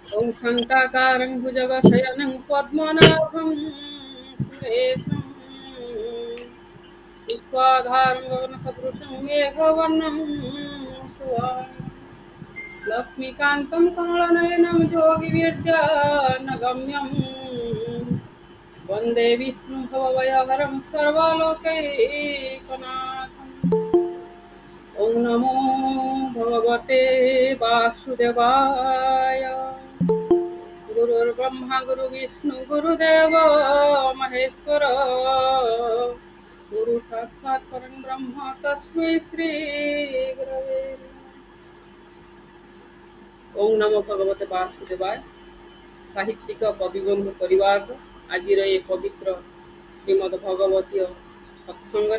ॐ शान्ताकारं भुजगशयनं पद्मनाभं सुरेशं पुष्पाधारं गगनसदृशं मेघवर्णं सुवर्णं लक्ष्मीकान्तं कमलनयनं योगिविद्यानगम्यं वन्दे विष्णुं भवभयहरं सर्वलोकैकनाथम् ॐ नमो भगवते वासुदेवाय गुरुर्ब्रह्मा गुरुविष्णु गुरुदेव महेश्वर गुरु साक्षात् परं ब्रह्म तस्मै श्री गुरवे नमः। ओं नमो भगवते वासुदेवाय। साहित्यिक कविबंधु परिवार आज ये पवित्र श्रीमद भगवतीय सत्संग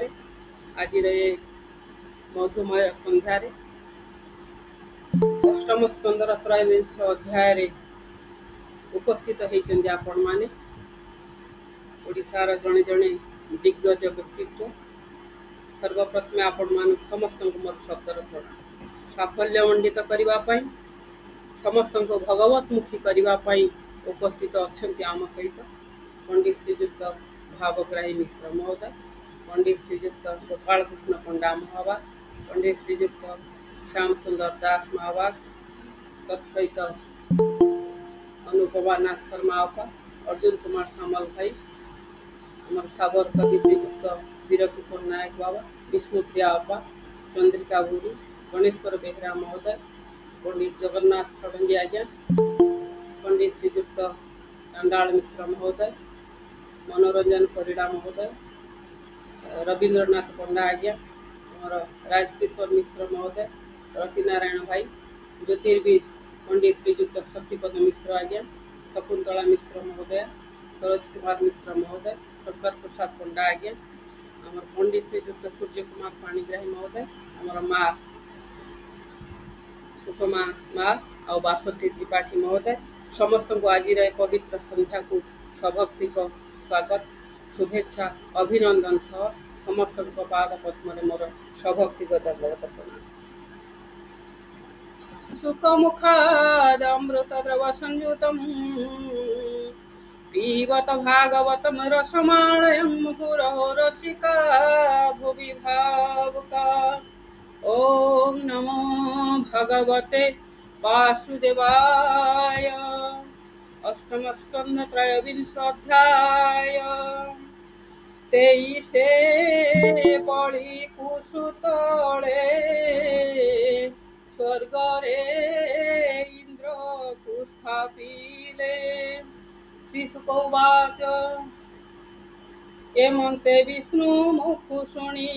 आज ये मधुमय संध्यार अष्टम स्कंदर त्रयोविंश अध्याय उपस्थित होती आपण मैंने ओडिशार जड़े जड़े दिग्गज व्यक्तित्व सर्वप्रथमे आपण मान समस्त मोर शब्दर साफल्यमंडित करने समस्त को भगवतमुखी करने उपस्थित अच्छा आम सहित पंडित श्रीजुक्त भावग्राही मिश्र महोदय, पंडित श्रीजुक्त गोपाल कृष्ण पंडा महावाग, पंडित श्रीजुक्त श्याम सुंदर दास महावाग, तत्सहित अनुपमा नाथ शर्मा आपा, अर्जुन कुमार सामल भाई, आम साबर कवि श्रीजुक्त वीरकिशोर नायक बाबा, विष्णुप्रिया आपा, चंद्रिका भूरी, गणेश्वर बेहरा महोदय, पंडित जगन्नाथ षडंगी आज्ञा, पंडित श्रीजुक्त चंडाल मिश्र महोदय, मनोरंजन परिड़ा महोदय, रवींद्रनाथ पंडा आज्ञा, राजकिशोर मिश्र महोदय, रतिनारायण भाई, ज्योतिर्विद पंडित श्रीजुक्त शक्तिपद मिश्र आज्ञा, शकुंतला मिश्र महोदय, सरोज कुमार मिश्र महोदय, शंकर प्रसाद पंडा आज्ञा, आम पंडित श्रीजुक्त सूर्य कुमार पाणीग्राही महोदय, आम माँ सुषमा माँ और बासठी त्रिपाठी महोदय, समस्त को आज पवित्र संध्या को सभक्तिक स्वागत शुभेच्छा अभिनंदन सह समस्त पाद पद्म मोर सभक्तिगत प्रणाम। सुखमुखादमृत द्रव संयुतम पीबत भागवतम रसमाणयं मुहुरहो रसिका भुवि भावुका। ओम नमो भगवते वासुदेवाय। अष्टम स्कंद त्रयोविंश अध्याय। तेईसे पड़ी कुसुतले स्वर्गरे इंद्र को स्थापिले। श्रीशुक उवाच एमंते विष्णु मुख शुणी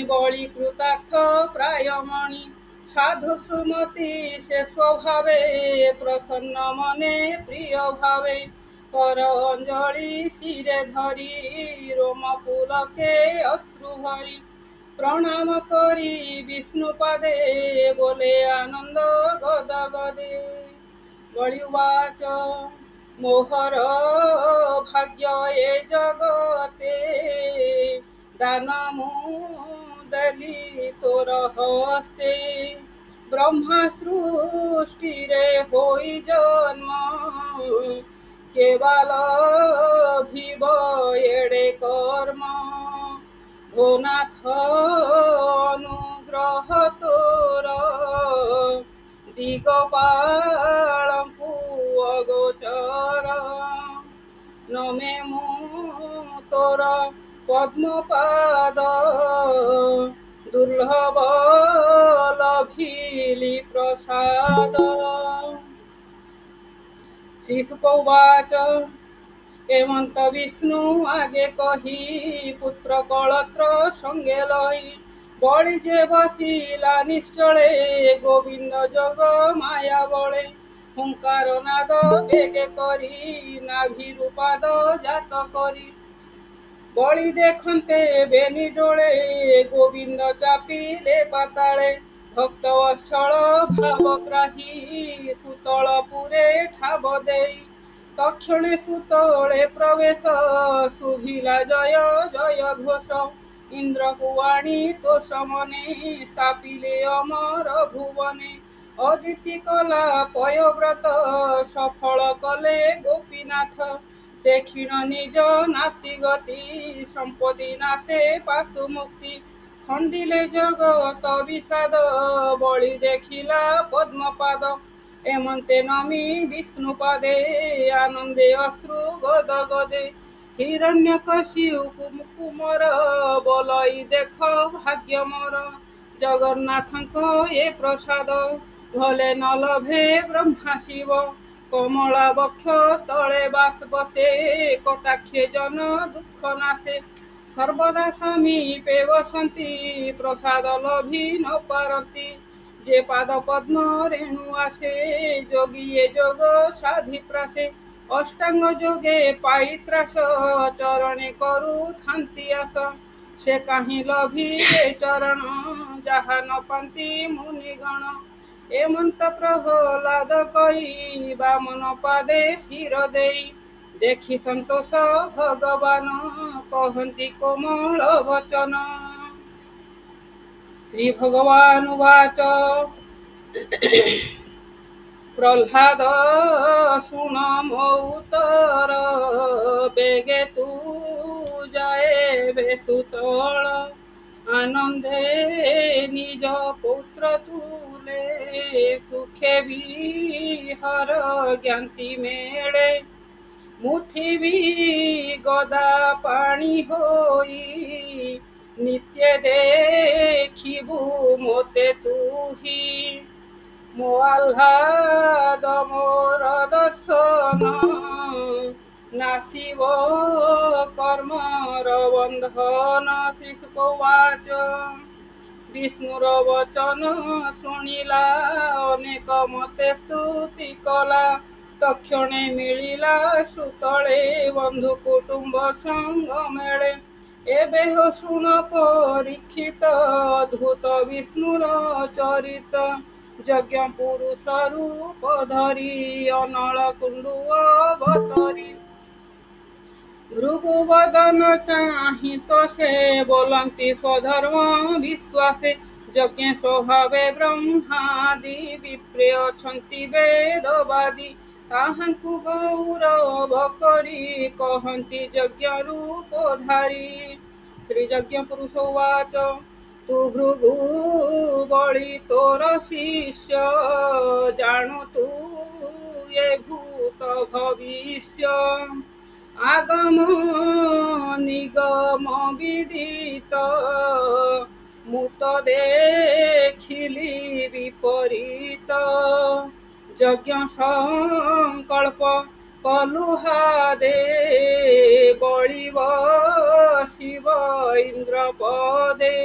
बलि कृतार्थ प्रायमणि साधु सुमति से स्वभावे प्रसन्न मने प्रिय भावे कर अंजलि शिरे धरी रोम पुलके अश्रु भरी प्रणाम करी विष्णु पादे बोले आनंद गद गदे। बलिवाच मोहर भाग्य ए जगते दान मुदली तोर हस्ते ब्रह्मा सृष्टि रे होई जन्म केवल भीव एड़े कर्म भोनाथ अनुग्रह तोर दिगपाल अगोचर नमे मु तोर पद्मपाद दुर्लभ लभिली प्रसाद। श्रीशुक उवाच एमंत विष्णु आगे कही पुत्र कलत्र संगे लही बड़ी जे बसिला निश्चले गोविंद जग माया बले हुंकार नाद बेगे करी नाभिरूपाद जात करी बड़ी देखते बेनी डोले गोविंद चापिले पाताले भक्त वत्सल भावग्राही सुतलपुरे ठाब देई तक्षणे सुतले प्रवेश शुभिला जय जय घोष इंद्र कुवाणी तो समने स्थापिले अमर भुवने ଅଦିତି କଲା ପୟବ୍ରତ ସଫଳ କଲେ ଗୋପୀନାଥ। ଦେଖିଣ ନିଜ ନାତି ଗତି ସମ୍ପତ୍ତି ନାଶେ ପାଶୁ ମୁକ୍ତି। ଖଣ୍ଡିଲେ ଜଗତ ବିଷାଦ ବଳି ଦେଖିଲା ପଦ୍ମପାଦ। ଏମନ୍ତେ ନମି ବିଷ୍ଣୁ ପାଦେ ଆନନ୍ଦେ ଅଶ୍ରୁ ଗଦ ଗଦେ। ହିରଣ୍ୟକଶିପୁ କୁମର ବଲଇ ଦେଖ ଭାଗ୍ୟ ମୋର। ଜଗନ୍ନାଥଙ୍କ ଏ ପ୍ରସାଦ ଭଲେ ନ ଲଭେ ବ୍ରହ୍ମା ଶିବ। କମଳା ବକ୍ଷ ତଳେ ବାସ ବସେ କଟାକ୍ଷେ ଜନ ଦୁଃଖ ନାଶେ। ସର୍ବଦା ସମୀପେ ବସନ୍ତି ପ୍ରସାଦ ଲଭି ନ ପାରନ୍ତି। ଯେ ପାଦ ପଦ୍ମ ରେଣୁ ଆସେ ଯୋଗିଏ ଯୋଗ ସାଧି ପ୍ରାସେ। ଅଷ୍ଟାଙ୍ଗ ଯୋଗେ ପାଇ ତ୍ରାସ ଚରଣେ କରୁଥାନ୍ତି ଆସ। ସେ କାହିଁ ଲଭିବେ ଚରଣ ଯାହା ନ ପାନ୍ତି ମୁନିଗଣ। ଏମନ୍ତ ପ୍ରହ୍ଲାଦ କହି ବାମନ ପାଦେ ଶିର ଦେଇ। ଦେଖି ସନ୍ତୋଷ ଭଗବାନ କହନ୍ତି କୋମଳ ବଚନ। ଶ୍ରୀ ଭଗବାନ ଉବାଚ ପ୍ରହ୍ଲାଦ ଶୁଣ ମୋ ଉତ୍ତର ବେଗେ ତୁ ଯାଏ ବେସୁତଳ। ଆନନ୍ଦେ ନିଜ ପୁତ୍ର ତୁଲେ ସୁଖେ ବିହର ଜ୍ଞାତି ମେଳେ। ମୁଠିବି ଗଦା ପାଣି ହୋଇ ନିତ୍ୟ ଦେଖିବୁ ମୋତେ ତୁହି। ମୋ ଆହ୍ଲାଦ ମୋର ଦର୍ଶନ ନାସିବ କର୍ମର ବନ୍ଧନ। ଶ୍ରୀଶୁକ ଉବାଚ ବିଷ୍ଣୁର ବଚନ ଶୁଣିଲା ଅନେକ ମତେ ସ୍ତୁତି କଲା। ତକ୍ଷଣେ ମିଳିଲା ସୁତଳେ ବନ୍ଧୁ କୁଟୁମ୍ବ ସଙ୍ଗ ମେଳେ। ଏବେ ହୋ ଶୁଣ ପରୀକ୍ଷିତ ଅଦ୍ଭୁତ ବିଷ୍ଣୁର ଚରିତ। ଯଜ୍ଞ ପୁରୁଷ ରୂପ ଧରି ଅନଳ କୁଣ୍ଡୁ ଅବତରି। ଭୃଗୁବଦନ ଚାହିଁ ତ ସେ ବୋଲନ୍ତି ସ୍ୱଧର୍ମ ବିଶ୍ୱାସେ। ଯଜ୍ଞ ସ୍ୱଭାବେ ବ୍ରହ୍ମାଦି ବିପ୍ରେ ଅଛନ୍ତି ବେଦବାଦୀ। ତାହାଙ୍କୁ ଗୌରବ କରି କହନ୍ତି ଯଜ୍ଞ ରୂପଧାରୀ। ଶ୍ରୀ ଯଜ୍ଞ ପୁରୁଷ ଉବାଚ ତୁ ଭୃଗୁ ବଳି ତୋର ଶିଷ୍ୟ ଜାଣୁ ତୁ ଏ ଭୂତ ଭବିଷ୍ୟ। ଆଗମ ନିଗମ ବିଦିତ ମୁଁ ତ ଦେଖିଲି ବିପରୀତ। ଯଜ୍ଞ ସଂକଳ୍ପ କଲୁ ହାଦେ ବଳିବ ଶିବ ଇନ୍ଦ୍ର ପଦେ।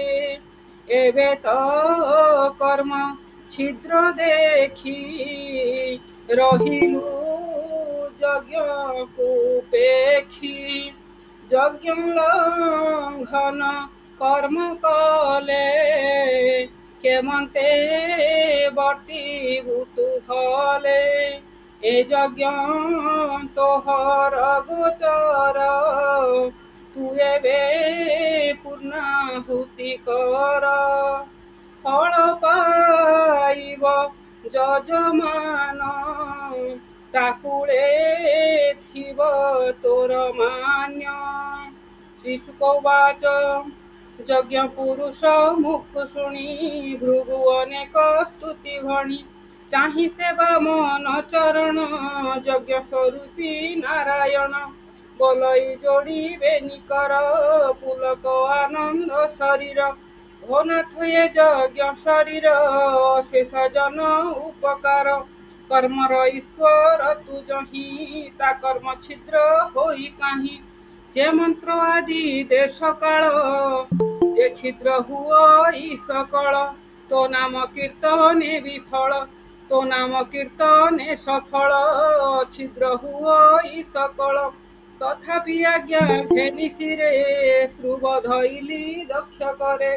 ଏବେ ତ କର୍ମ ଛିଦ୍ର ଦେଖି ରହିଲୁ ଯଜ୍ଞକୁ ପେଖି। ଯଜ୍ଞ ଲଙ୍ଘନ କର୍ମ କଲେ କେମନ୍ତେ ବର୍ତ୍ତିବୁ ତୁ ଭଲେ। ଏ ଯଜ୍ଞ ତୋହର ଗୋଚର ତୁ ଏବେ ପୂର୍ଣ୍ଣାହୁତି କର। ଫଳ ପାଇବ ଯଜମାନ ତାକୁଳେ ଥିବ ତୋର ମାନ୍ୟ। ଶ୍ରୀଶୁକ ଉବାଚ ଯଜ୍ଞ ପୁରୁଷ ମୁଖ ଶୁଣି ଭୃଗୁ ଅନେକ ସ୍ତୁତି ଭଣି। ଚାହିଁ ସେ ବାମନ ଚରଣ ଯଜ୍ଞ ସ୍ୱରୂପୀ ନାରାୟଣ। ବୋଲଇ ଯୋଡ଼ିବେ ନିକର ପୁଲକ ଆନନ୍ଦ ଶରୀର। ଓ ନାଥ ଏ ଯଜ୍ଞ ଶରୀର ଶେଷ ଜନ ଉପକାର। କର୍ମର ଈଶ୍ୱର ତୁ ଯହିଁ ତା କର୍ମ ଛିଦ୍ର ହୋଇ କାହିଁ। ଯେ ମନ୍ତ୍ର ଆଦି ଦେଶ କାଳ ଯେ ଛିଦ୍ର ହୁଅଇ ସକଳ। ତୋ ନାମ କୀର୍ତ୍ତନେ ବିଫଳ ତୋ ନାମ କୀର୍ତ୍ତନେ ସଫଳ। ଛିଦ୍ର ହୁଅଇ ସକଳ ତଥାପି ଆଜ୍ଞା ଘେନି ଶିରେ ଶ୍ରୁବ ଧଇଲି ଦକ୍ଷ କରେ।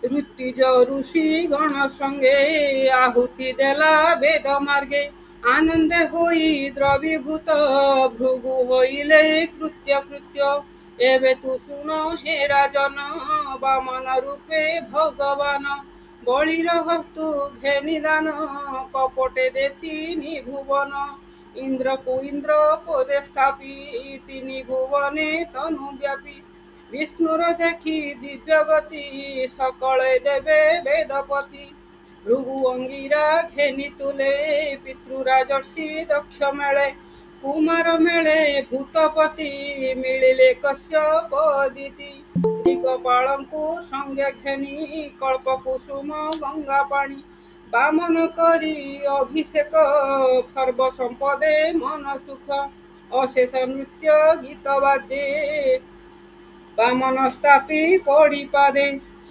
ଋତିଜ ଋଷି ଗଣ ସଙ୍ଗେ ଆହୁତି ଦେଲା ବେଦ ମାର୍ଗେ। ଆନନ୍ଦେ ହୋଇ ଦ୍ରବୀଭୂତ ଭୃଗୁ ହୋଇଲେ କୃତ୍ୟ କୃତ୍ୟ। ଏବେ ତୁ ଶୁଣ ହେ ରାଜନ ବାମନ ରୂପେ ଭଗବାନ। বলির হস্তু ঘেনি দান কপটে দে তিনি ভুবন ইন্দ্রকু ইন্দ্র পদে স্থাপি তিনি ভুবনে তনু ব্যাপী বিষ্ণুর দেখি দিব্যগতি সকলে দেবে বেদপতি ভৃগু অঙ্গিরা ঘেনি তুলে পিতৃরাজর্ষি দক্ষ মেলে কুমার মেলে ভূতপতি মিଳିଲେ କଶ୍ୟପ ଦିତି ଦିଗପାଳଙ୍କୁ ସଙ୍ଗେ ଘେନି କଳ୍ପ କୁସୁମ ଗଙ୍ଗା ପାଣି ବାମନ କରି ଅଭିଷେକ ସର୍ବ ସମ୍ପଦେ ମନ ସୁଖ ଅଶେଷ ନୃତ୍ୟ ଗୀତ ବାଦେ ବାମନ ସ୍ଥାପି ପଡ଼ି ପାଦେ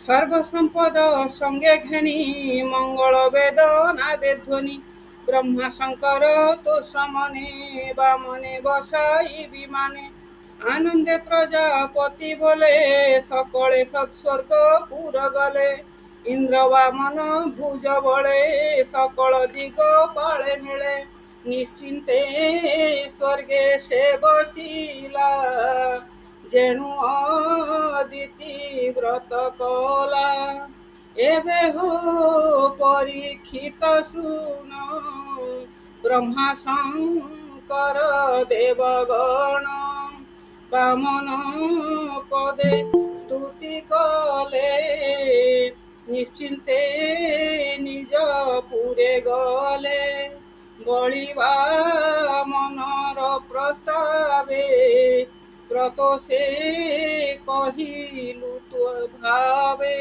সর্বসম্পদ সঙ্গে ঘেনি মঙ্গল বেদ নাদে ধ্বনি ব্রহ্মা শঙ্কর তো সমনে বামনে বসাই বিমানে আনন্দে প্রজাপতি বলে সকলে সৎস্বর্গ পুর গলে ইন্দ্র বামন ভুজ বলে সকল দিগ পালে মিলে নিশ্চিন্তে স্বর্গে সে বসিলা যেণু অদিতি ব্রত কলা এবে হো পরীক্ষিত শুন ব্রহ্মা শঙ্কর দেবগণ বামন পদে স্তুতি কলে নিশ্চিন্তে নিজ পুরে গলে বলিবা মনর প্রস্তাবে ব্রত সে কহিলু তো ভাবে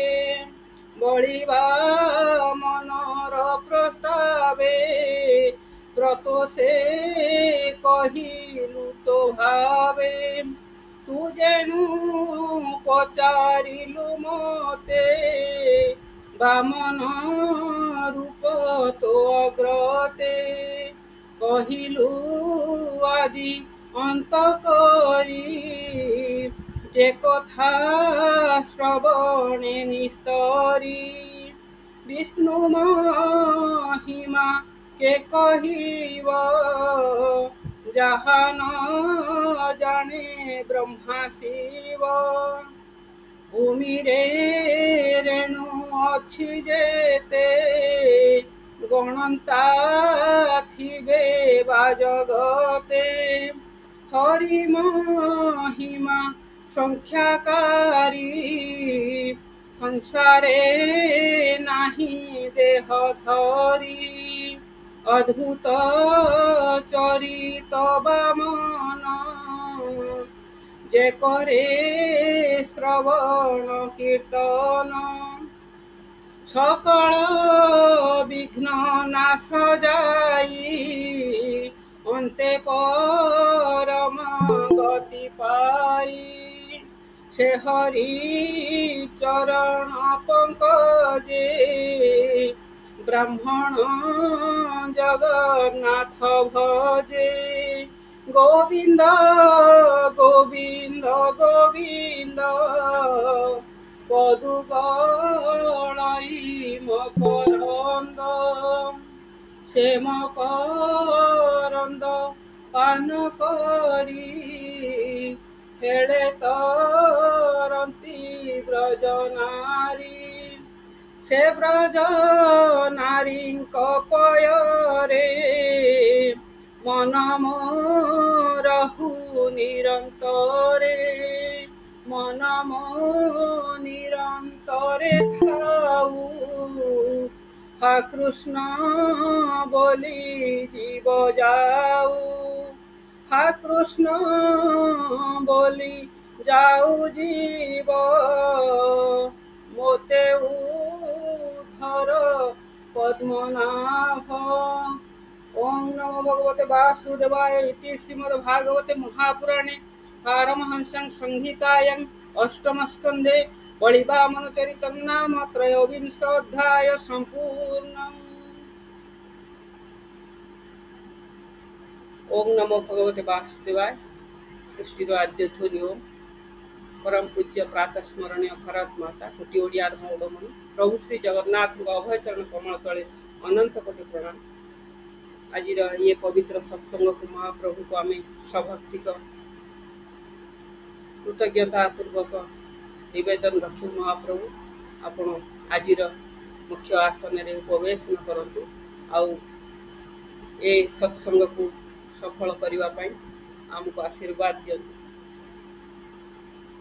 বলিবা মনর প্রস্তাবে ব্রত সে কহিলু তো ভাবে তু যেণু পচারিলু মতে বামন রূপ তো অগ্রতে কহিলু আদি অন্ত করি যে কথা শ্রবণে নিস্তরি বিষ্ণু মহিমা কে কহিব যাহা ন জানে ব্রহ্মা শিব ভূমিরে রেণু ଅଛି যেতে গণন্তা থিবে বা জগতে হরি মহিমা সংখ্যাকারী সংসারে নাহি দেহ ধরি অদ্ভুত চরিত বামন যে করে শ্রবণ কীর্তন সকল বিঘ্ন নাশ যাই অন্তে পরম গতি পাই সে হরি চরণ পঙ্কজে ব্রাহ্মণ জগন্নাথ ভজে গোবিন্দ গোবিন্দ গোবিন্দ পদু গলাই মকরন্দ সে মকরন্দ পান করি খেলে তরন্তি ব্রজ নারী সে ব্রজ নারীଙ୍କ পୟରେ মন রহু নিরন্তরে মন নিরন্তরে থাউ হা কৃষ্ণ বলি জীব যাও হা কৃষ্ণ বলি যাও জীব মোতে উদ্ধর পদ্মনাভ ওম নমো ভগবতে বাসুদেবায় ইতি শ্রীমদ্ভাগবতে মহাপুরাণে পারমহংস্যাং সংহিতায়াং অষ্টমস্কন্ধে বলিবামন চরিতং নাম ত্রয়োবিংশোऽধ্যায় সম্পূর্ণম। ওম নমো ভগবতে বাসুদেবায়। ସୃଷ୍ଟିର ଆଦ୍ୟ ଧ୍ୱନି ଓମ୍। ପରମ ପୂଜ୍ୟ ପ୍ରାତଃ ସ୍ମରଣୀୟ ଭାରତ ମାତା କୋଟି ଓଡ଼ିଆ ଧର୍ମମଣି ପ୍ରଭୁ ଶ୍ରୀ ଜଗନ୍ନାଥଙ୍କ ଅଭୟ ଚରଣ କମଳ ତଳେ ଅନନ୍ତ କୋଟି ପ୍ରଣାମ। ଆଜିର ଇଏ ପବିତ୍ର ସତ୍ସଙ୍ଗକୁ ମହାପ୍ରଭୁକୁ ଆମେ ସଭକ୍ତିକ କୃତଜ୍ଞତା ପୂର୍ବକ ନିବେଦନ ରଖୁ। ମହାପ୍ରଭୁ ଆପଣ ଆଜିର मुख्य आसन रे उपवेशन करतु आउ ए सत्संग को सफल करने आमको आशीर्वाद दियंतु।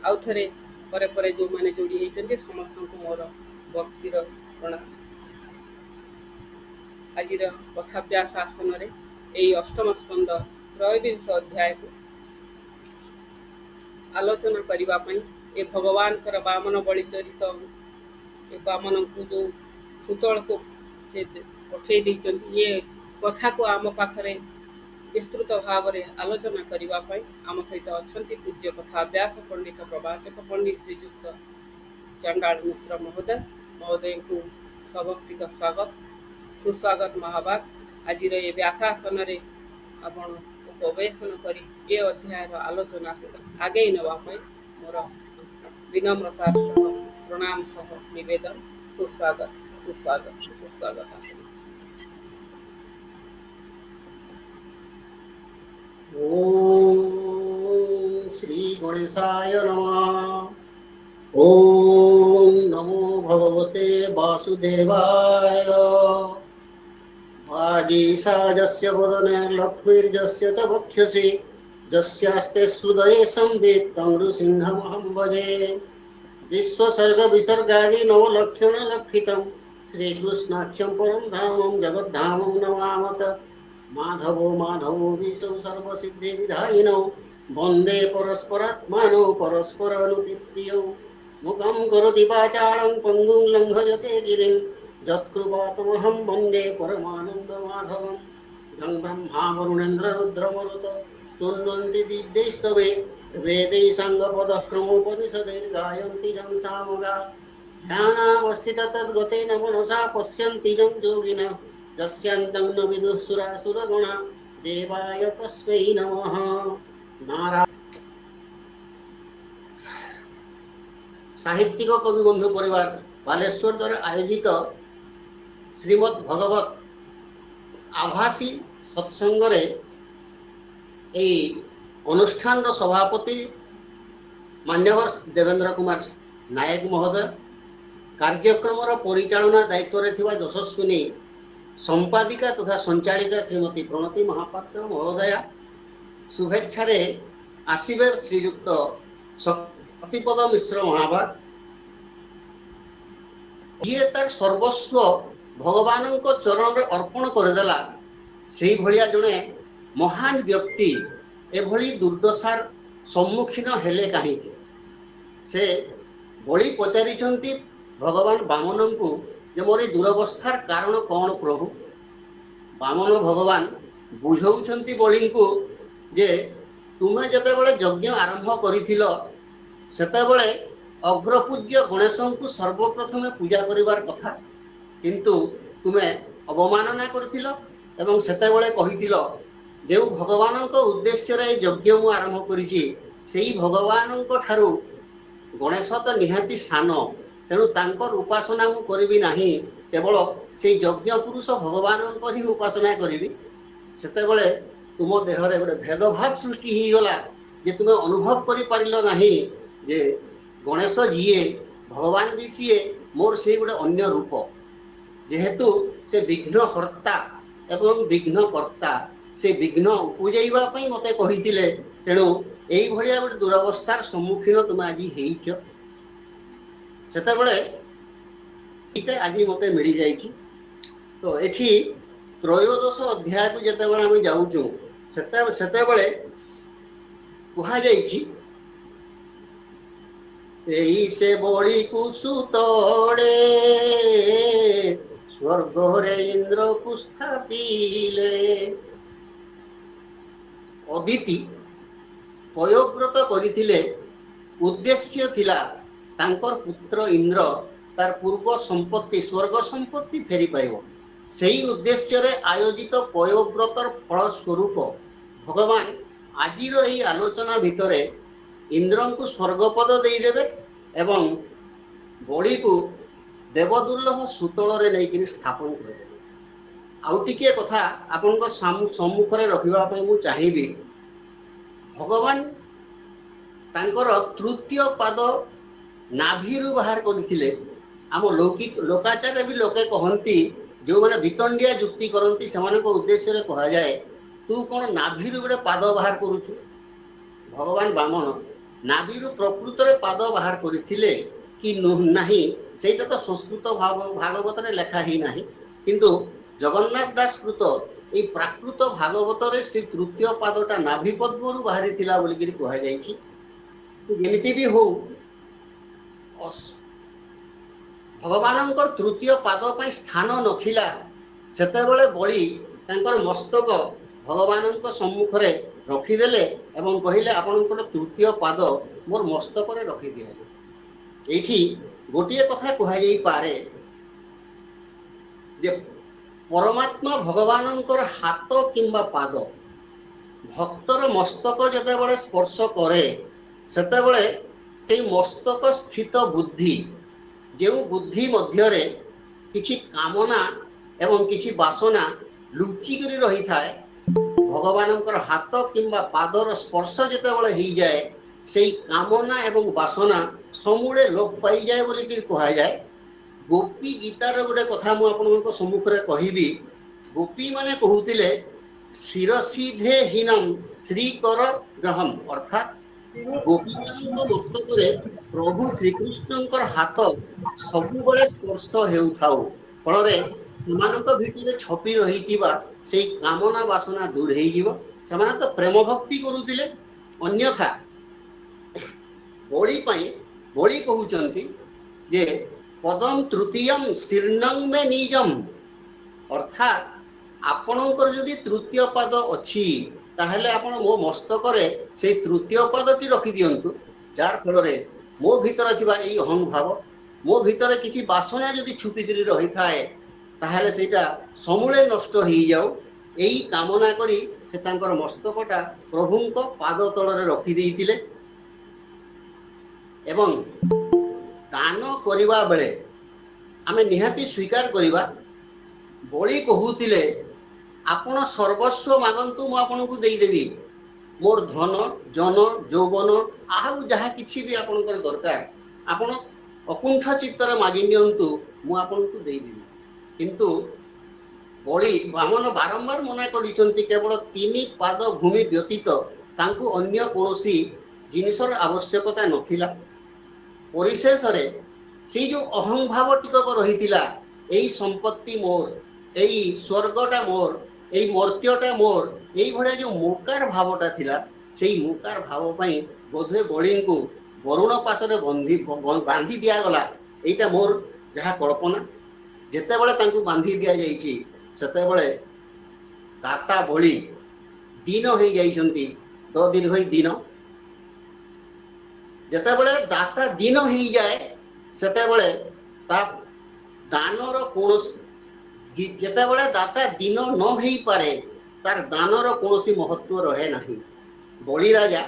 आउ थे परे परे जो मैंने जोड़ी होती समस्त को मोर भक्तिर प्रणाम। आज कथाभ्यास आसन रे यही अष्टम स्कंद 23 अध्याय को आलोचना करने ए भगवान कर बामन बलि चरित बामन को जो सुतल को से पठे ये कथा को आम पाखरे विस्तृत भाव में आलोचना करने आम सहित अच्छा पूज्य कथाभ्यास पंडित प्रवाचक पंडित श्रीजुक्त चंडाल मिश्र महोदय महोदय को सभक्तिक स्वागत सुस्वागत महाभाग। आज ये व्यासासन आपण उपवेशन कर ये अध्याय आलोचना आगे नापी मोर विनम्रता प्रणाम सह निवेदन सुस्वागत सुस्वागत सुस्वागत। ओम श्री गणेशाय नमः। ओम नमो भगवते वासुदेवाय। वागीशाजस्य वदने लक्ष्मीर्जस्य च वक्षसि यस्यास्ते हृदये संवित् तं नृसिंहमहं भजे। विश्वसर्ग विसर्गादि नवलक्षण लक्षितं श्रीकृष्णाख्यं परं धामं जगद्धामं नमामत। माधवो माधवो विशौ सर्वसिद्धि विधायिनौ वन्दे परस्परात्मानौ परस्पर अनुतिप्रियौ। मुखं करोति वाचालं पङ्गुं लङ्घयते गिरिं यत्कृपातमहं वन्दे परमानन्दमाधवं। यं ब्रह्मा वरुणेन्द्र रुद्रमरुत स्तुन्वन्ति दिव्यैस्तवे वेदैः साङ्गपदक्रमोपनिषदैर्गायन्ति यं सामगा। ध्यानावस्थित तद्गतेन मनसा पश्यन्ति यं योगिनः यस्यान्तं न विदुः सुरासुरगणा देवाय तस्मै नमः। नारायण साहित्यिक कवि बंधु परिवार बालेश्वर द्वारा आयोजित श्रीमद् भगवत आभासी सत्संग रे अनुष्ठान सभापति मान्यवर देवेंद्र कुमार नायक महोदय कार्यक्रम परिचालना दायित्व रे थिबा यशस्विनी संपादिका तथा संचालिका श्रीमती प्रणति महापात्र महोदया शुभेच्छा रे आसीबे श्रीयुक्त शक्तिपद मिश्र महाभाग। ये तार सर्वस्व भगवान को चरण रे अर्पण करदेला से भलिया जने महान व्यक्ति एभली दुर्दशार सम्मुखीन हेले कहीं से बलि पचारि भगवान बामन को जे मोर दुरवस्थार कारण कौन प्रभु। बामन भगवान बुझाऊँच बलि को जे तुमे जते बड़े यज्ञ आरंभ करिथिल सेतेबेले अग्रपूज्य गणेश को सर्वप्रथमे पूजा करिवार कथा किंतु तुमे अवमानना करथिल एवं सेतेबेले कहिथिल जे भगवान को उद्देश्य रे यज्ञ मु आरंभ करिछि सेही भगवान को ठारू गणेश तो निहाती सान तेणु तांकर उपासना मु करिबि नाही केवल से यज्ञ पुरुष भगवान को ही उपासना करिबि। सेतेबेले तुम देह रे गोटे भेदभाव सृष्टि ही गला जे तुमे अनुभव करि पारिलो नाही जे गणेश जीए भगवान भी सीए मोर से गोटे अन्य रूप जेहेतु से विघ्नहर्ता एवं विघ्नकर्ता से विघ्न उपजाइबा पई मते कहिथिले तेणु एई भलिया गोटे दुरवस्थार सम्मुखीन तुम आज हेइछ सेतेबेले इटा आज मते मिली जाइछि। तो एठी त्रयोदश अध्याय को जेतेबेले हम जाउछु सेतेबेले कुहा जाइछि तेई से बड़ी कुसुतड़े स्वर्ग रे इंद्र को स्थापिले। अदिति पयोव्रत करिथिले उद्देश्य थिला तांकर पुत्र इंद्र तार पूर्व संपत्ति स्वर्ग संपत्ति फेरी पाइब सेही उद्देश्य रे आयोजित पयोव्रतर फल स्वरूप भगवान आजिर एही आलोचना भितरे इंद्र को स्वर्गपद देदेवे एवं बलि को देवदुर्लभ सुतल रे नहीं स्थापन कर। आउ टिके कथा आपन सम्मुख रे रखिबा पई मु चाहिबी भगवान तांकर तृतीय पाद नाभिरु बाहर करथिले आम लौकिक लोकाचार भी लोके कहती जो मैंने वितंडिया जुक्ति करती से उद्देश्य कह जाए तू कौन नाभि गोटे पाद बाहर करुचु भगवान बामन नाभि प्रकृत पाद बाहर करते कि नहीं सेटा तो संस्कृत भागवत लेखा ही ना किंतु जगन्नाथ दास कृत ये प्राकृत भागवत से तृतीय पादटा नाभि पद्म बाहरी बोलिक कहमी भी हो भगवान तृतीय पाद स्थान नथिला सेतेबेले बलि तांकर मस्तक भगवान सम्मुख रखीदेले एवं कहले आपणकर तृतीय पाद मोर मस्तक रखी दिया ये गोटे कथा कहुई पारे जे परमात्मा भगवानंकर हाथ किंबा पाद भक्तर मस्तक जेतेबेले स्पर्श करे सेतेबेले ते मस्तक स्थित बुद्धि जो बुद्धि मध्यरे किछि कामना एवं किछि वासना लुचिक रही थाए भगवानंकर हाथ किंबा पादर स्पर्श जेतेबेले हो जाए से कामना एवं वासना समूले लोप पाई जाए बोली कह जाए गोपी गीतार गोटे कथा मुझे सम्मुख में कहबी गोपी माने कहते शिरसीधे हीनम श्रीकर ग्रहम अर्थात गोपी मान मस्तक प्रभु श्रीकृष्ण हाथ सबुबले स्पर्श हेउथाउ फल भीतर छपी रही से कामना वासना दूर हो तो प्रेम भक्ति करुले अन्यथा बलि कहते जे पदम तृतीय शीर्णं में निजम अर्थात आपणकर जदि तृतीय पाद अच्छी ताहले आपण मो मस्तक से तृतीय पादटी रखी दिंतु जार फल मो भीतर थिबा एई अहं भाव मो भीतर किसी वासना जदि छुपिक रही थाए ताहले सेटा समूले नष्ट हो जाऊ एई कामना करी से तांकर मस्तकटा प्रभुंक पाद तଳରେ रखी देइतिले एवं दान करिबा बेले आमे निहाती स्वीकार करिबा बलि कहूतिले आपण सर्वस्व मागंतु मु आपनकु देई देबी मोर धन जन यौवन आउ जहाँ किछि भी आपनकर दरकार आपण अकुंठ चित्तर मागि नियंतु मु आपनकु देई देबी किंतु बलि बामन बारंबार मना करिसंती केवल 3 पाद भूमि व्यतीत तांकु अन्य कोनोसी जिनिसर आवश्यकता नथिला परिशेष से जो अहं भाव टिकक रही यही संपत्ति मोर यही स्वर्गटा मोर यही मर्त्यटा मोर यही भाया जो मोकार भावटा थिला से मोकार भाव बोधे बलि को वरुण पाशरे बांधी दिगला यहाँ मोर जहाँ कल्पना जितेबले तांकु बांधी दि जाइए सेतेबले दाता बलि दीन हो जाइछंती दो दिन हो दिन जेतेबले दाता दीन हो जाए सेतेबले ता दानर कोनोसी जेतेबले दाता दीन न हो पारे तार दानर कोनोसी महत्व रहे नहीं बलि राजा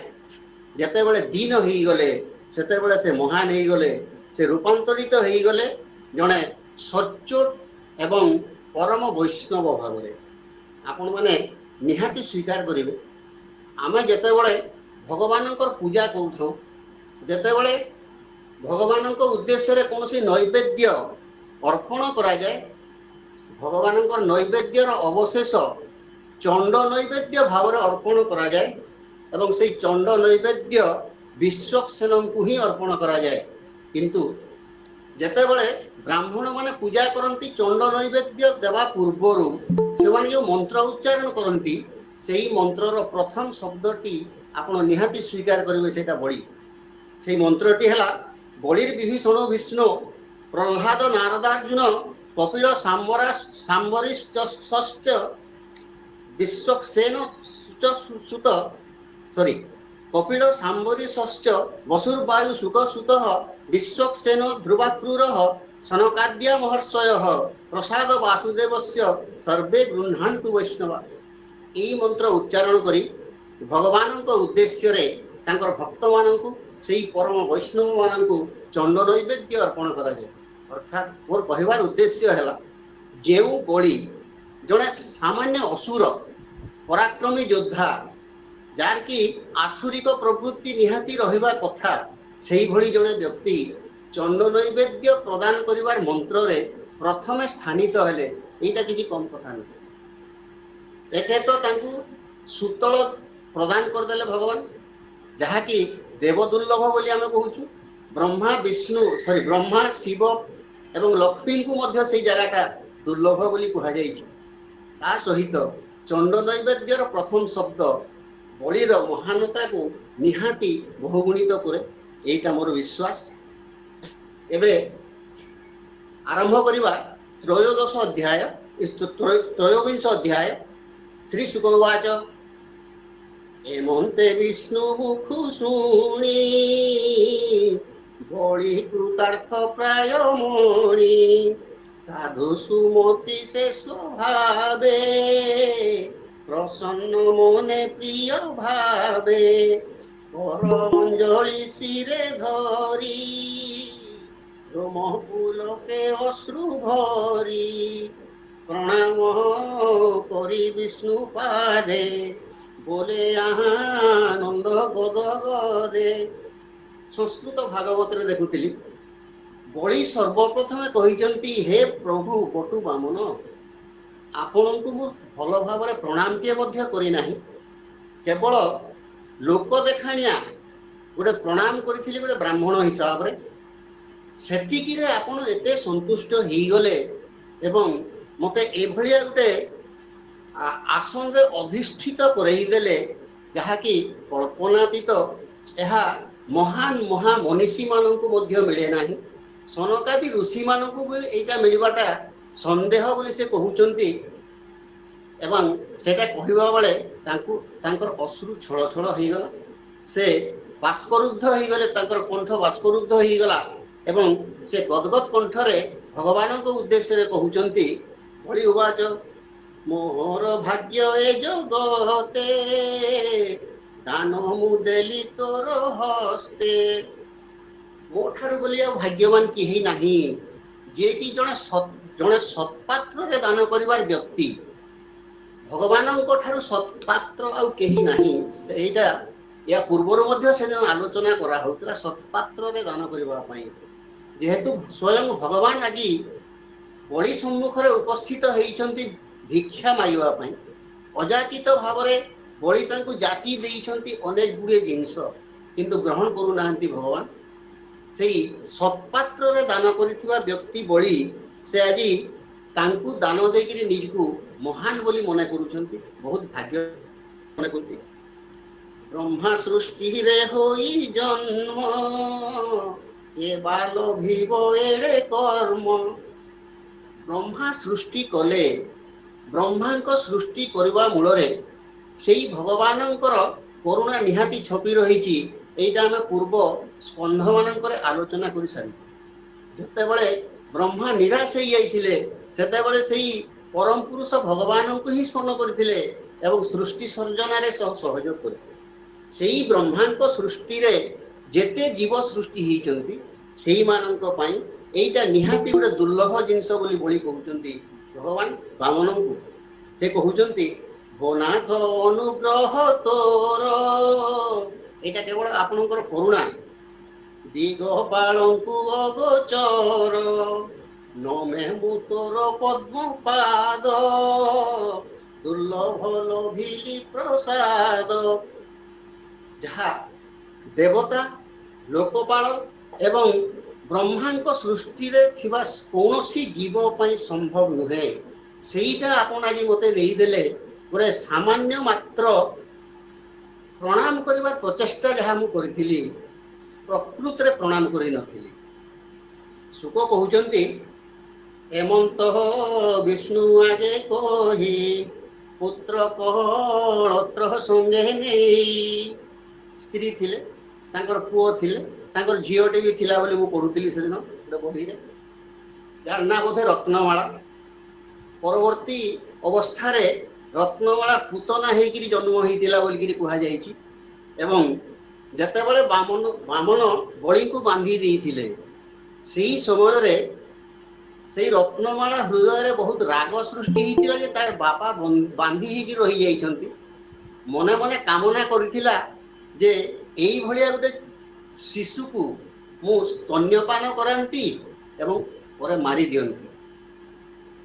जेतेबले दीन हो गले सेतेबले से महान हो गले से रूपांतरित हो गले जड़े सच्चोट एवं परम वैष्णव भाव में आपण मैंने निहाती स्वीकार करेंगे आमे जेतेबले भगवान पूजा करूँ जेतेबले भगवान उद्देश्य कौन नैवेद्य अर्पण करा जाए भगवान नैवेद्यर अवशेष चंड नैवेद्य भाव अर्पण करा जाए एवं से चंड नैवेद्य विश्वक्सेन को ही अर्पण करा जाए किंतु जेतेबले ब्राह्मण माने पूजा करती चंड नैवेद्य देवा पूर्वर से जो मंत्र उच्चारण करती से मंत्रर प्रथम शब्दटी आपण निहाती स्वीकार करेंगे से बलि से मंत्रटी है बलिर विभीषण विष्णु प्रह्लाद नारदार्जुन कपिल सांबरीश्च विश्वक्सेन सुत सॉरी कपिल सांबरीश्च वसुर्वायु सुखसुत विश्वक्सेन ध्रुवाक्रूर सनकाद्य महर्षय प्रसाद वासुदेवस्य सर्वे गृह्णान्तु वैष्णवा यही मंत्र उच्चारण करी भगवान उद्देश्य रे तांकर भक्त मानकु सेही परम वैष्णव मानकु चंड नैवेद्य अर्पण करा जाए अर्थात मोर कहबार उद्देश्य है जो बलि जड़े सामान्य असुर पराक्रमी योद्धा जार कि आसुरिक प्रवृत्ति निहाती रहिबा कथा सेही भली जड़े व्यक्ति चंड नैवेद्य प्रदान करिवार मंत्र रे प्रथमे स्थानित हेले एटा किछि कम कथा नै एके तो तांकु सुतल प्रदान कर देले भगवान जहाँकि देवदुर्लभ बोली आमे कहूछु ब्रह्मा विष्णु सॉरी ब्रह्मा शिव एवं लक्ष्मी को मध्य से जगहटा दुर्लभ बोली कहा जाइछि ता सहित चंड नैवेद्यर प्रथम शब्द बलिर महानता को निहाती बहुगुणित करे एटा मोर विश्वास एबे आरंभ करिवा त्रयोदश अध्याय त्रयोविंश अध्याय श्री शुकवाच एमंते विष्णु मुख शुणी बलि कृतार्थ प्राय मणि साधु सुमति से स्वभावे प्रसन्न मने प्रिय भावे कर अंजलि सिरे धरी रोम पुलके अश्रु भरी प्रणाम करी विष्णु पादे बोले आनंद गद गदे संस्कृत भागवत रे देखुतिली बलि सर्वप्रथमे कहिजंती हे प्रभु बटु बामन आपनकु मु भल भाव प्रणाम के मध्य करी नाही केवल लोक देखाणिया गोटे प्रणाम करथिली गोटे ब्राह्मण हिसाब रे सेतिकी रे आपण एते संतुष्ट ही गले एवं मते एभलिया गोटे आसन रे अधिष्ठित करई देले जहाँकि कल्पनातीत एहा महान महा मनीषी मानक मध्य मिले नाही सनकादि ऋषि मानक भी एटा मिलवाटा संदेह बोली से कहउचंती एवं सेटा कहिबा बेले तांकु तांकर अश्रु छळ छळ होई गला से बाष्परुद्ध होई गले तांकर कंठ बाष्परुद्ध होई गला एवं से गदगद कंठ रे भगवान को उद्देश्य रे कहउचंती बलि उवाच मोर भाग्य ए जगते दान मु देली तोर हस्ते मोठार बोलिया भाग्यवान केही नाही जे कि जणे सत्पात्र रे दान करिवार व्यक्ति भगवानଙ୍କ ठाରୁ सत्पात्र आउ केही नाही सेटा या पूर्वर मध्य से आलोचना करा होतरा सत्पात्र रे दान करिवा पई जेहेतु स्वयं भगवान आजि बलि सम्मुख रे उपस्थित हेइछंती भिक्षा माइवा पई अजाचित भाव रे बलि तांकु जाति देइछंती अनेक गुडे जिंस किंतु ग्रहण करू नाहंती भगवान सेई सत्पात्र रे दान करिथिबा व्यक्ति बलि से आजि तांकु दान देकिरी निजकु महान बोली मने करूछंती बहुत भाग्य मने करती ब्रह्मा सृष्टि रे होई जन्म के बालो भीव एड़े कर्म ब्रह्मा सृष्टि कले ब्रह्मांक सृष्टि करबा मूलरे सेई भगवानंकर करुणा निहाती छपी रहिछि एइटा हम पूर्व स्कंध मानकर आलोचना करि सारी जते बेले ब्रह्मा निराश हो जाइथिले सेते बेले सेई परम पुरुष भगवान को ही स्मरण करथिले एवं सृष्टि सर्जन रे सहयोग करथिले सेई ब्रह्मांक सृष्टि रे जेते जीव सृष्टि हिचंती सेई मानंक पई एइटा निहाती गोटे दुर्लभ जिनस बोली बलि कहउचंती भगवान वामन को से कहउचंती गोनाथ अनुग्रह तोर एटा केवल आपनकर करुणा दिगपालंकु अगोचर नमे मु तोर पद्म पाद दुर्लभ लोभिली प्रसाद जहा देवता लोकपाल एवं ब्रह्मांक सृष्टि रे थिबा कोनोसी जीव पई संभव नुहे सेईटा आपन आज मते देई देले गोटे सामान्य मात्र प्रणाम करिबा प्रचेष्टा जहा मु करिथिली प्रकृत रे प्रणाम करि नथिली सुख कहउचंती एमंत विष्णु आगे कही पुत्र कलत्र संगे नहीं स्त्री थिले तांकर पुओ थिले तांकर झियोटे भी थिला बोली मु पढुतिली से दिन बही रे यार ना बोधे रत्नमाला परवर्ती अवस्था रे रत्नमाला पूतना हेकिरी जन्म होइतिला बोली कि कहा जाईची एवं जते बेले बामन बलि को बांधी देइथिले सेही समय रे सेही रत्नमाला हृदय रे बहुत राग सृष्टि हितिला जे तार बापा बांधी हेकि रहि जाइछंती मने मने कामना करिथिला जे एई भलिया गोटे शिशु को मु स्तन्यपान करांती एवं परे मारी दियंती।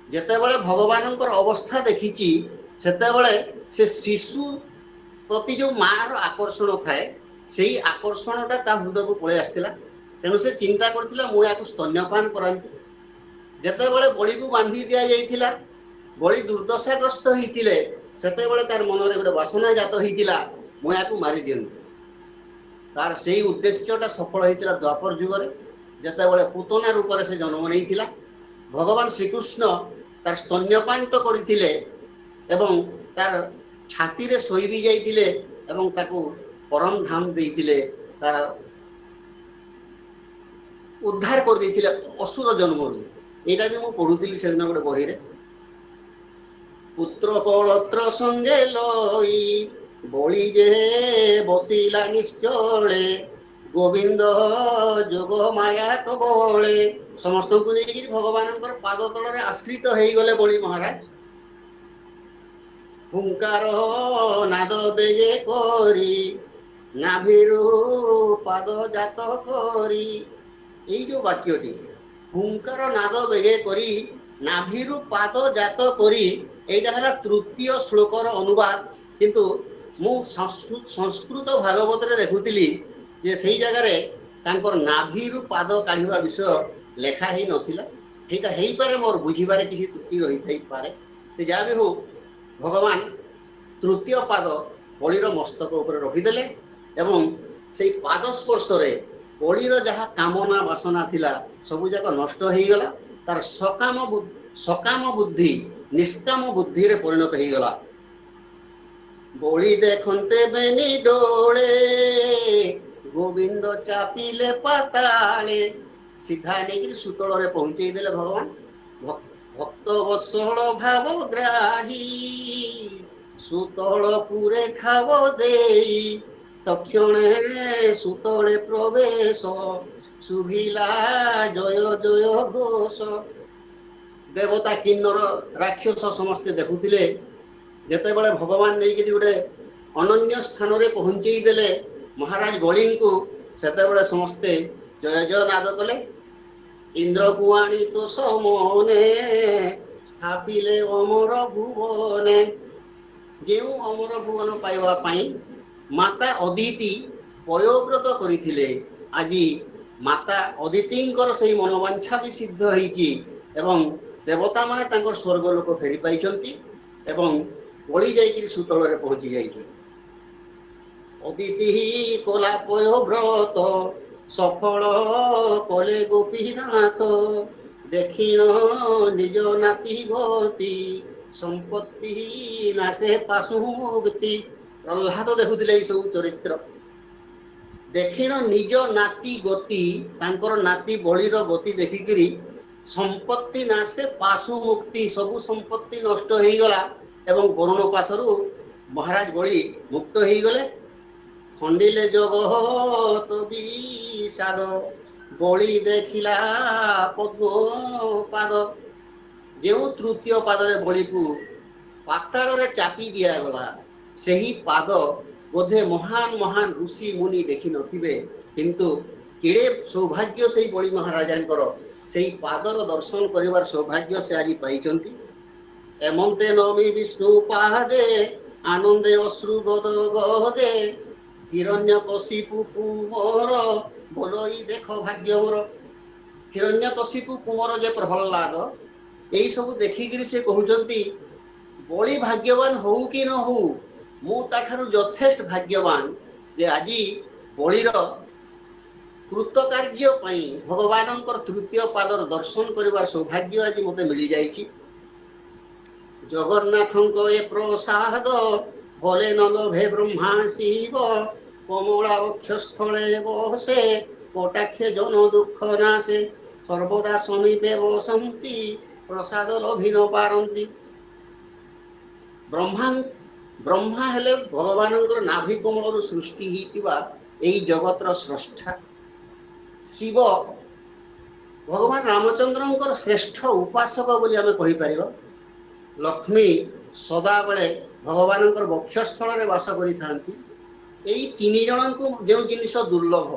जेतेबेले भगवानंकर अवस्था देखिची सेतेबेले से शिशु प्रति जो मार आकर्षण थाए सेही आकर्षणटा ता हृदय को पळे आस्तिला। तेणु से चिंता करथिला मु याकु स्तन्यपान करांती। जेतेबेले बळी को बांधी दिया जाइथिला बळी दुर्दशाग्रस्त होइतिले सेतेबेले तार मनरे गोटे वासना जात होइतिला मु याकु मारी दियंती। तार सेही उद्देश्यटा सफल होइतिला द्वापर जुगरे जेतेबेले पुतना रूप से जन्म नैथिला। भगवान श्रीकृष्ण तार स्तन्यपान तो करथिले एवं तार छाती रे सोई भी जाइतिले एवं ताकू परम धाम देइतिले तार उद्धार कर देइतिले असुर जन्म। एटा भी मु पढुतिली से दिन गोटे बही रे। पुत्र कलत्र संगे लई बळी जे बसिला निश्चले गोविंद जोग माया तो बळे। समस्त को लेकिन भगवान पाद तल आश्रित हो गले बळी महाराज। हुंकार नाद बेगे करी नाभिरु पाद जात करी। ये जो वाक्यटी हुंकार नाद बेगे करी नाभिरु पाद जात करी एटा हला तृतीय श्लोकर अनुवाद। किंतु मु संस्कृत भागवत रे देखुतिली जे सेही जगह रे तांकर नाभिरु पाद काढिबा विषय लेखा ही नथिला। ठीक है पारे मोर बुझिबारे किसी त्रुटि रही थाई पारे। से जा भी हो भगवान तृतीय पाद बळीर मस्तक ऊपर रखिदेले एवं से पाद स्पर्श रे बळीर जहा कामना वासना थिला सबु जाक नष्ट हो गला। तार सकाम बुद्धि निष्काम बुद्धि रे परिणत हो गला। बळी देखन्ते बेनी डोळे गोविंद चापिले पाताले सीधा नहीं सुतल रे पहुंचे देले भगवान। भक्त वत्सल भाव ग्राही सुतल पुरे ठाव देई तक्षणे सुतले प्रवेश सुभिला जय जय घोष। देवता किन्नर राक्षस समस्ते देखुतिले जेतेबेले भगवान नहीं कि गोटे अनन्य स्थान रे पहुंचे देले महाराज बळी को सेतेबेले समस्ते जय जय नाद कले। इंद्र कुआणी तो समने स्थापिले अमर भुवने। जेउ अमर भुवन पाइबा पाई माता अदिति पयोव्रत करिथिले आजी माता अदितिंकर सही मनोवांछा भी सिद्ध होईची एवं देवता माने तांकर स्वर्ग लोक फेरी पाइचंती एवं बळी जाइकि सुतल रे पहुंची जाइछे। अदिति कोला पयोव्रत सफल कले गोपीनाथ देखिन निज नाती गति संपत्ति नासे पाशु मुक्ति। प्रहलाद देखुले सब चरित्र देखिन निज नाती गति तांकर नाती बळीर गति देखिकरी संपत्ति नासे पाशु मुक्ति सबु संपत्ति नष्ट हो गला एवं वरुण पाशरु महाराज बळी मुक्त हो गले। खंडिले जगत विषाद बळी देखिला पद्म पाद। जो तृतीय पाद रे बळी को पाताल रे चापी दिया गला सही पाद बोधे महान महान ऋषि मुनि देखि नथिबे किंतु केड़े सौभाग्य से बळी महाराजांकर सही पादर दर्शन करिवार सौभाग्य से आज पाइचंती। एमंते नमी विष्णु पादे आनंदे अश्रु गद गदे हिरण्यकशिपु कुमर बोलई देख भाग्य मोर। हिरण्यकशिपु कुमर जे प्रहलाद यही सब देखिक से कहते बड़ी भाग्यवान हो कि न हो मु ताठारु यथेष्ट भाग्यवान जे आज बळीर कृतकार्य भगवान तृतीय पादर दर्शन करिवार सौभाग्य आज मते मिली जाइछि। जगन्नाथंक ए प्रसाद भले न लोभे ब्रह्मा शिव कमला वक्षस्थले बसे कटाक्षे जन दुख नाशे सर्वदा समीपे बसंती प्रसाद लोभी न पारंती। ब्रह्मा हेले भगवान नाभि कमल सृष्टि होइतिबा एई जगतर स्रष्टा। शिव भगवान रामचंद्र श्रेष्ठ उपासक बोली आमे कहि परिबा। लक्ष्मी सदा बेले भगवान वक्षस्थल रे वास करि थांती। एई तीन जन को जो जिनिस दुर्लभ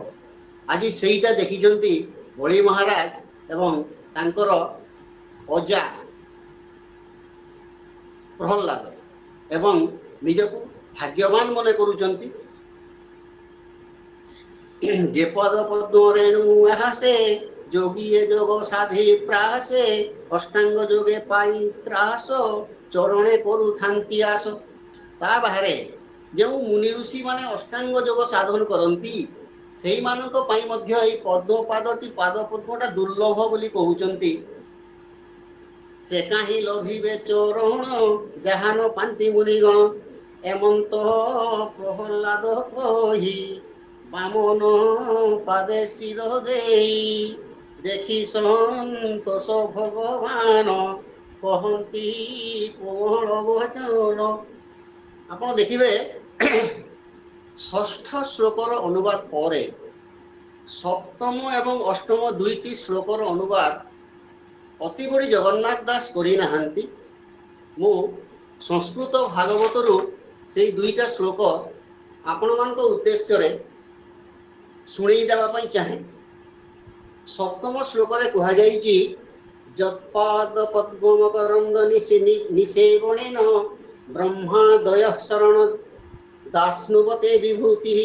आज सेईटा देखिछंती बली महाराज एवं तांकर अजा प्रहल्लाद एवं निजको भाग्यवान मने करूचंती। जे पद पद्म रेणु आहासे जोगी जोग साधि प्रासे अष्टांग जोगे पाई त्रास चरणे करू थांती आस। ता बाहरे जो मुनि ऋषि माने अष्टांग जोग साधन करंती सेई मानक पई मध्य एई पद्म पादटी पाद पद्मटा दुर्लभ बोली कहउचंती। से काहि लभिबे चरण जहान पांति मुनिगण एमंत प्रहल्लाद कही बामन पादे शिर देई देखी संतोष भगवान कहती कोमल वचन। आपण देखिबे षष्ठ श्लोकर अनुवाद परे सप्तम एवं अष्टम दुईटी श्लोकर अनुवाद अति बड़ी जगन्नाथ दास करी नाहंती। मु संस्कृत भागवतरु से दुईटा श्लोक आपण मानक उद्देश्य रे सुणी देवा पई चाहे। सप्तम श्लोक रे कहा जाई कि जत्पाद पद्म करंद निसेवणेन ब्रह्मादय शरण दास्नुवते विभूति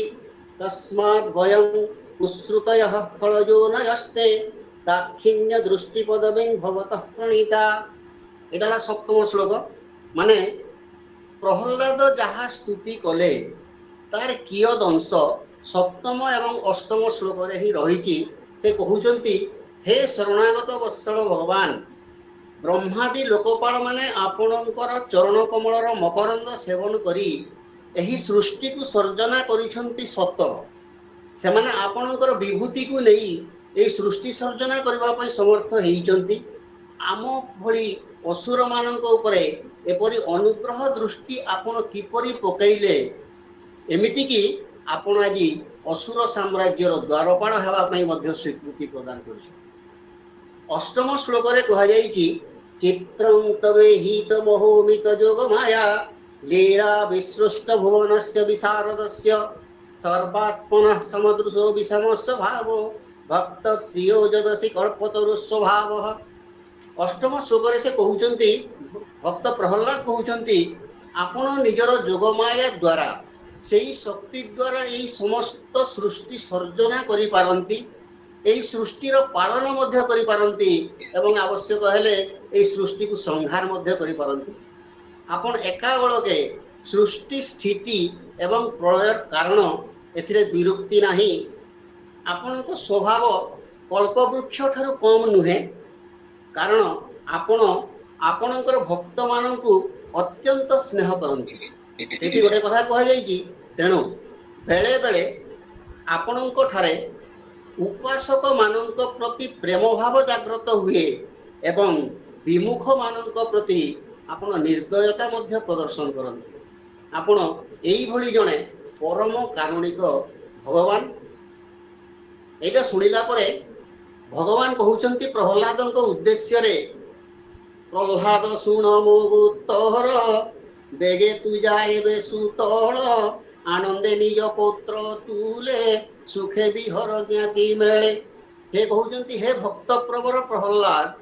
तस्माद् वयं उश्रुतयः फलजो नयस्ते दाक्षिण्य दृष्टि पदमें भवतः प्रणीता। एटा सप्तम श्लोक माने प्रहल्लाद जहाँ स्तुति कले तार कियद अंश सप्तम एवं अष्टम श्लोक रे ही रही। से कहउचंती हे शरणागत वत्सल भगवान ब्रह्मादि लोकपाल माने आपणकर चरण कमलर मकरंद सेवन करी एही सृष्टि को सर्जना करिछंती सत से माने आपणकर विभूति को नहीं ए सृष्टि सर्जना करबा पई समर्थ हेइचंती। आम भली असुर मानक उपरे एपरि अनुग्रह दृष्टि आपण किपरि पकैले एमिति कि आपण आज असुर साम्राज्यर द्वारपाल हेबा पई मध्य स्वीकृति प्रदान करछ। अष्टम श्लोक रे कहा जाई कि चित्रं तवे हित मोहमित जोग माया लीला विसृष्ट भुवनस्य विशारदस्य सर्वात्मनः समदृशो विषमस्य भावो भक्त प्रियो जदसी कल्पतरु स्वभाव। अष्टम श्लोक से कहउचंती भक्त प्रहल्लाद कहउचंती आपण निजर जोगमाया द्वारा सेई शक्ति द्वारा एई समस्त सृष्टि सर्जना करि पारंती एई सृष्टिर पालन मध्य करि पारंती एवं आवश्यक हेले एई सृष्टि को संहार मध्य करि पारंती। आपण एकाबळके सृष्टि स्थिति एवं प्रलय कारण एथिरे विरुक्ति नाही। आपनको स्वभाव कल्पवृक्ष ठारू कम नुहे कारण आपण आपणकर भक्त मानकु अत्यंत स्नेह करंती। सेठी गोटे कथा कह जाई तेणु बेले बेले आपणक ठारे उपासक मानक प्रति प्रेम भाव जागृत हुए एवं विमुख मानक प्रति आपण निर्दयता मध्य प्रदर्शन करंती। आपण एई भली जणे परम कारुणिक भगवान। एटा सुनिला परे भगवान कहउचंती प्रहलादक उद्देश्य रे प्रहलाद सुन मो गुत्तर बेगे तु जाएबे सुतल आनंदे निज पुत्र तुले सुखे विहर ज्ञाति मेले। हे कहउचंती हे भक्त प्रवर प्रहलाद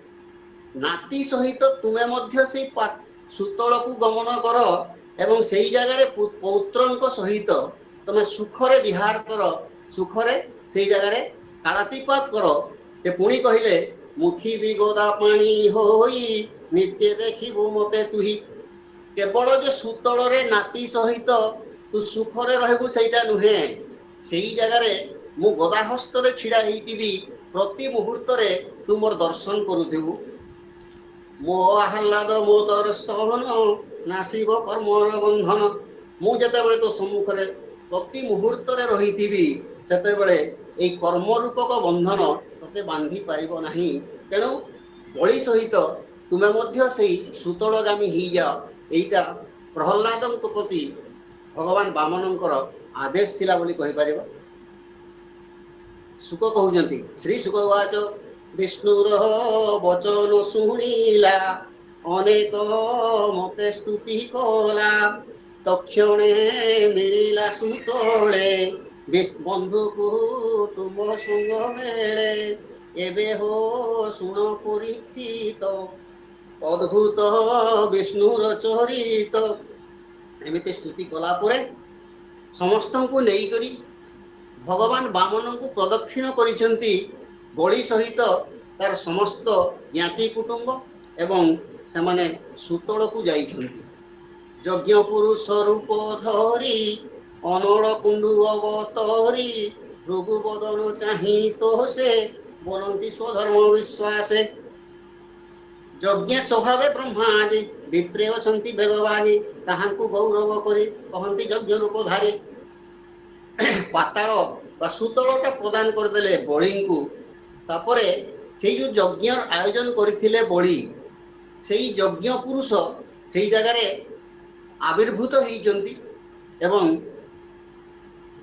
नाती सहित तुमे मध्य से सुतल को गमन कर एवं सेई जगह रे पौत्रंक सहित तमे सुखरे विहार कर सुखरे सेई जगह रे कालातिपात कर। ते पुणी कहिले मुखी भी गोदा पानी होई नित्य देखिबु मते तुही। केवल जे सुतल रे नाती सहित तू सुखरे रहबु सेटा नुहे सेई जगह रे मु गदा हस्त रे छिड़ा हेइतिबी प्रति मुहूर्त रे तू मोर दर्शन करूथिबु। मो आह्लाद मो दर्शन नासिब कर्मर बंधन। मु जते बेले तो सम्मुख रे प्रति मुहूर्त रे रहितिबी सेते बेले एई कर्म रूपक बंधन तते बांधी पारिबो नाही। तेणु बळी सहित तुमे मध्य सेई सुतलगामी ही जाओ। एइटा प्रहलादक प्रति भगवान वामनकर आदेश थिला बोली कहि पारिबो। सुख कहउचंती श्री सुखवाच विष्णुर वचन शुणिला अनेक मते स्तुति कला तक्षणे मिलिला सुतले ବନ୍ଧୁ କୁଟୁମ୍ବ ସଙ୍ଗ ମେଳେ ଏବେ ହୋ ଶୁଣ ପରୀକ୍ଷିତ ଅଦ୍ଭୁତ ବିଷ୍ଣୁର ଚରିତ। ଏମିତି ସ୍ତୁତି କଲା ପରେ ସମସ୍ତଙ୍କୁ ନେଇକରି ଭଗବାନ ବାମନଙ୍କୁ ପ୍ରଦକ୍ଷିଣ କରିଛନ୍ତି ବଳି ସହିତ ତାର ସମସ୍ତ ଜ୍ଞାତି କୁଟୁମ୍ବ ଏବଂ ସେମାନେ ସୁତଳକୁ ଯାଇଛନ୍ତି। ଯଜ୍ଞ ପୁରୁଷ ରୂପ ଧରି ଅନଳ କୁଣ୍ଡୁ ଅବତରି ଭୃଗୁ ବଦନ ଚାହିଁ ତ ସେ ବୋଲନ୍ତି ସ୍ୱଧର୍ମ ବିଶ୍ୱାସେ। ଯଜ୍ଞ ସ୍ୱଭାବେ ବ୍ରହ୍ମା ଆଦି ବିପ୍ରେ ଅଛନ୍ତି ବେଦବାଦୀ ତାହାଙ୍କୁ ଗୌରବ କରି କହନ୍ତି ଯଜ୍ଞ ରୂପ ଧାରୀ। ପାତାଳ ବା ସୁତଳଟା ପ୍ରଦାନ କରିଦେଲେ ବଳିଙ୍କୁ। ତାପରେ ସେଇ ଯୋଉ ଯଜ୍ଞ ଆୟୋଜନ କରିଥିଲେ ବଳି ସେଇ ଯଜ୍ଞ ପୁରୁଷ ସେଇ ଜାଗାରେ ଆବିର୍ଭୂତ ହେଇଛନ୍ତି ଏବଂ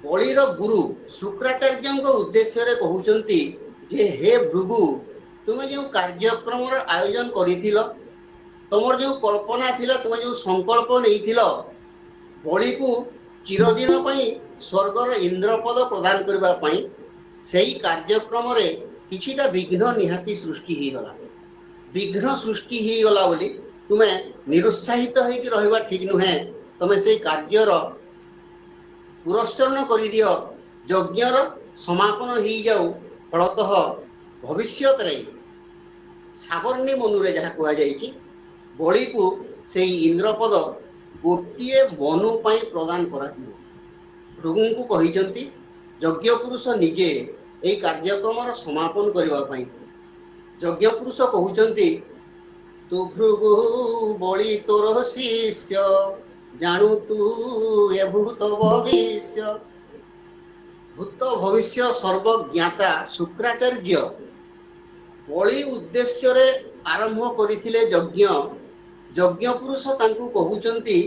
ବଳିର ଗୁରୁ ଶୁକ୍ରାଚାର୍ଯ୍ୟଙ୍କ ଉଦ୍ଦେଶ୍ୟରେ କହୁଛନ୍ତି ଯେ ହେ ଭୃଗୁ ତୁମେ ଯେଉଁ କାର୍ଯ୍ୟକ୍ରମର ଆୟୋଜନ କରିଥିଲ ତମର ଯେଉଁ କଳ୍ପନା ଥିଲା ତୁମେ ଯେଉଁ ସଂକଳ୍ପ ନେଇଥିଲ ବଳିକୁ ଚିରଦିନ ପାଇଁ ସ୍ୱର୍ଗର ଇନ୍ଦ୍ରପଦ ପ୍ରଦାନ କରିବା ପାଇଁ ସେହି କାର୍ଯ୍ୟକ୍ରମରେ କିଛିଟା ବିଘ୍ନ ନିହାତି ସୃଷ୍ଟି ହେଇଗଲା। ବିଘ୍ନ ସୃଷ୍ଟି ହେଇଗଲା ବୋଲି ତୁମେ ନିରୁତ୍ସାହିତ ହେଇକି ରହିବା ଠିକ ନୁହେଁ। ତମେ ସେଇ କାର୍ଯ୍ୟର ପୁରସ୍କରଣ କରିଦିଅ ଯଜ୍ଞର ସମାପନ ହେଇଯାଉ। ଫଳତଃ ଭବିଷ୍ୟତରେ ସାବର୍ଣ୍ଣୀ ମନୁରେ ଯାହା କୁହାଯାଇଛି ବଳିକୁ ସେଇ ଇନ୍ଦ୍ରପଦ ଗୋଟିଏ ମନୁ ପାଇଁ ପ୍ରଦାନ କରାଯିବ। ଭୃଗୁଙ୍କୁ କହିଛନ୍ତି ଯଜ୍ଞ ପୁରୁଷ ନିଜେ ଏହି କାର୍ଯ୍ୟକ୍ରମର ସମାପନ କରିବା ପାଇଁ। ଯଜ୍ଞ ପୁରୁଷ କହୁଛନ୍ତି ତୁ ଭୃଗୁ ବଳି ତୋର ଶିଷ୍ୟ ଜାଣୁ ତୁ ଏ ଭୂତ ଭବିଷ୍ୟ। ଭୂତ ଭବିଷ୍ୟ ସର୍ବଜ୍ଞାତା ଶୁକ୍ରାଚାର୍ଯ୍ୟ ବଳି ଉଦ୍ଦେଶ୍ୟରେ ଆରମ୍ଭ କରିଥିଲେ ଯଜ୍ଞ। ଯଜ୍ଞ ପୁରୁଷ ତାଙ୍କୁ କହୁଛନ୍ତି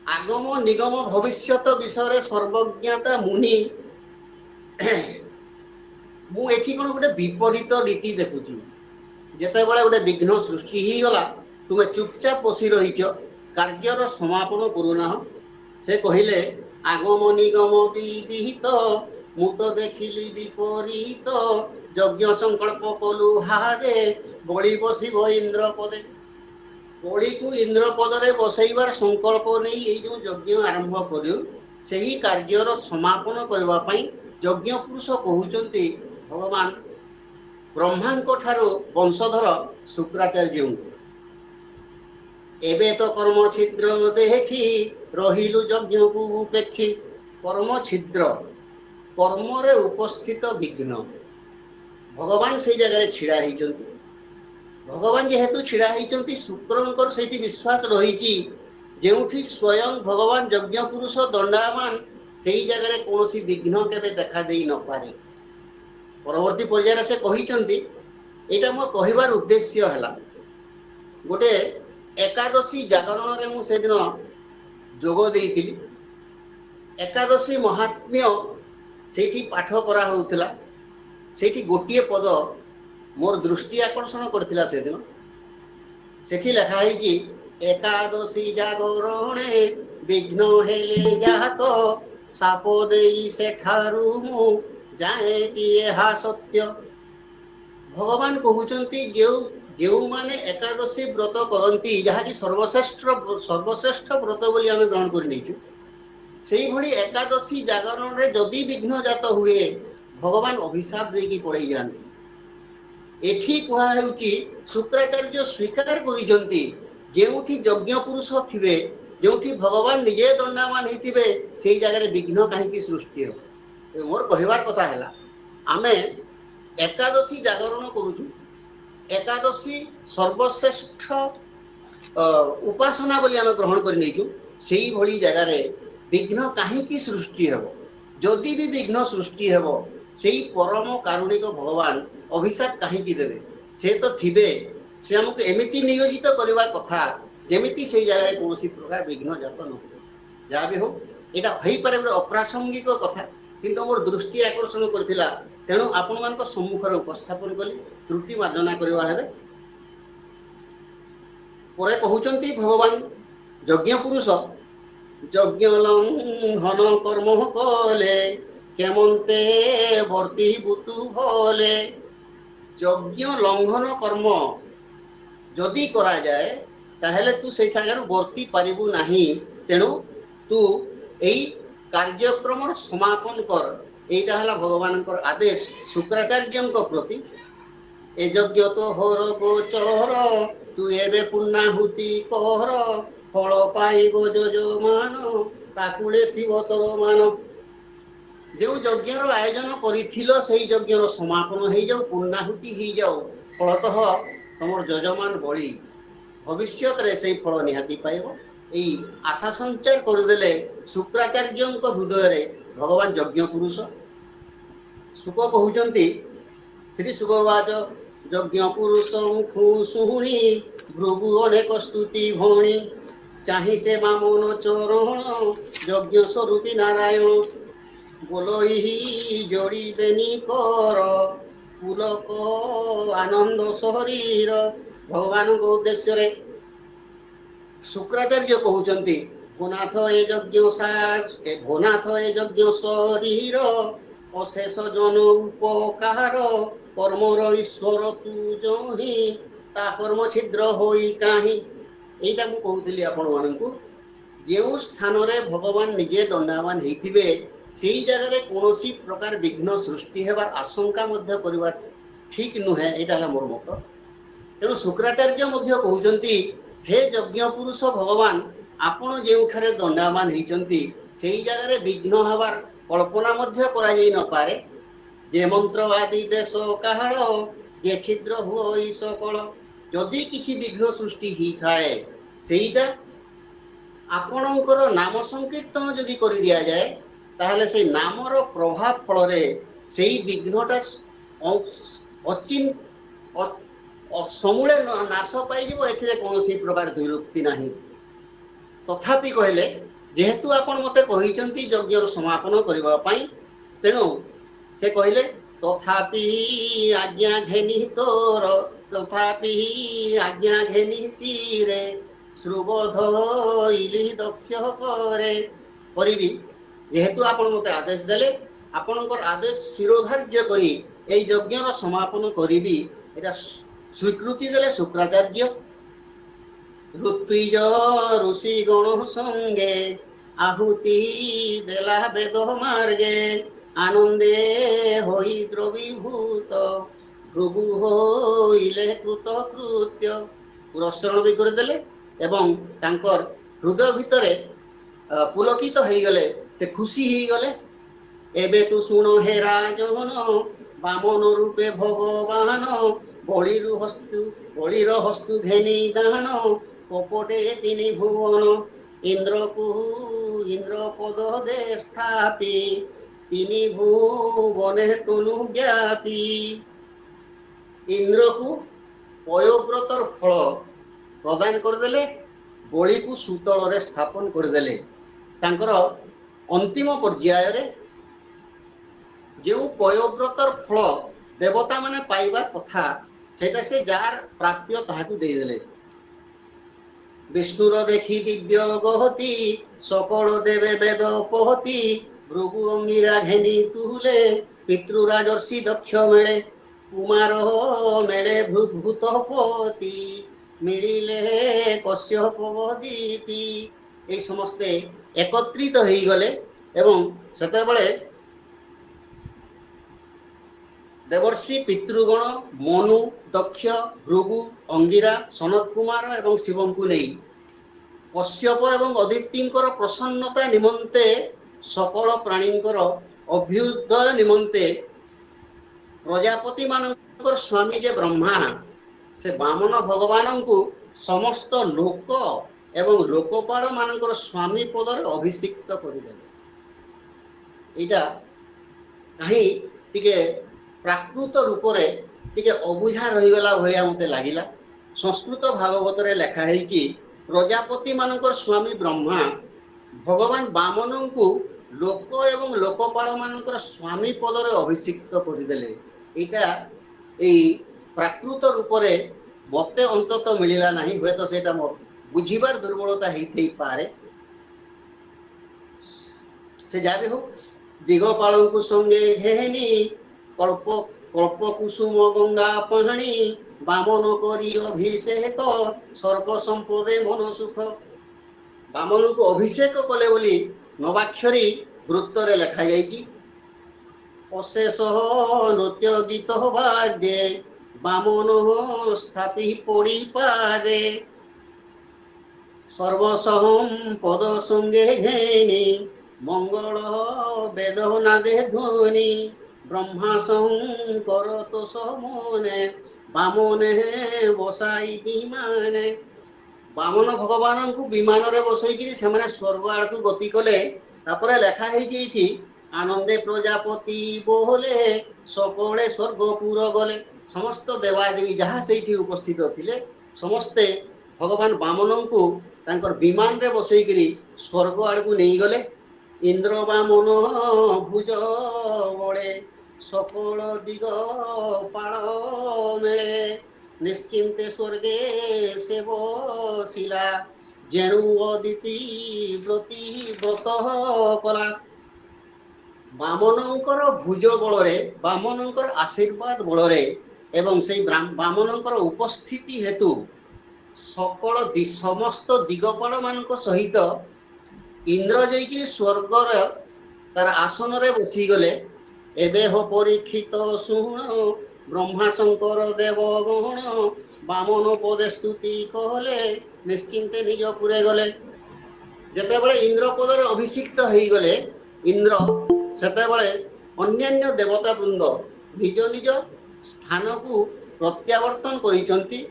ଆଗମ ନିଗମ ଭବିଷ୍ୟତ ବିଷୟରେ ସର୍ବଜ୍ଞତା ମୁନି ମୁଁ ଏଠି କଣ ଗୋଟେ ବିପରୀତ ରୀତି ଦେଖୁଛି। ଯେତେବେଳେ ଗୋଟେ ବିଘ୍ନ ସୃଷ୍ଟି ହେଇଗଲା ତୁମେ ଚୁପଚାପ ବସି ରହିଛ କାର୍ଯ୍ୟର ସମାପନ କରୁନାହ। ସେ କହିଲେ ଆଗମ ନିଗମ ବିଦିହିତ ମୁଁ ତ ଦେଖିଲି ବିପରୀତ ଯଜ୍ଞ ସଂକଳ୍ପ କଲୁ ହାରେ ବଳି ବସିବ ଇନ୍ଦ୍ର ପଦେ। ବଳିକୁ ଇନ୍ଦ୍ର ପଦରେ ବସେଇବାର ସଂକଳ୍ପ ନେଇ ଏଇ ଯୋଉ ଯଜ୍ଞ ଆରମ୍ଭ କଲୁ ସେହି କାର୍ଯ୍ୟର ସମାପନ କରିବା ପାଇଁ ଯଜ୍ଞ ପୁରୁଷ କହୁଛନ୍ତି ଭଗବାନ ବ୍ରହ୍ମାଙ୍କ ଠାରୁ ବଂଶଧର ଶୁକ୍ରାଚାର୍ଯ୍ୟଙ୍କୁ। ଏବେ ତ କର୍ମ ଛିଦ୍ର ଦେଖି ରହିଲୁ ଯଜ୍ଞକୁ ଉପେକ୍ଷୀ। କର୍ମ ଛିଦ୍ର କର୍ମରେ ଉପସ୍ଥିତ ବିଘ୍ନ ଭଗବାନ ସେଇ ଜାଗାରେ ଛିଡା ହେଇଛନ୍ତି। ଭଗବାନ ଯେହେତୁ ଛିଡା ହେଇଛନ୍ତି ଶୁକ୍ରଙ୍କର ସେଇଠି ବିଶ୍ୱାସ ରହିଛି ଯେଉଁଠି ସ୍ଵୟଂ ଭଗବାନ ଯଜ୍ଞ ପୁରୁଷ ଦଣ୍ଡାୟମାନ ସେଇ ଜାଗାରେ କୌଣସି ବିଘ୍ନ କେବେ ଦେଖା ଦେଇ ନପାରେ। ପରବର୍ତ୍ତୀ ପର୍ଯ୍ୟାୟରେ ସେ କହିଛନ୍ତି ଏଇଟା ମୋ କହିବାର ଉଦ୍ଦେଶ୍ୟ ହେଲା ଗୋଟେ ଏକାଦଶୀ ଜାଗରଣରେ ମୁଁ ସେଦିନ ଯୋଗ ଦେଇଥିଲି। ଏକାଦଶୀ ମହାତ୍ମ୍ୟ ସେଇଠି ପାଠ କରାହଉଥିଲା। ସେଇଠି ଗୋଟିଏ ପଦ ମୋର ଦୃଷ୍ଟି ଆକର୍ଷଣ କରିଥିଲା ସେଦିନ। ସେଠି ଲେଖା ହେଇଛି ଏକାଦଶୀ ଜାଗରଣେ ବିଘ୍ନ ହେଲେ ଯାହାତ ସାପ ଦେଇ ସେଠାରୁ ମୁଁ ଯାଏ କି ଏହା ସତ୍ୟ। ଭଗବାନ କହୁଛନ୍ତି ଯେଉଁମାନେ ଏକାଦଶୀ ବ୍ରତ କରନ୍ତି ଯାହାକି ସର୍ବଶ୍ରେଷ୍ଠ ବ୍ରତ ବୋଲି ଆମେ ଗ୍ରହଣ କରି ନେଇଛୁ ସେଇଭଳି ଏକାଦଶୀ ଜାଗରଣରେ ଯଦି ବିଘ୍ନ ଜାତ ହୁଏ ଭଗବାନ ଅଭିଶାପ ଦେଇକି ପଳେଇ ଯାଆନ୍ତି। ଏଠି କୁହାହେଉଛି ଶୁକ୍ରାଚାର୍ଯ୍ୟ ସ୍ୱୀକାର କରିଛନ୍ତି ଯେଉଁଠି ଯଜ୍ଞ ପୁରୁଷ ଥିବେ ଯେଉଁଠି ଭଗବାନ ନିଜେ ଦଣ୍ଡାୟମାନ ହେଇଥିବେ ସେଇ ଜାଗାରେ ବିଘ୍ନ କାହିଁକି ସୃଷ୍ଟି ହେବ। ମୋର କହିବାର କଥା ହେଲା ଆମେ ଏକାଦଶୀ ଜାଗରଣ କରୁଛୁ। ଏକାଦଶୀ ସର୍ବଶ୍ରେଷ୍ଠ ଉପାସନା ବୋଲି ଆମେ ଗ୍ରହଣ କରି ନେଇଛୁ। ସେଇଭଳି ଜାଗାରେ ବିଘ୍ନ କାହିଁକି ସୃଷ୍ଟି ହେବ। ଯଦି ବି ବିଘ୍ନ ସୃଷ୍ଟି ହେବ ସେଇ ପରମ କାରୁଣିକ ଭଗବାନ ଅଭିଶାପ କାହିଁକି ଦେବେ। ସେ ତ ଥିବେ ସେ ଆମକୁ ଏମିତି ନିୟୋଜିତ କରିବା କଥା ଯେମିତି ସେଇ ଜାଗାରେ କୌଣସି ପ୍ରକାର ବିଘ୍ନ ଜାତ ନ ହୁଏ। ଯାହା ବି ହଉ ଏଇଟା ହେଇପାରେ ଗୋଟେ ଅପ୍ରାସଙ୍ଗିକ କଥା କିନ୍ତୁ ମୋର ଦୃଷ୍ଟି ଆକର୍ଷଣ କରିଥିଲା ତେଣୁ ଆପଣମାନଙ୍କ ସମ୍ମୁଖରେ ଉପସ୍ଥାପନ କଲି। ତ୍ରୁଟି ମାର୍ଜନା କରିବା ହେବେ। ପରେ କହୁଛନ୍ତି ଭଗବାନ ଯଜ୍ଞ ପୁରୁଷ যজ্ঞ লঙ্ঘন কর্ম কলে কেমন্তে বর্তি বুতু ভলে। যজ্ঞ লঙ্ঘন কর্ম যদি କରାଯାଏ ତାହେଲେ ତୁ ସେଇଠାରୁ ବର୍ତ୍ତି ପାରିବୁ ନାହିଁ। ତେଣୁ ତୁ ଏଇ କାର୍ଯ୍ୟକ୍ରମର ସମାପନ କର। এইটা ହେଲା ଭଗବାନଙ୍କର ଆଦେଶ ଶୁକ୍ରାଚାର୍ଯ୍ୟଙ୍କ ପ୍ରତି। ଏ ଯଜ୍ଞ ତୋହର ଗୋଚର ତୁ ଏବେ ପୂର୍ଣ୍ଣାହୁତି କର। ଫଳ ପାଇବ ଯଜମାନ ତାକୁଳେ ଥିବ ତୋର ମାନ। ଯେଉଁ ଯଜ୍ଞର ଆୟୋଜନ କରିଥିଲ ସେଇ ଯଜ୍ଞର ସମାପନ ହେଇଯାଉ, ପୂର୍ଣ୍ଣାହୁତି ହେଇଯାଉ, ଫଳତଃ ତମର ଯଜମାନ ବଳି ଭବିଷ୍ୟତରେ ସେଇ ଫଳ ନିହାତି ପାଇବ। ଏଇ ଆଶା ସଞ୍ଚାର କରିଦେଲେ ଶୁକ୍ରାଚାର୍ଯ୍ୟଙ୍କ ହୃଦୟରେ ଭଗବାନ ଯଜ୍ଞ ପୁରୁଷ। ଶୁକ କହୁଛନ୍ତି, ଶ୍ରୀ ଶୁକବାଚ ଯଜ୍ଞ ପୁରୁଷ ମୁଖୁ ଶୁଣି ଭୃଗୁ ଅନେକ ସ୍ତୁତି ଭଣି। ଚାହିଁ ସେ ବାମନ ଚରଣ ଯଜ୍ଞ ସ୍ୱରୂପୀ ନାରାୟଣ। ବୋଲଇ ଯୋଡ଼ିବେନି କର ପୁଲକ ଆନନ୍ଦ ଶରୀର। ଭଗବାନଙ୍କ ଉଦ୍ଦେଶ୍ୟରେ ଶୁକ୍ରାଚାର୍ଯ୍ୟ କହୁଛନ୍ତି, ଭୋନାଥ ଏ ଯଜ୍ଞ ଶରୀର ଅଶେଷ ଜନ ଉପକାର। କର୍ମର ଈଶ୍ୱର ତୁ ଜହିଁ ତା କର୍ମ ଛିଦ୍ର ହୋଇ କାହିଁ। এইটা ମୁଁ କହୁଥିଲି ଆପଣମାନଙ୍କୁ, ଯେଉଁ ସ୍ଥାନରେ ଭଗବାନ ନିଜେ ଦଣ୍ଡାୟମାନ ହେଇଥିବେ ସେଇ ଜାଗାରେ କୌଣସି ପ୍ରକାର ବିଘ୍ନ ସୃଷ୍ଟି ହେବାର ଆଶଙ୍କା ମଧ୍ୟ କରିବା ଠିକ ନୁହେଁ। ଏଇଟା ହେଲା ମୋର ମତ। ତେଣୁ ଶୁକ୍ରାଚାର୍ଯ୍ୟ ମଧ୍ୟ କହୁଛନ୍ତି, ହେ ଯଜ୍ଞ ପୁରୁଷ ଭଗବାନ, ଆପଣ ଯେଉଁଠାରେ ଦଣ୍ଡାୟମାନ ହେଇଛନ୍ତି ସେଇ ଜାଗାରେ ବିଘ୍ନ ହେବାର କଳ୍ପନା ମଧ୍ୟ କରାଯାଇ ନପାରେ। ଯେ ମନ୍ତ୍ର ଆଦି ଦେଶ କାହାଳ ଯେ ଛିଦ୍ର ହୁଅ ସକଳ। ଯଦି କିଛି ବିଘ୍ନ ସୃଷ୍ଟି ହେଇଥାଏ ସେଇଟା ଆପଣଙ୍କର ନାମ ସଂକୀର୍ତ୍ତନ ଯଦି କରି ଦିଆଯାଏ ତାହେଲେ ସେଇ ନାମର ପ୍ରଭାବ ଫଳରେ ସେଇ ବିଘ୍ନଟା ସମୂଳେ ନାଶ ପାଇଯିବ। ଏଥିରେ କୌଣସି ପ୍ରକାର ଦ୍ୱିରୁକ୍ତି ନାହିଁ। ତଥାପି କହିଲେ, ଯେହେତୁ ଆପଣ ମୋତେ କହିଛନ୍ତି ଯଜ୍ଞର ସମାପନ କରିବା ପାଇଁ, ତେଣୁ ସେ କହିଲେ ତଥାପି ଆଜ୍ଞା ଘେନି ତୋର ତଥାପି ଆଜ୍ଞା ଘେନି ଶିରେ ଶ୍ରୁବୋଧ ଇଲି ଦକ୍ଷ ପରେ। କରିବି, ଯେହେତୁ ଆପଣ ମୋତେ ଆଦେଶ ଦେଲେ, ଆପଣଙ୍କର ଆଦେଶ ଶିରୋଧାର୍ଯ୍ୟ କରି এই ଯଜ୍ଞର ସମାପନ କରିବି। এটা ସ୍ୱୀକୃତି ଦେଲେ ଶୁକ୍ରାଚାର୍ଯ୍ୟ। ଋତ୍ବିଜ ଋଷି ଗଣ ସଙ୍ଗେ ଆହୁତି ଦେଲା ବେଦ ମାର୍ଗେ। ଆନନ୍ଦେ ହୋଇ ଦ୍ରବୀଭୂତ ଭୃଗୁ ହୋଇଲେ କୃତ କୃତ୍ୟ। ପୁରସ୍କରଣ ବି କରିଦେଲେ ଏବଂ ତାଙ୍କର ହୃଦୟ ଭିତରେ ପୁଲକିତ ହେଇଗଲେ, ସେ ଖୁସି ହେଇଗଲେ। ଏବେ ତୁ ଶୁଣ ହେ ରାଜନ ବାମନ ରୂପେ ଭଗବାନ। ବଳିର ହସ୍ତୁ ଘେନି ଦାନ କପଟେ ତିନି ଭୁବନ। ଇନ୍ଦ୍ରକୁ ଇନ୍ଦ୍ର ପଦ ଦେ ସ୍ଥାପି ତିନି ଭୁବନେ ତନୁ ବ୍ୟାପୀ। ଇନ୍ଦ୍ରକୁ ପୟୋବ୍ରତର ଫଳ ପ୍ରଦାନ କରିଦେଲେ, ବଳିକୁ ସୁତଳରେ ସ୍ଥାପନ କରିଦେଲେ। ତାଙ୍କର ଅନ୍ତିମ ପର୍ଯ୍ୟାୟରେ ଯେଉଁ ପୟୋବ୍ରତର ଫଳ ଦେବତା ମାନେ ପାଇବା କଥା ସେଇଟା ସେ ଯାହାର ପ୍ରାପ୍ୟ ତାହାକୁ ଦେଇଦେଲେ। ବିଷ୍ଣୁର ଦେଖି ଦିବ୍ୟ ଗହତି ସକଳ ଦେବେ ବେଦ ପହତି। ଭୃଗୁ ଅଙ୍ଗିରା ଘେନି ତୁଲେ ପିତୃରାଜର୍ଷି ଦକ୍ଷ ମିଳେ। କୁମାର ମେଳେ ଭୂତପତି ମିଳିଲେ କଶ୍ୟପ ବଦିତି। এই ସମସ୍ତେ একত্রিত ହେଇଗଲେ ଏବଂ ସେତେବେଳେ ଦେବର୍ଷି ପିତୃଗଣ ମନୁ ଦକ୍ଷ ଭୃଗୁ ଅଙ୍ଗିରା ସନତ କୁମାର ଏବଂ ଶିବଙ୍କୁ ନେଇ କଶ୍ୟପ ଏବଂ ଅଦିତିଙ୍କର ପ୍ରସନ୍ନତା ନିମନ୍ତେ ସକଳ ପ୍ରାଣୀଙ୍କର ଅଭ୍ୟୁଦୟ ନିମନ୍ତେ ପ୍ରଜାପତି ମାନଙ୍କର ସ୍ୱାମୀ ଯେ ବ୍ରହ୍ମା, ସେ ବାମନ ଭଗବାନଙ୍କୁ ସମସ୍ତ ଲୋକ ଏବଂ ଲୋକପାଳ ମାନଙ୍କର ସ୍ୱାମୀ ପଦରେ ଅଭିଷିକ୍ତ କରିଦେଲେ। ଏଇଟା କାହିଁ ଟିକେ ପ୍ରାକୃତ ରୂପରେ ଟିକେ ଅବୁଝା ରହିଗଲା ଭଳିଆ ମୋତେ ଲାଗିଲା। ସଂସ୍କୃତ ଭାଗବତରେ ଲେଖା ହେଇଛି, ପ୍ରଜାପତି ମାନଙ୍କର ସ୍ୱାମୀ ବ୍ରହ୍ମା ଭଗବାନ ବାମନଙ୍କୁ ଲୋକ ଏବଂ ଲୋକପାଳ ମାନଙ୍କର ସ୍ୱାମୀ ପଦରେ ଅଭିଷିକ୍ତ କରିଦେଲେ। ଏଇଟା ଏଇ ପ୍ରାକୃତ ରୂପରେ ମୋତେ ଅନ୍ତତଃ ମିଳିଲା ନାହିଁ। ହୁଏତ ସେଇଟା ମୋର ବୁଝିବାର ଦୁର୍ବଳତା ହେଇଥାଇପାରେ। से जा भी हो दिगपाल को संगे घेनी कल्प कल्प कुसुम गंगा पहाणी बामन करी अभिषेक सर्व संपदे मन सुख बामन को अभिषेक कले बोली नवाक्षरी वृत्त रे लिखा जाइए अशेष नृत्य गीत बादे बामन स्थापी पड़ी पादे सर्वसहम पद संगे घेनी मंगल वेद नादे ध्वनि ब्रह्मा शंकर तो समने बामने बसाई विमाने बामन भगवान को विमान रे बसैकि से स्वर्ग आड़ को गति कले तापर लेखा है आनंदे प्रजापति बोले सकले स्वर्गपुर गले समस्त देवादेवी जहाँ से उपस्थित थिले समस्ते भगवान बामन को तांकर विमान रे बसैकि स्वर्ग आड़ को नहीं गले इंद्र बामन भुज बड़े सकल दिग पाल मेले निश्चिंते स्वर्गे से बसिला जेणु अदिति व्रती व्रत कला बामनंकर भुज बलरे बामनंकर आशीर्वाद बलरे एवं से बामनंकर उपस्थिति हेतु सकल समस्त दिगपाल मान सहित इंद्र जैकी स्वर्गर तार आसन रे बसी गले एबे हो परीक्षित शुण ब्रह्मा शंकर देवगण बामन पदे स्तुति कहले निश्चिंते निज पुरे गले जेते बळे इंद्र पदर अभिषिक्त होई गले इंद्र सेते बळे अन्यान्य देवता वृंद निज निज स्थान को प्रत्यावर्तन करिसंती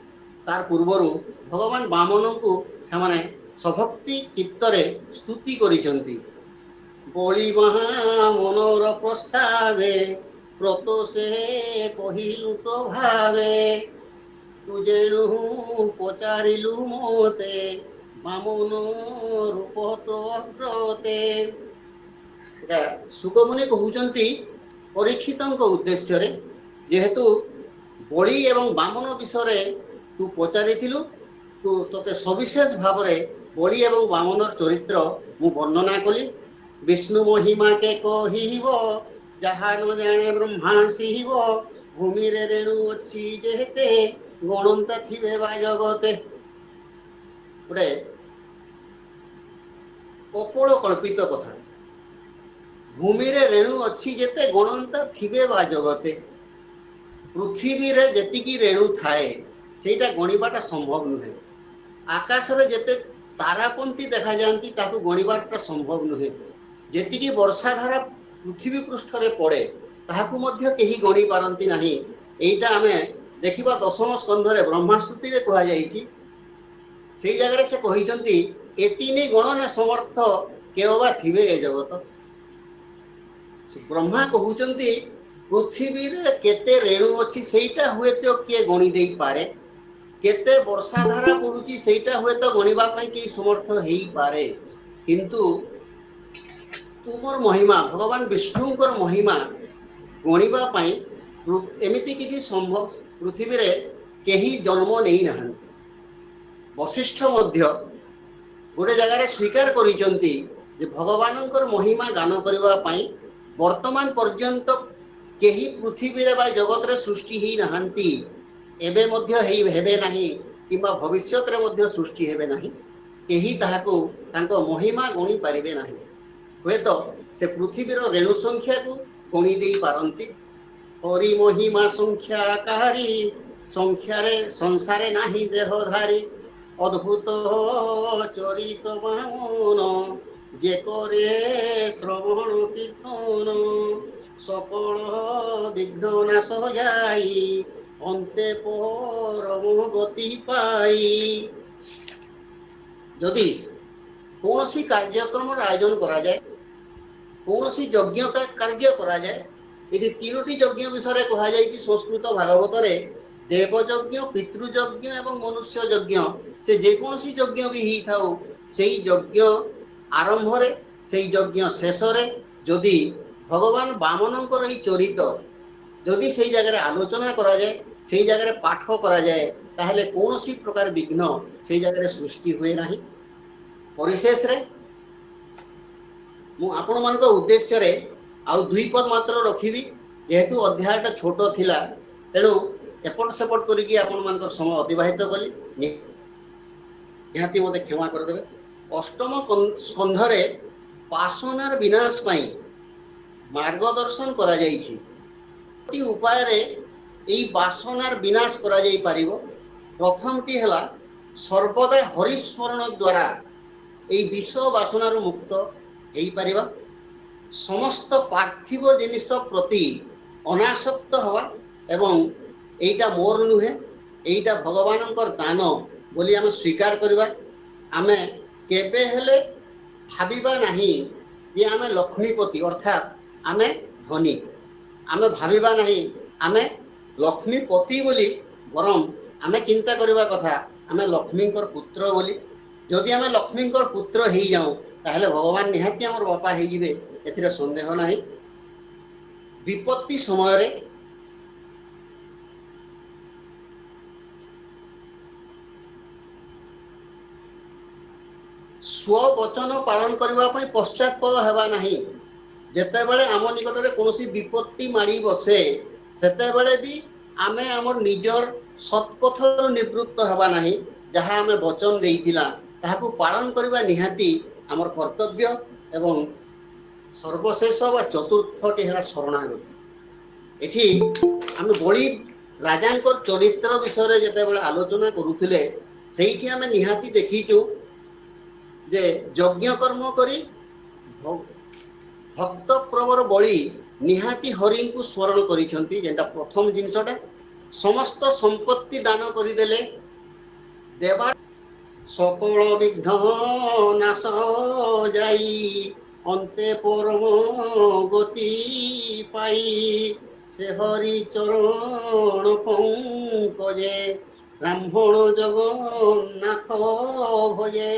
तार पूर्वरु भगवान बामन को सामाने सभक्ति चित्तरे स्तुति करिसंती बळी महा मनोर प्रस्तावे व्रत से कहिलु तो भावे तु जेणु पचारिलु मोते बामन रूप तो अग्रते सुकमुनि कहउचंती परीक्षितंक उद्देश्य रे जेहेतु बळी एवं बामन विषय तू पचारिथिलु तू तते सविशेष भाव रे बळी एवं बामनर चरित्र मु वर्णना कली विष्णु महिमा के कहिबो जहा न जाने ब्रह्मासी हिबो भूमि रे रेणु अच्छी जेते गणंत थिबे बा जगते गोटे कपोल कल्पित कथा भूमि रे रेणु अच्छी जेते गणंत थिबे बा जगते पृथ्वी रे जेतिकी रेणु थाए सेटा गणिबाटा संभव नुहे आकाश रे जेते तारापंती देखा जानती ताकू गणिबाटा संभव नुहे जेतिकी वर्षा धारा पृथ्वी पृष्ठ रे पड़े ताहाकू मध्य केही गणी पारंती नाही एटा आमे देखिबा दशम स्कंध रे ब्रह्मास्तुति रे कहा जाईची सेई जगह रे से कहिचंती एतिनी गणन समर्थ केवबा थिबे ए जगत ब्रह्मा कहउचंती पृथ्वी रे केते रेणु अछि सेटा हुए तो के गणी देई पारे केते वर्षा धारा पडुची सेटा हुए तो गणिबा पई के समर्थ हेई पारे किंतु तुमर महिमा भगवान विष्णुंकर महिमा गणिबा पई एमिति किछि संभव पृथ्वी रे केही जन्म नहीं नहन वशिष्ठ मध्य गोटे जगह रे स्वीकार करिसंती जे भगवानंकर महिमा गान करबा पई वर्तमान पर्यंत केही पृथ्वी रे बा जगत रे सृष्टि ही नहंती एबे मध्य हेई हेबे नाही किबा भविष्यत रे मध्य सृष्टि हेबे नाही केही ताहाको तांको महिमा गणी पारिबे नाही हुए तो से पृथ्वी रो रेणु संख्या को गणी देई पारंती हरि महिमा संख्या कारी संख्या रे संसारे नाही देहधारी अद्भुत चरित बामन जे करे श्रवण कीर्तन सकल विघ्न नाश जाई अंते परम गति पाई जदि कौन सी कार्यक्रम आयोजन करा जाए कौन सी यज्ञ का कार्य करा जाए ये तीनोटी यज्ञ विषय कहा जाए संस्कृत भागवत रे देव यज्ञ पितृयज्ञ एवं मनुष्य यज्ञ से जेकोसी यज्ञ भी ही था से यज्ञ आरंभ रे से यज्ञ शेष रे जदि भगवान बामनंकर ही चरित जदि से जगह आलोचना करा जाए से जगह पाठ करा जाए ताहले कौन सी प्रकार विघ्न से जगह सृष्टि हुए नहीं परिशेष रे मु आपण मानक उद्देश्य रे आउ दुई पद मात्र रखिबी जेहेतु अध्यायटा छोट थिला तेणु एपट सेपट करिकी आपण मानक समय अतिबाहित कली निहाती मते क्षमा कर देबे। अष्टम स्कंधरे वासनार विनाश पाई मार्गदर्शन करा जाइछि। टी उपाय रे एई वासनार विनाश करा जाई पारिबो। प्रथमटी हला सर्वदा हरिस्मरण द्वारा एई विष वासनार मुक्त हेई पारिबा। समस्त पार्थिव जिनिस प्रति अनासक्त हवा एवं एइटा मोर नुहे एइटा भगवानंकर दान बोली आम स्वीकार करवा। आमे केबे हेले भाबिबा नहीं जे आमे लक्ष्मीपति अर्थात आमे धनी, आमे भाबिबा नहीं आमे लक्ष्मीपति बोली, बरम आमे चिंता करवा कथा आमे लक्ष्मींकर पुत्र बोली। जदि आमे लक्ष्मींकर पुत्र हेई जाऊं ताहले भगवान निहाती हमर बापा हेई जिवे, एथिरे संदेह नहीं। विपत्ति समय रे स्ववचन पालन करने पश्चातपद हेबा नहीं। जेतेबेले आम निकटरे कोनोसी विपत्ति माड़ी बसे सेतेबेले भी आमे आमर निजर सत्पथर निवृत्त हेबा नहीं। जहाँ आमे वचन देइथिला ताहाकु पालन करबा निहाती आमर कर्तव्य। एवं सर्वशेष व चतुर्थटी है शरणागति। एठी आमे बड़ी राजांकर चरित्र विषय जेतेबेले आलोचना करूथिले सेठी आमे निहाती देखिचु जे यज्ञ कर्म करी भक्त प्रवर बळी निहाती हरि को स्मरण करिसंती। जेंटा प्रथम जिनसटा समस्त संपत्ति दान करिदेले देवा सकल विघ्न नाश जाई अंते परम गति पाई से हरि चरण पंकजे ब्राह्मण जगन्नाथ भजे।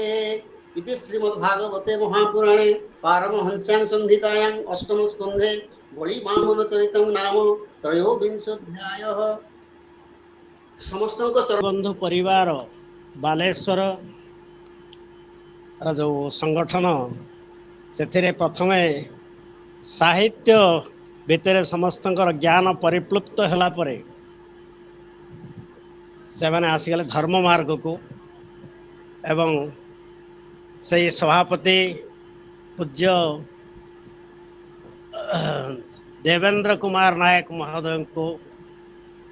इति श्रीमद्भागवते महापुराणे पारमहंस्यां संहितायां अष्टम स्कंधे बलि वामन चरितं नाम त्रयोविंशोऽध्यायः। समस्त बंधु परिवार बालेश्वर जो संगठन से प्रथमे साहित्य भितर समस्त ज्ञान परिप्लुप्त होला परे से माने आसीगले धर्म मार्ग को। एवं से सभापति पूज्य देवेंद्र कुमार नायक महोदय को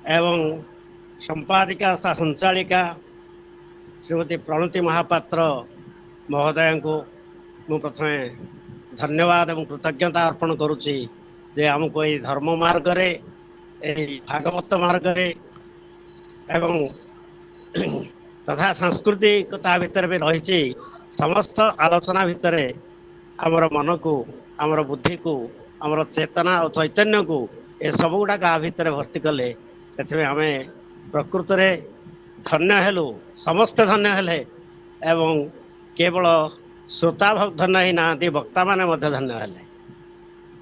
एवं संपादिका तथा संचालिका श्रीमती प्रणति महापात्र महोदय को मु प्रथमे धन्यवाद एवं कृतज्ञता अर्पण करुच्ची जे आमको ये धर्म मार्ग रे भागवत मार्ग रे एवं तथा सांस्कृतिकता भितर भी रही समस्त आलोचना भितर आमर मन को आमर बुद्धि को आमर चेतना और चैतन्य को ये सब गुड़ाक आ भितर भर्ती कले से आम प्रकृत रे धन्य हेलु। समस्ते धन्य हेले एवं केवल श्रोता धन्य ही ना वक्ता माने धन्य हेले।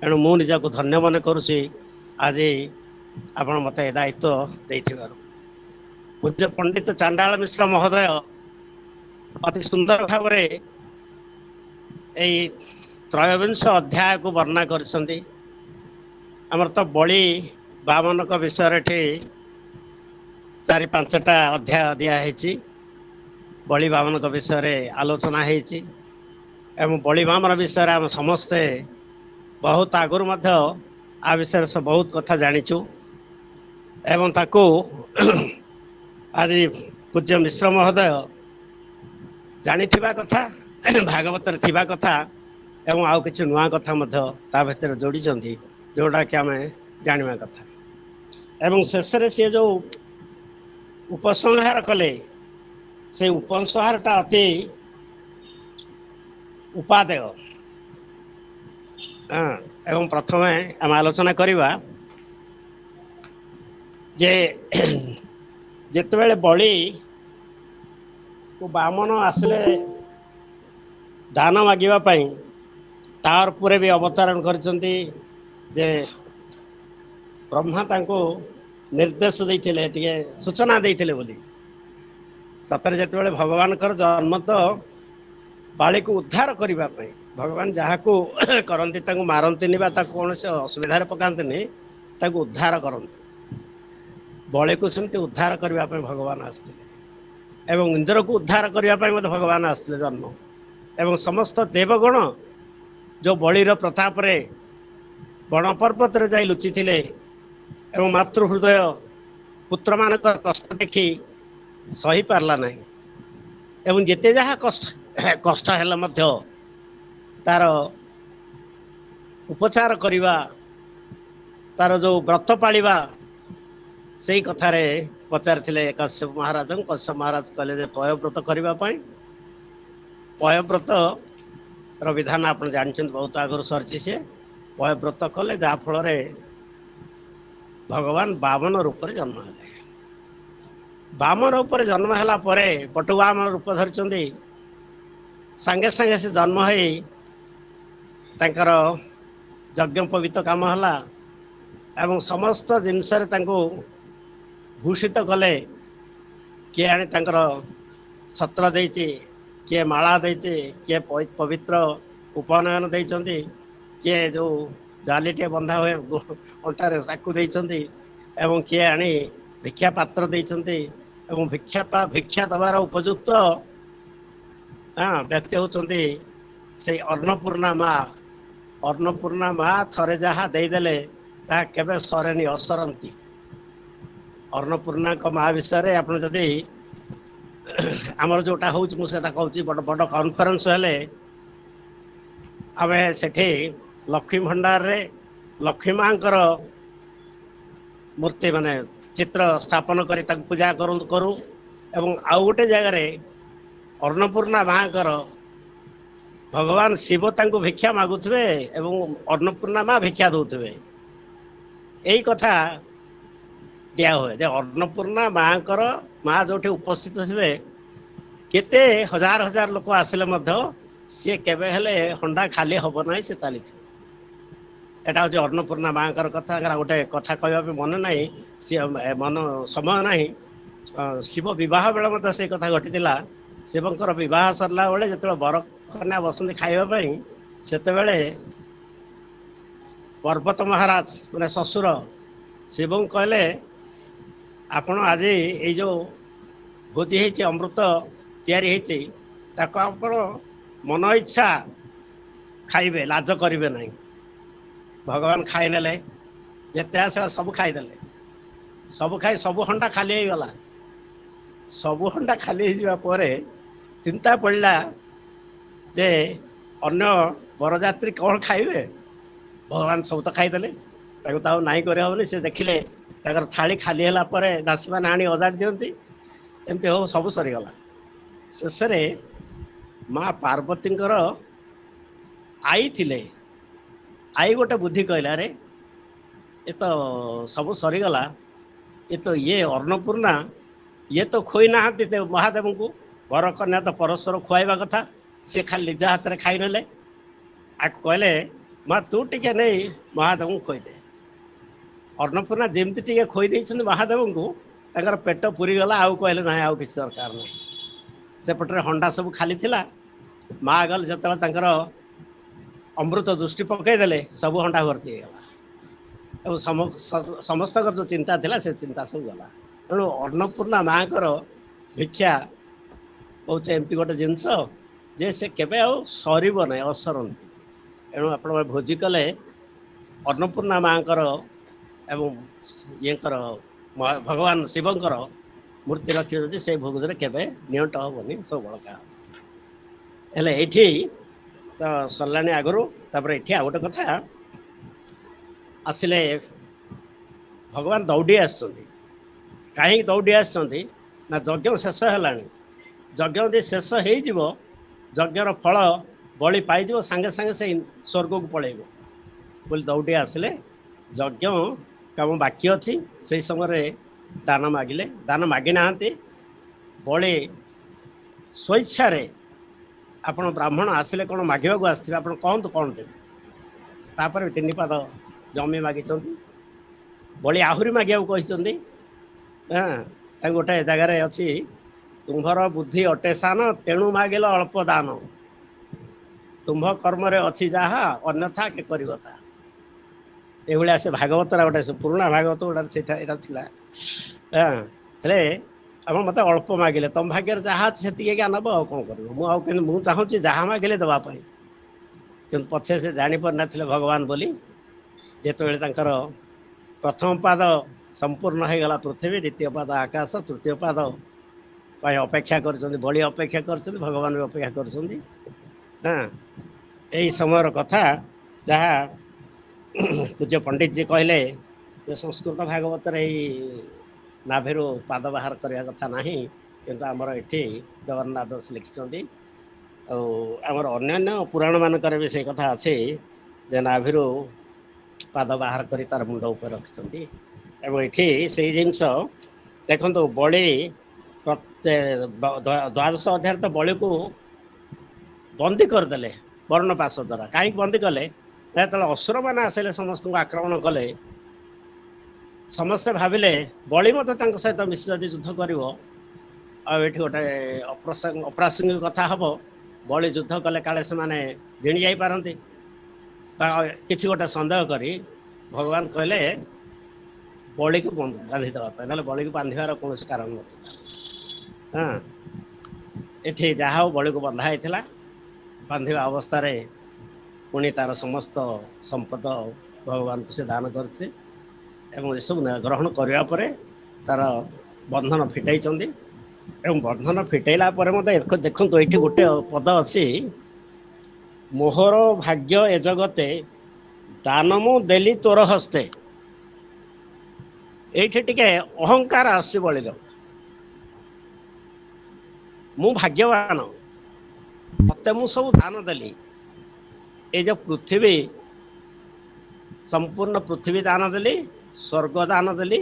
एणु मु निजक धन्य मन करुच्ची आज आपण मत दायित्व देथिबारु। पूज्य पंडित चांडाल मिश्र महोदय अति सुंदर भाव त्रयोविंश अध्याय को वर्णना करछंती। आमर तो बलि वामन का विषय चारि पांचटा अध्याय दिखाई बलि वामन का विषय आलोचना होती एवं बलि वामन विषय आम समस्ते बहुत आगुरी आ विषय से बहुत कथा जानिचु एवं ताकू आज पूज्य मिश्र महोदय जानिथिबा कथा भागवत थिबा कथा एवं आउ किछि नुआ कथा ता भीतर जोड़ी जोड़ा कि आम जाना कथा एवं शेष सी जो उपसंहार कले से उपसंहारटा अति उपादेय। एवं प्रथमे आम आलोचना करवा जे जेतेबेले बलि को बामन आसले दान मागिबा पई तार पूरे भी अवतरण करचंती जे ब्रह्मा तांको निर्देश देइथिले टिके सूचना देइथिले बोली सतर जेतेबेले भगवान कर जन्म तो बाली को उद्धार करने भगवान जहाँ को करती मारती कौन से असुविधा पकाते उद्धार करते बलि को सेमती उद्धार करने भगवान आसते एवं इंद्र को उद्धार करने भगवान आसते जन्म एवं समस्त देवगण जो बलिर प्रताप रे बण पर्वत रे जाई लुचि थिले एवं मातृहृदय पुत्र मान कष्ट देखी सही पारला नहीं एवं जेते जहाँ कष्ट कष्ट हेला मध्य तार उपचार करिवा तार जो व्रत पालिबा सेही कथारे पचारिथिले कश्यप महाराज कहले जे पयव्रत करबा पई पयव्रत रो विधान आप जानते बहुत आगुरी सरची से पयव्रत कले जहाँ फल भगवान बामन रूप में जन्म है बामन रूप में जन्म है पटुबामन रूप धरी सांगे सांगे से जन्म है यज्ञ पवित्र काम है एवं समस्त जिनस भूषित कले किए आनी छत्र देती किए माला देती किए पवित्र उपनयन देती किए जो जालीटे बंधा हुए अंटारे ताकू देती एवं किए आनी भिक्षा पात्र देती एवं भिक्षा दबार उपयुक्त व्यक्ति होती से अन्नपूर्णा माँ थरे जहाँ देदेले ता केबे सरेनी असरती अन्नपूर्णा माँ विषय आप जदि आमर जोटा हूँ मुझे कहूँ बड़ बड़ कॉन्फरेंस हेले आम सेठी लक्ष्मी भंडार रे लक्ष्मी माँ मूर्ति माने चित्र स्थापन करी पूजा करूँ एवं आउ गोटे जगार अन्नपूर्णा माँ भगवान शिव तांको भिक्षा मागुथे एवं अन्नपूर्णा माँ भिक्षा दौथे यही कथा दिया हुए जे अन्नपूर्णा माँ जो उपस्थित थे केते हजार हजार लोक आसिले सी केबे हेले हंडा खाली हम ना से चली एटा हूँ अन्नपूर्णा माँ कथा गोटे कथा कहवा मन ना सी मन समय ना शिव विवाह बेले मत से कथा घटी शिवंकर विवाह सरला बेले जो बर कन्या बसती खावाई से पर्वत महाराज मैंने ससुर शिव कहले आपण आज ये जो भोजी है अमृत तैयारी होती मन इच्छा खाइबे लाज करेंगे ना भगवान खाई नेले जिते आस सब खाईदे सब खाई सब हंडा खाली हो गला सब हंडा खाली हो चिंता पड़ा जे अन्य बरजात्री कौन खाइबे भगवान सब तो खाईदे तो नाई कर से देखिले थाली खाली है दासी मैंने आनी अजाड़ी दिखती एमती हो सब सरीगला शेष माँ पार्वती आई थिले आई गोटे बुद्धि कहला रे ये तो सब सरीगला ये तो ये अन्नपूर्णा ये तो खोई ना महादेव को वर कन्या तो परस्पर खुआवा कथा सी खाली निज हाथ में खाई नेले आपको कहले माँ तू टिके नहीं महादेव को खोईदे अन्नपूर्णा जमती टे खोई महादेव को तर पेट पूरी गला आउ कहले ना आउ किसी दरकार ना सेपटे हंडा सब खाली थिला माँ गल जो अमृत दृष्टि पकईदे सब हंडा भर्ती गला समस्त जो चिंता थिला से चिंता सब गला तेणु अन्नपूर्णा माँ भिक्षा हूँ एमती गोटे जिनस जे से केबे आउ सरब ना असरती तेणु आप भोजी कले अन्नपूर्णा माँ एवं ये भगवान शिवंकर मूर्ति रखी से भोग केबे नियंट हेनी सब बड़का हेले ये तो सरलानी आगु ये आ गोटे कथा आसिले भगवान दौड़ी कहीं दौड़ी आसना यज्ञ शेष है यज्ञ यदि शेष हो यज्ञर फल बलि पाई सांगे सांगे से स्वर्ग को पलैब बोली दौड़ी आसिले यज्ञ कम बाकी अच्छी से समय दान मागिले दान मागी ना बलि स्वेच्छा आपण ब्राह्मण आसिले कौन मागे आसते आप कहतु कौन देते तीन पाद जमी मागी बलि आहरी मागे कहते हाँ गोटे जगार अच्छी तुम्हार बुद्धि अटे सान तेणु मागिल अल्प दान ତୁମ୍ଭ କର୍ମରେ ଅଛି ଯାହା ଅନ୍ୟଥା କେ କରିବ ତାହା। ଏଇଭଳିଆ ସେ ଭାଗବତର ଗୋଟେ ପୁରୁଣା ଭାଗବତ ଗୋଟେ ସେଇଟା ଏଇଟା ଥିଲା। ହେଲେ ଆପଣ ମୋତେ ଅଳ୍ପ ମାଗିଲେ ତମ ଭାଗ୍ୟରେ ଯାହା ଅଛି ସେତିକି ଆଜ୍ଞା ନେବ ଆଉ କ'ଣ କରିବ। ମୁଁ ଆଉ କିନ୍ତୁ ମୁଁ ଚାହୁଁଛି ଯାହା ମାଗିଲେ ଦେବା ପାଇଁ। କିନ୍ତୁ ପଛେ ସେ ଜାଣିପାରିନଥିଲେ ଭଗବାନ ବୋଲି। ଯେତେବେଳେ ତାଙ୍କର ପ୍ରଥମ ପାଦ ସମ୍ପୂର୍ଣ୍ଣ ହେଇଗଲା ପୃଥିବୀ, ଦ୍ୱିତୀୟ ପାଦ ଆକାଶ, ତୃତୀୟ ପାଦ ପାଇଁ ଅପେକ୍ଷା କରିଛନ୍ତି, ବଳି ଅପେକ୍ଷା କରିଛନ୍ତି, ଭଗବାନ ବି ଅପେକ୍ଷା କରିଛନ୍ତି। ଏଇ ସମୟର କଥା ଯାହା ପୂଜ୍ୟ ପଣ୍ଡିତଜୀ କହିଲେ ଯେ ସଂସ୍କୃତ ଭାଗବତରେ ଏଇ ନାଭିରୁ ପାଦ ବାହାର କରିବା କଥା ନାହିଁ, କିନ୍ତୁ ଆମର ଏଠି ଜଗନ୍ନାଥ ଦାସ ଲେଖିଛନ୍ତି। ଆଉ ଆମର ଅନ୍ୟାନ୍ୟ ପୁରାଣ ମାନଙ୍କରେ ବି ସେଇ କଥା ଅଛି ଯେ ନାଭିରୁ ପାଦ ବାହାର କରି ତାର ମୁଣ୍ଡ ଉପରେ ରଖିଛନ୍ତି। ଏବଂ ଏଠି ସେଇ ଜିନିଷ ଦେଖନ୍ତୁ, ବଳି ଦ୍ୱାଦଶ ଅଧ୍ୟାୟରେ ତ ବଳିକୁ ବନ୍ଦୀ କରିଦେଲେ ବର୍ଣ୍ଣପାଶ ଦ୍ୱାରା। କାହିଁକି ବନ୍ଦୀ କଲେ? ଯେତେବେଳେ ଅସୁରମାନେ ଆସିଲେ ସମସ୍ତଙ୍କୁ ଆକ୍ରମଣ କଲେ, ସମସ୍ତେ ଭାବିଲେ ବଳି ମଧ୍ୟ ତାଙ୍କ ସହିତ ମିଶି ଯଦି ଯୁଦ୍ଧ କରିବ ଆଉ ଏଠି ଗୋଟେ ଅପ୍ରାସଙ୍ଗିକ କଥା ହବ, ବଳି ଯୁଦ୍ଧ କଲେ କାଳେ ସେମାନେ ଜିଣି ଯାଇପାରନ୍ତି ବା କିଛି ଗୋଟେ ସନ୍ଦେହ କରି ଭଗବାନ କହିଲେ ବଳିକୁ ବାନ୍ଧି ଦେବା ପାଇଁ, ନହେଲେ ବଳିକୁ ବାନ୍ଧିବାର କୌଣସି କାରଣ ନଥିଲା। ଏଠି ଯାହା ହଉ ବଳିକୁ ବନ୍ଧା ହେଇଥିଲା। ବାନ୍ଧିବା ଅବସ୍ଥାରେ ପୁଣି ତାର ସମସ୍ତ ସମ୍ପଦ ଭଗବାନଙ୍କୁ ସେ ଦାନ କରିଛି ଏବଂ ଏସବୁ ଗ୍ରହଣ କରିବା ପରେ ତାର ବନ୍ଧନ ଫିଟାଇଛନ୍ତି। ଏବଂ ବନ୍ଧନ ଫିଟାଇଲା ପରେ ମଧ୍ୟ ଦେଖନ୍ତୁ ଏଇଠି ଗୋଟେ ପଦ ଅଛି, ମୋହର ଭାଗ୍ୟ ଏ ଜଗତେ ଦାନ ମୁଁ ଦେଲି ତୋର ହସ୍ତେ। ଏଇଠି ଟିକେ ଅହଙ୍କାର ଆସୁଛି ବଳିର। ମୁଁ ଭାଗ୍ୟବାନ, ମତେ ମୁଁ ସବୁ ଦାନ ଦେଲି। ଏଇ ଯୋଉ ପୃଥିବୀ, ସମ୍ପୂର୍ଣ୍ଣ ପୃଥିବୀ ଦାନ ଦେଲି, ସ୍ୱର୍ଗ ଦାନ ଦେଲି,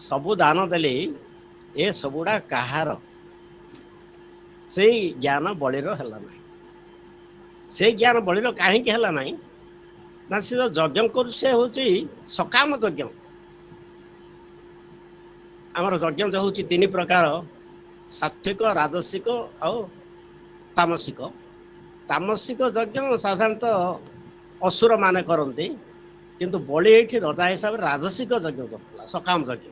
ସବୁ ଦାନ ଦେଲି। ଏ ସବୁଗୁଡା କାହାର? ସେଇ ଜ୍ଞାନ ବଳିର ହେଲା ନାହିଁ। ସେଇ ଜ୍ଞାନ ବଳିର କାହିଁକି ହେଲା ନାହିଁ ନା, ସେ ଯଜ୍ଞ କରୁଛି ସେ ହଉଛି ସକାମ ଯଜ୍ଞ। ଆମର ଯଜ୍ଞ ଯୋଉ ହଉଛି ତିନି ପ୍ରକାର, ସାତ୍ଵିକ, ରାଜସିକ ଆଉ ତାମସିକ। ତାମସିକ ଯଜ୍ଞ ସାଧାରଣତଃ ଅସୁର ମାନେ କରନ୍ତି, କିନ୍ତୁ ବଳି ଏଇଠି ରଜା ହିସାବରେ ରାଜସିକ ଯଜ୍ଞ କରୁଥିଲା, ସକାମ ଯଜ୍ଞ।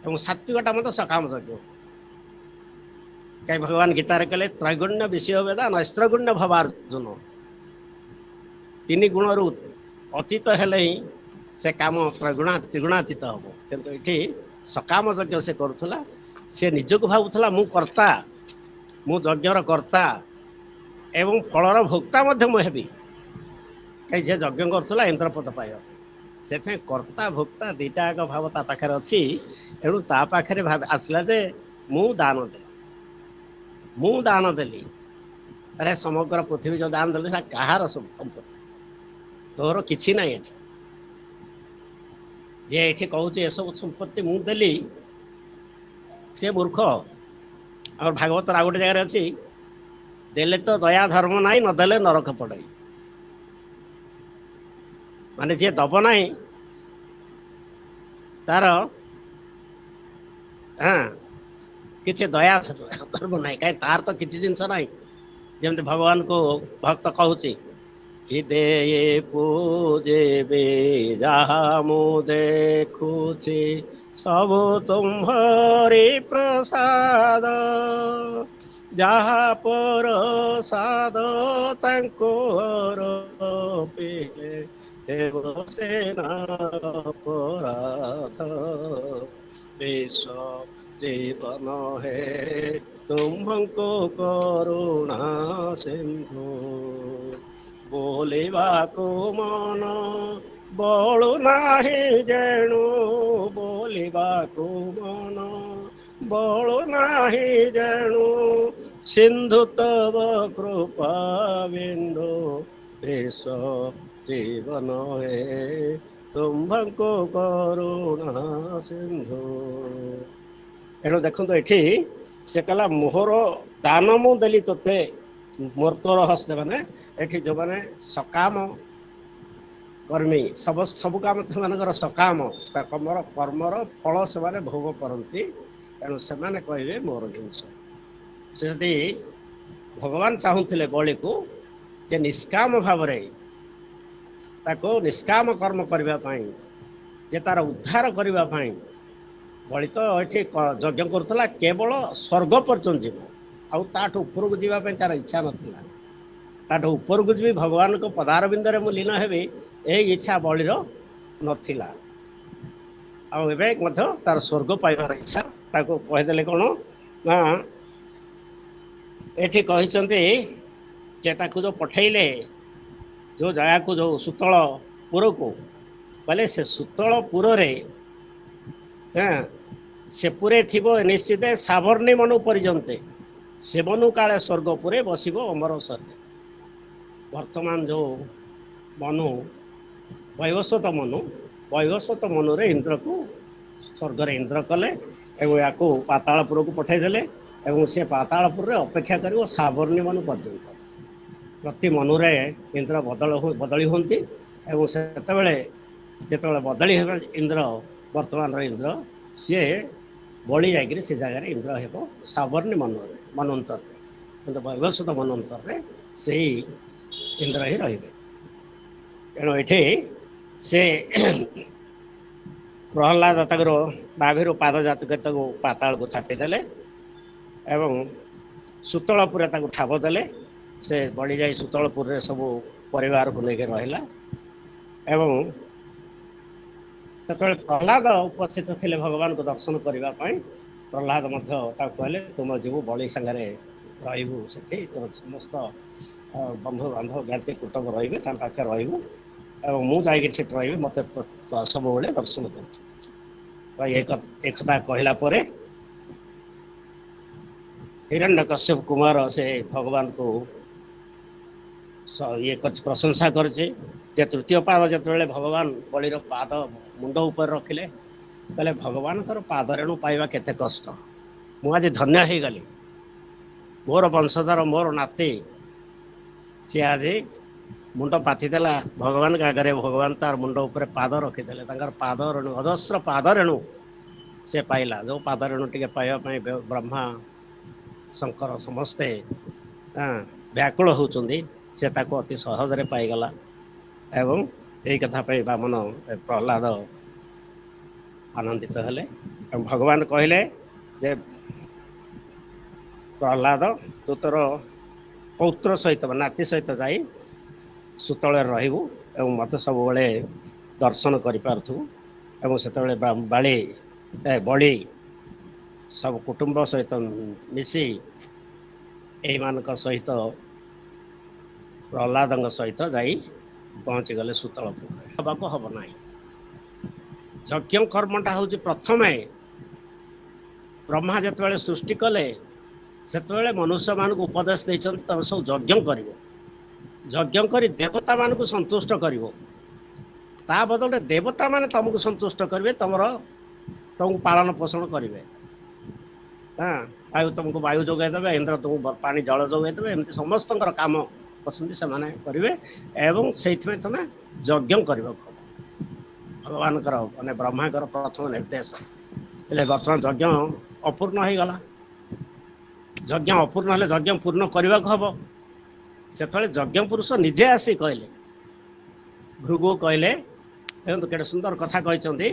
ଏବଂ ସାତ୍ଵିକଟା ମଧ୍ୟ ସକାମ ଯଜ୍ଞ। କାହିଁ ଭଗବାନ ଗୀତାରେ କହିଲେ ତ୍ରୈଗୁଣ୍ୟ ବିଷୟ ବେଦା ନୈସ୍ତ୍ରଗୁଣ୍ୟ ଭବାର୍ଜୁନ। ତିନି ଗୁଣରୁ ଅତୀତ ହେଲେ ହିଁ ସେ କାମ ତ୍ରିଗୁଣାତୀତ ହବ। କିନ୍ତୁ ଏଠି ସକାମ ଯଜ୍ଞ ସେ କରୁଥିଲା। ସେ ନିଜକୁ ଭାବୁଥିଲା ମୁଁ କର୍ତ୍ତା, ମୁଁ ଯଜ୍ଞର କର୍ତ୍ତା ଏବଂ ଫଳର ଭୋକ୍ତା ମଧ୍ୟ ମୁଁ ହେବି। କାହିଁ ଯେ ଯଜ୍ଞ କରୁଥିଲା ଇନ୍ଦ୍ରପଦ ପାଇବ, ସେଥିପାଇଁ କର୍ତ୍ତା ଭୋକ୍ତା ଦିଟା ଯାକ ଭାବ ତା ପାଖରେ ଅଛି। ଏଣୁ ତା ପାଖରେ ଆସିଲା ଯେ ମୁଁ ଦାନ ଦେଲି, ମୁଁ ଦାନ ଦେଲି। ଆରେ ସମଗ୍ର ପୃଥିବୀ ଯୋଉ ଦାନ ଦେଲି ସେଟା କାହାର ସମ୍ପତ୍ତି? ତୋର କିଛି ନାହିଁ ଏଠି। ଯେ ଏଠି କହୁଛି ଏସବୁ ସମ୍ପତ୍ତି ମୁଁ ଦେଲି, ସେ ମୂର୍ଖ। ଆମର ଭାଗବତର ଆଉ ଗୋଟେ ଜାଗାରେ ଅଛି, ଦେଲେ ତ ଦୟା ଧର୍ମ ନାହିଁ, ନଦେଲେ ନରକ ପଡ଼େ। ମାନେ ଯିଏ ଦବ ନାହିଁ ତାର କିଛି ଦୟା ଧର୍ମ ନାହିଁ। କାହିଁ ତାର ତ କିଛି ଜିନିଷ ନାହିଁ। ଯେମିତି ଭଗବାନଙ୍କୁ ଭକ୍ତ କହୁଛି କି ଦେ ପୂଜିବି ଯାହା ମୁଁ ଦେଖୁଛି, ସବୁ ତୁମ୍ଭରି ପ୍ରସାଦ, ଯାହା ପ୍ରସାଦ ତାଙ୍କୁ ଅର୍ପିଲେ ଦେବ ସେନା ଅପରାଧ। ବିଶ୍ୱ ଜୀବନ ହେ ତୁମ୍ଭଙ୍କୁ କରୁଣା ସିନ୍ଧୁ, ବୋଲିବାକୁ ମନ ବଳୁ ନାହିଁ ଯେଣୁ, ବୋଲିବାକୁ ମନ ବଳୁ ନାହିଁ ଯେଣୁ, ସିନ୍ଧୁ ତବ କୃପା ବିନ୍ଦୁ, ବିଶ୍ୱ ଜୀବନ ହେ ତୁମ୍ଭଙ୍କୁ କରୁଣା ସିନ୍ଧୁ। ଏଣୁ ଦେଖନ୍ତୁ ଏଠି ସେ କହିଲା ମୋହର ଦାନ ମୁଁ ଦେଲି ତୋତେ, ମୋର ତୋର ହସ୍ତେ। ମାନେ ଏଠି ଯୋଉମାନେ ସକାମ କର୍ମୀ, ସବୁ କାମ ସେମାନଙ୍କର ସକାମ, କର୍ମର ଫଳ ସେମାନେ ଭୋଗ କରନ୍ତି। ତେଣୁ ସେମାନେ କହିବେ ମୋର ଜିନିଷ। ସେ ଯଦି भगवान चाहूले बलि को जे निष्काम भाव निष्काम कर्म करने जे तार उद्धार करने बलि तो ये यज्ञ करुला केवल स्वर्ग पर्यंत जीव आठू ऊपर को जीवाई तार इच्छा नाला ताठू ऊपर को जी भगवान को पदारविंदे मु लीन हेबी यही इच्छा बलिर नाला तार स्वर्ग पाइबार इच्छा कहीदे कौन ना ये कहते जो पठेले जो जगह को जो सुतलपुर को कहले से सुतलपुर से पुरे थी निश्चित सावर्णी मनु पर्यंते से मनु काले स्वर्गपुरे बस अमर सर वर्तमान जो मनु वैवस्वत मनु इंद्र को स्वर्ग इंद्र कले या पातालपुर को पठेदेले से पातालपुर अपेक्षा कर सावर्णी मनु पर्यंत प्रति मनुरे इंद्र बदली होती से जो बदली इंद्र वर्तमान इंद्र सी बड़ी जाकि से जगह इंद्र हो सावर्णी मनंतर कि वैवस्वत मनंतर से इंद्र ही रे तेणु ये से प्रहलाद तक नाभि पाद जात पाताल को चापिदेले एवं सुतलपुर ठाब देले से बड़ी जाई सुतलपुर सब परिवार को लेकर रहा एवं से प्रहलाद उपस्थित थे भगवान को दर्शन करने प्रहलाद कहले तुम जीव बलि सांगे रु से समस्त बंधु बांधव ज्ञाति कुटुंब रे पाखे रू और मुझे रही मत सब बड़े दर्शन कर कहला हिरण्यकश्यप कुमार से भगवान को ये प्रशंसा करछे जे तृतीय पाद जो भगवान बलिर पाद मुंड ऊपर रखिले कहले भगवान पाद रेणु पाइबा केते कष्ट मु आज धन्य हो गली मोर वंशधर मोर नाती सी आज मुंड पाथिदेला भगवान के आगे भगवान तार मुंड ऊपर पाद रखिदेले पाद रेणु अजस्र पाद रेणु से पाइला जो पाद रेणु टे पाइबा ब्रह्मा शंकर समस्ते व्याकुल होती से अति सहजरे पाईगला एवं यही कथा बामन प्रहलाद आनंदित हेले भगवान कहले जे प्रहलाद तू तोर पौत्र सहित नाती सहित जाई सुतल रहबू एवं मत सब बड़े दर्शन करूँ से बाली बड़ी सब कुटुंब सहित मिसी एमान सहित प्रहलाद सहित जाई पहुँची गले सुतलपुर हवाक हम ना यज्ञ कर्मटा हूँ प्रथम ब्रह्मा जो सृष्टि कले से मनुष्य मान उपदेश देते तुम सब यज्ञ कर यज्ञ कर देवता मान संतुष्ट कर बदले देवता मान तुमको संतुष्ट करेंगे तुमको पालन पोषण करेंगे वायु तुमको वायु जोगेदेवे इंद्र तुमको पानी जल जोगेदेवे एमती समस्त काम पसंद से माने करेंगे एवं से तुम यज्ञ कर भगवान माने ब्रह्मा प्रथम निर्देश बर्तमान यज्ञ अपूर्ण हो गला यज्ञ अपूर्ण हेल्ले यज्ञ पूर्ण करने को हम से यज्ञ पुरुष निजे आसी कहले भृगु कहले के सुंदर कथा कहते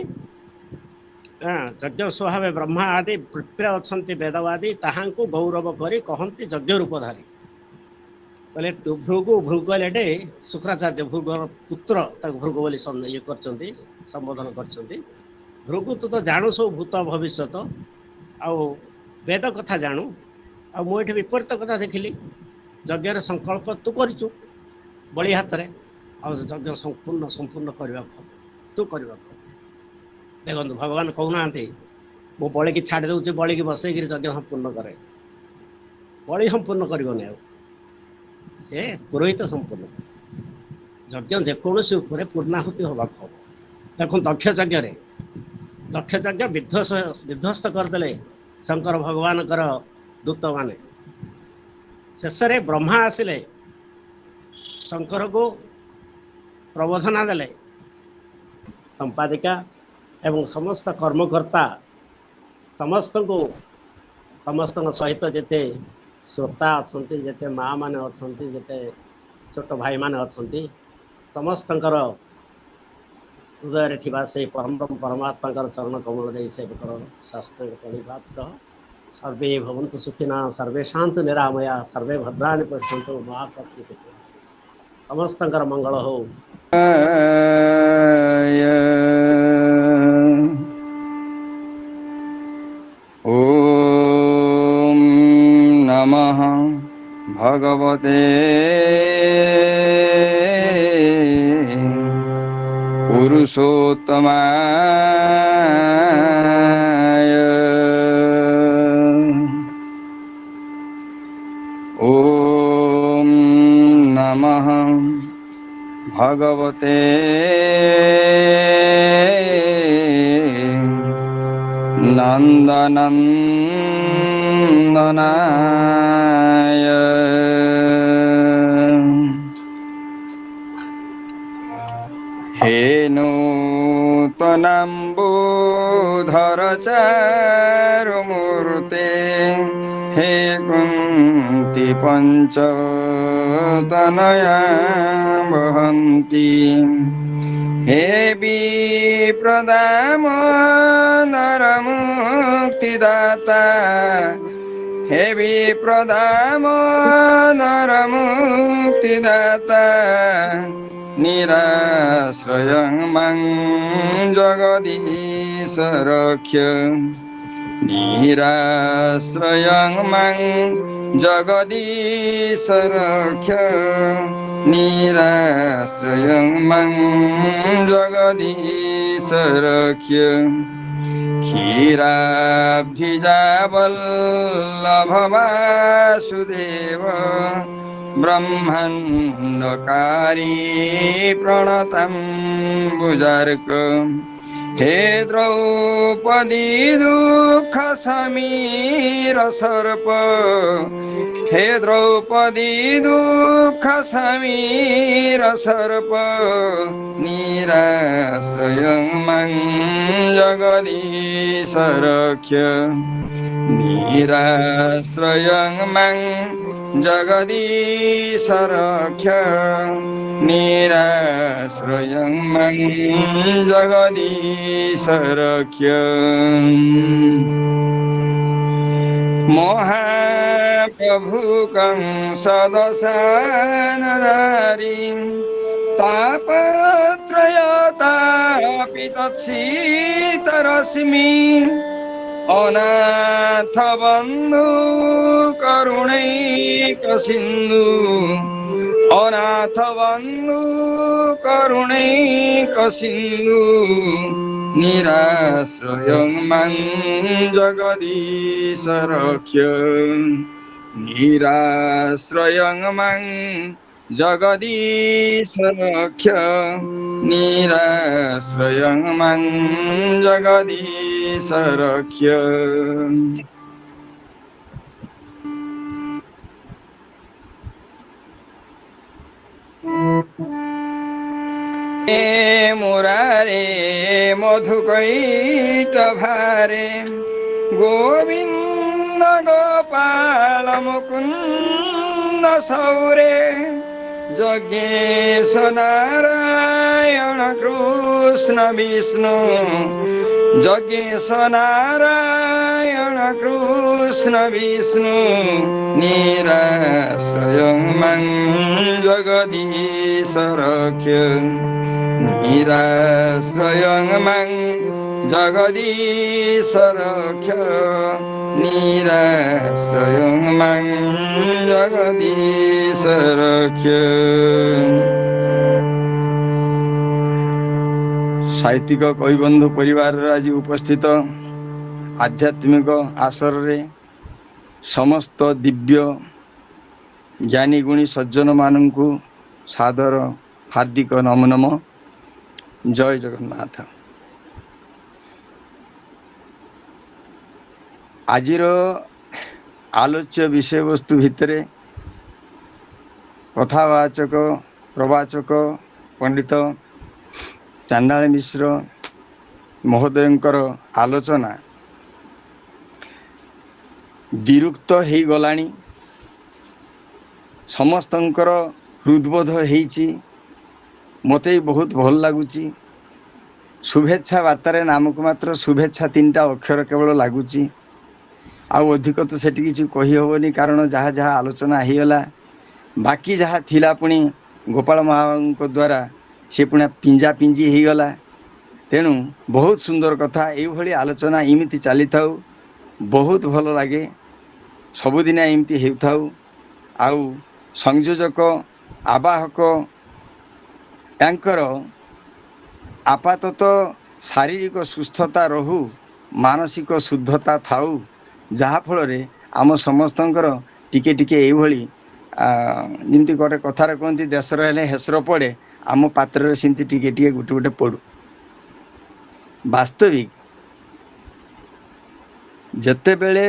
यज्ञ स्वभाव ब्रह्मा आदि पृथ्वी अच्छा वेदवादी ताहांको गौरव करी कहती यज्ञ रूपधारी कहले भृगु भृगु कहले शुक्राचार्य भृगर पुत्र भृगु बोली ये कर संबोधन कर भृगु तू तो जानू सब भूत भविष्य आउ वेद कथा जानू आ मुझे विपरीत कथा देखिली यज्ञ संकल्प तू करू बड़ी हाथ में यज्ञ संपूर्ण संपूर्ण करने तू कर देखो भगवान कहूना मु बड़ी की छाड़ दूसरी बड़ी की बसई यज्ञ संपूर्ण करे बड़ी संपूर्ण करनी से पुरोहित संपूर्ण यज्ञ जेकोसी पूर्णाहुति हवाक हम देखो दक्ष यज्ञ विध्वस्त करदे शंकर भगवान दूत माने शेष ब्रह्मा आसिले शंकर को प्रबोधना देले संपादिका एवं समस्त कर्मकर्ता समस्त को समस्त सहित जिते श्रोता अच्छा जिते माँ मैंने अच्छा जिते छोट भाई मैंने अच्छा समस्त हृदय थिबा से परम परमात्मा चरण कमल दे सेवकर शास्त्र प्रणिपात सह सर्वे भवन्तु सुखिना सर्वे शांत निरामया सर्वे भद्राणि पश्यन्तु मा कच्चित् समस्त मंगल हो। ओम नमः भगवते पुरुषोत्तमाय। ओम नमः भगवते नंदनंदनाय। हे नूतनम्बोधर चारुमूर्ते हे कुन्ती पंचतनया वहन्ति हे विप्रदामोदर मुक्तिदाता हे विप्रदामोदर मुक्तिदाता निराश्रयं मं जगदीश रक्ष निराश्रयं मं जगदीश रक्ष निराश्रयं मं जगदीश रक्ष क्षीराब्धिजावल्लभ वासुदेव ब्रह्माण्डकारी प्रणतं भुजर्क हे द्रौपदी दुःख समीर सर्प हे द्रौपदी दुःख समीर सर्प निराश्रयं मं जगदीश रक्ष निराश्रयं मं जगदीश रक्ष निराश्रयं मं जगदीश रक्ष महाप्रभु कंसदशानरारी तापत्रयतापि तत्सीतरश्मि अनाथ बंधु करुणैक सिंधु अनाथ बंधु करुणैक सिंधु निराश्रयं मं जगदीश रक्ष निराश्रयं मं जगदीश रक्ष निराश्रयं मं जगदीश रक्ष मुरारे मधुकैटभारे गोविंद गोपाल मुकुंद सौरे जज्ञेश नारायण कृष्ण विष्णु जज्ञेश नारायण कृष्ण विष्णु निराश्रयं मं जगदीश रक्ष निराश्रयं मं जगदीश रक्ष निराश्रयं मं जगदीश रक्ष। साहित्यिक कविबंधु परिवार आज उपस्थित आध्यात्मिक आसर रे समस्त दिव्य ज्ञानी गुणी सज्जन मानू सादर हार्दिक नम नम जय जगन्नाथ। आजिर आलोच्य विषय वस्तु भितर कथावाचक प्रवाचक पंडित चांडाल मिश्र महोदयंकर आलोचना विरुक्त हो गलानी ସମସ୍ତଙ୍କର ହୃଦବୋଧ ହେଇଛି। ମୋତେ ବି ବହୁତ ଭଲ ଲାଗୁଛି। शुभेच्छा वार्तार नामक मात्र शुभेच्छा 3टा अक्षर केवल लगुच आउ अधिक तो सेठी किसी कही हेनी कारण जहाँ जहाँ आलोचना होगला बाकी जहाँ थिला पुणी गोपाल महाबाबू द्वारा सी पुणी पिंजा पिंजी होगला। तेणु बहुत सुंदर कथा ये आलोचना इमिति चली था बहुत भल लगे सबुदिन एमती होऊ आउ संयोजक आवाहक यांकर आपातत शारीरिक सुस्थता रहू मानसिक शुद्धता थाऊ जहा फल आम समस्तंकर टिके टिके एभली जमी गोटे कथार कहती देशर हेले हेसर पड़े आम पात्र सेमती टिके टिके गोटे गोटे पड़ू। वास्तविक जेते बेले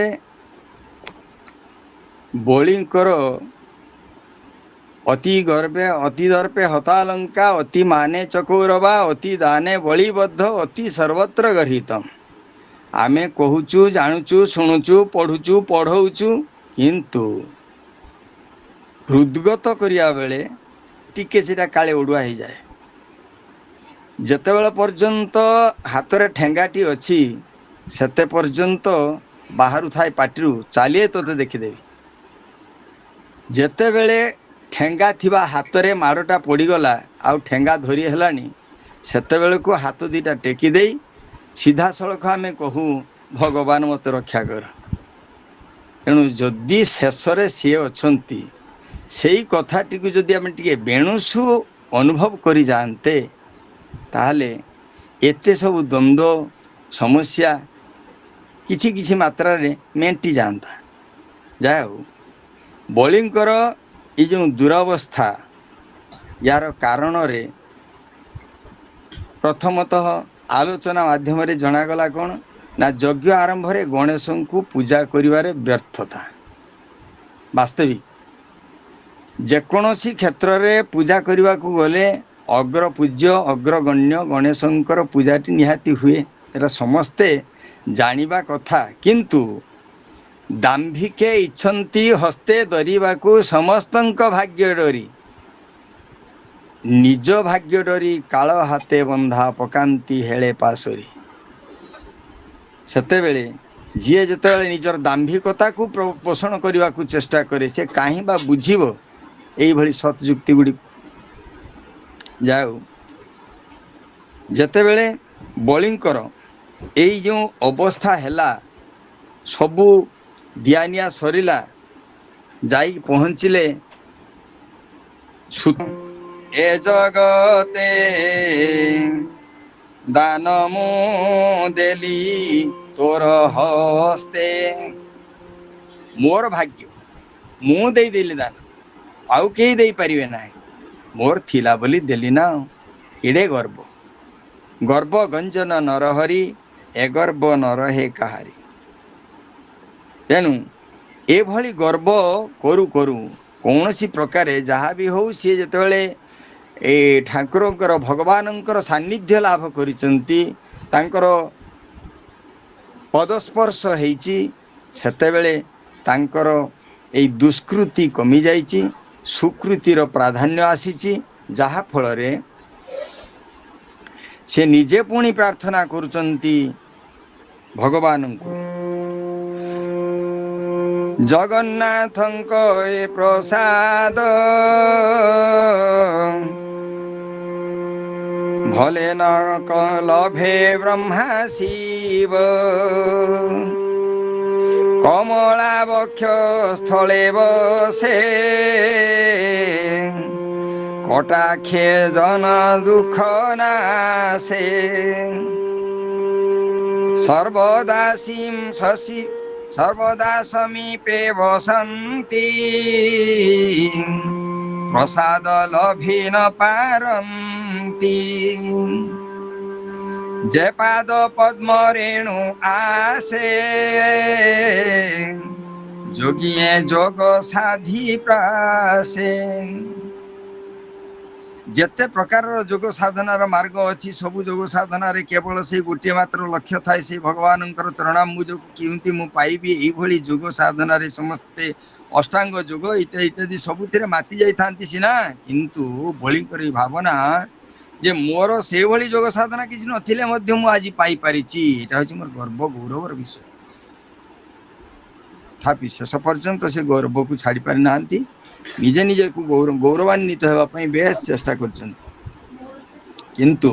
बलिंकर अति गर्भे अति दर्पे हतालंका अति माने चकौरवा अति दाने बलिबद्ध अति सर्वत्र गर्हितम आमे कहूचु जानुचु शुणुचु पढ़ुचु पढ़ौचु किंतु हृदगत करिया बेले टिके सेटा काले ओडुआ हो जाए। जेतेबेले पर्यंत हाथ ठेंगाटी अच्छी सेते पर्यंत बाहरु थाए पाटिरू चलिए तोते देखिदेवी जेतेबेले ठेंगा थिबा हाथ में माड़टा पड़गला आउ ठेंगा धरी हेलानी सेते बेले को हाथ दीटा टेकी दे सीधा सड़क आम कहूँ भगवान मत रक्षा कर। तेणु जदि शेष सी अच्छी से कथाटी को जदि आम टे बेणुसु अनुभव करि जानते ताहले एते सब द्वंद्व समस्या किछि किछि मात्रा रे मेंटी जानता। जाए हो बलिंकर ये जो दुरावस्था यार कारण रे प्रथमतः आलोचना माध्यम रे जनागला कौन ना यज्ञ आरंभ रे गणेश को पूजा करिवारे व्यर्थता। वास्तविक जेकोसी क्षेत्र रे पूजा करने को गले अग्र पूज्य अग्रगण्य गणेशंकर पूजाटी निहाती हुए एटा समस्ते जानिबा कथा किंतु दाम्भिके इच्छन्ति हस्ते धरिबाकू समस्तंक भाग्य डरी निज भाग्य डरी काल हाते बंधा पकांती हेले पासरी। सेते बेले जीए जेतेबेले निजर दाम्भिकता को पोषण करने को चेष्टा करे से कहीं बा बुझिबो एई भली सत युक्ति गुडी जाऊ जेतेबेले बलिंकर एई जो अवस्था हैला सबू दियानिया सरिला जाई पहुँचिले ए जगते दान मु देली तोर हस्ते मोर भाग्य मु दे देली दान आउ कई दे पारिबे ना मोर थिला बोली देली ना इडे गर्व गर्व गंजन नरहरी ए गर्व न रहे कहारी। तेणु एभली गर्व करू करू कौन सी प्रकार जहाँ भी हो सी जेतेबेले ए ठाकुरंकर भगवानंकर सान्निध्य लाभ करिसंती तांकर पदस्पर्श हेची सेतेबेले तांकर ए दुष्कृति कमी जाइची सुकृतिर प्राधान्य आसीची जहा फल रे से निजे पुणी प्रार्थना करुचंती भगवानंको जगन्नाथंक ए प्रसाद भले न लभे ब्रह्मा शिव कमला वक्ष स्थले बसे कटाक्षे जन दुख नासे सर्वदा सिम शशि सर्वदा समीपे वसन्ति प्रसाद लभि न पारन्ति जे पाद पद्म रेणु आसे जोगिए जोग साधी प्रासे। ଯେତେ ପ୍ରକାରର ଯୋଗ ସାଧନାର ମାର୍ଗ ଅଛି ସବୁ ଯୋଗ ସାଧନାରେ କେବଳ ସେଇ ଗୋଟିଏ ମାତ୍ର ଲକ୍ଷ୍ୟ ଥାଏ, ସେଇ ଭଗବାନଙ୍କର ଚରଣାମ୍ବୁଜକୁ କେମିତି ମୁଁ ପାଇବି। ଏଇଭଳି ଯୋଗ ସାଧନାରେ ସମସ୍ତେ ଅଷ୍ଟାଙ୍ଗ ଯୋଗ ଇତ୍ୟାଦି ସବୁଥିରେ ମାତି ଯାଇଥାନ୍ତି ସିନା, କିନ୍ତୁ ବଳି କରି ଭାବନା ଯେ ମୋର ସେଇଭଳି ଯୋଗ ସାଧନା କିଛି ନଥିଲେ ମଧ୍ୟ ମୁଁ ଆଜି ପାଇପାରିଛି, ଏଇଟା ହେଉଛି ମୋର ଗର୍ବ ଗୌରବର ବିଷୟ। ତଥାପି ଶେଷ ପର୍ଯ୍ୟନ୍ତ ସେ ଗୌରବକୁ ଛାଡ଼ି ପାରିନାହାନ୍ତି, ନିଜେ ନିଜକୁ ଗୌରବାନ୍ୱିତ ହେବା ପାଇଁ ବେଶ ଚେଷ୍ଟା କରିଛନ୍ତି। କିନ୍ତୁ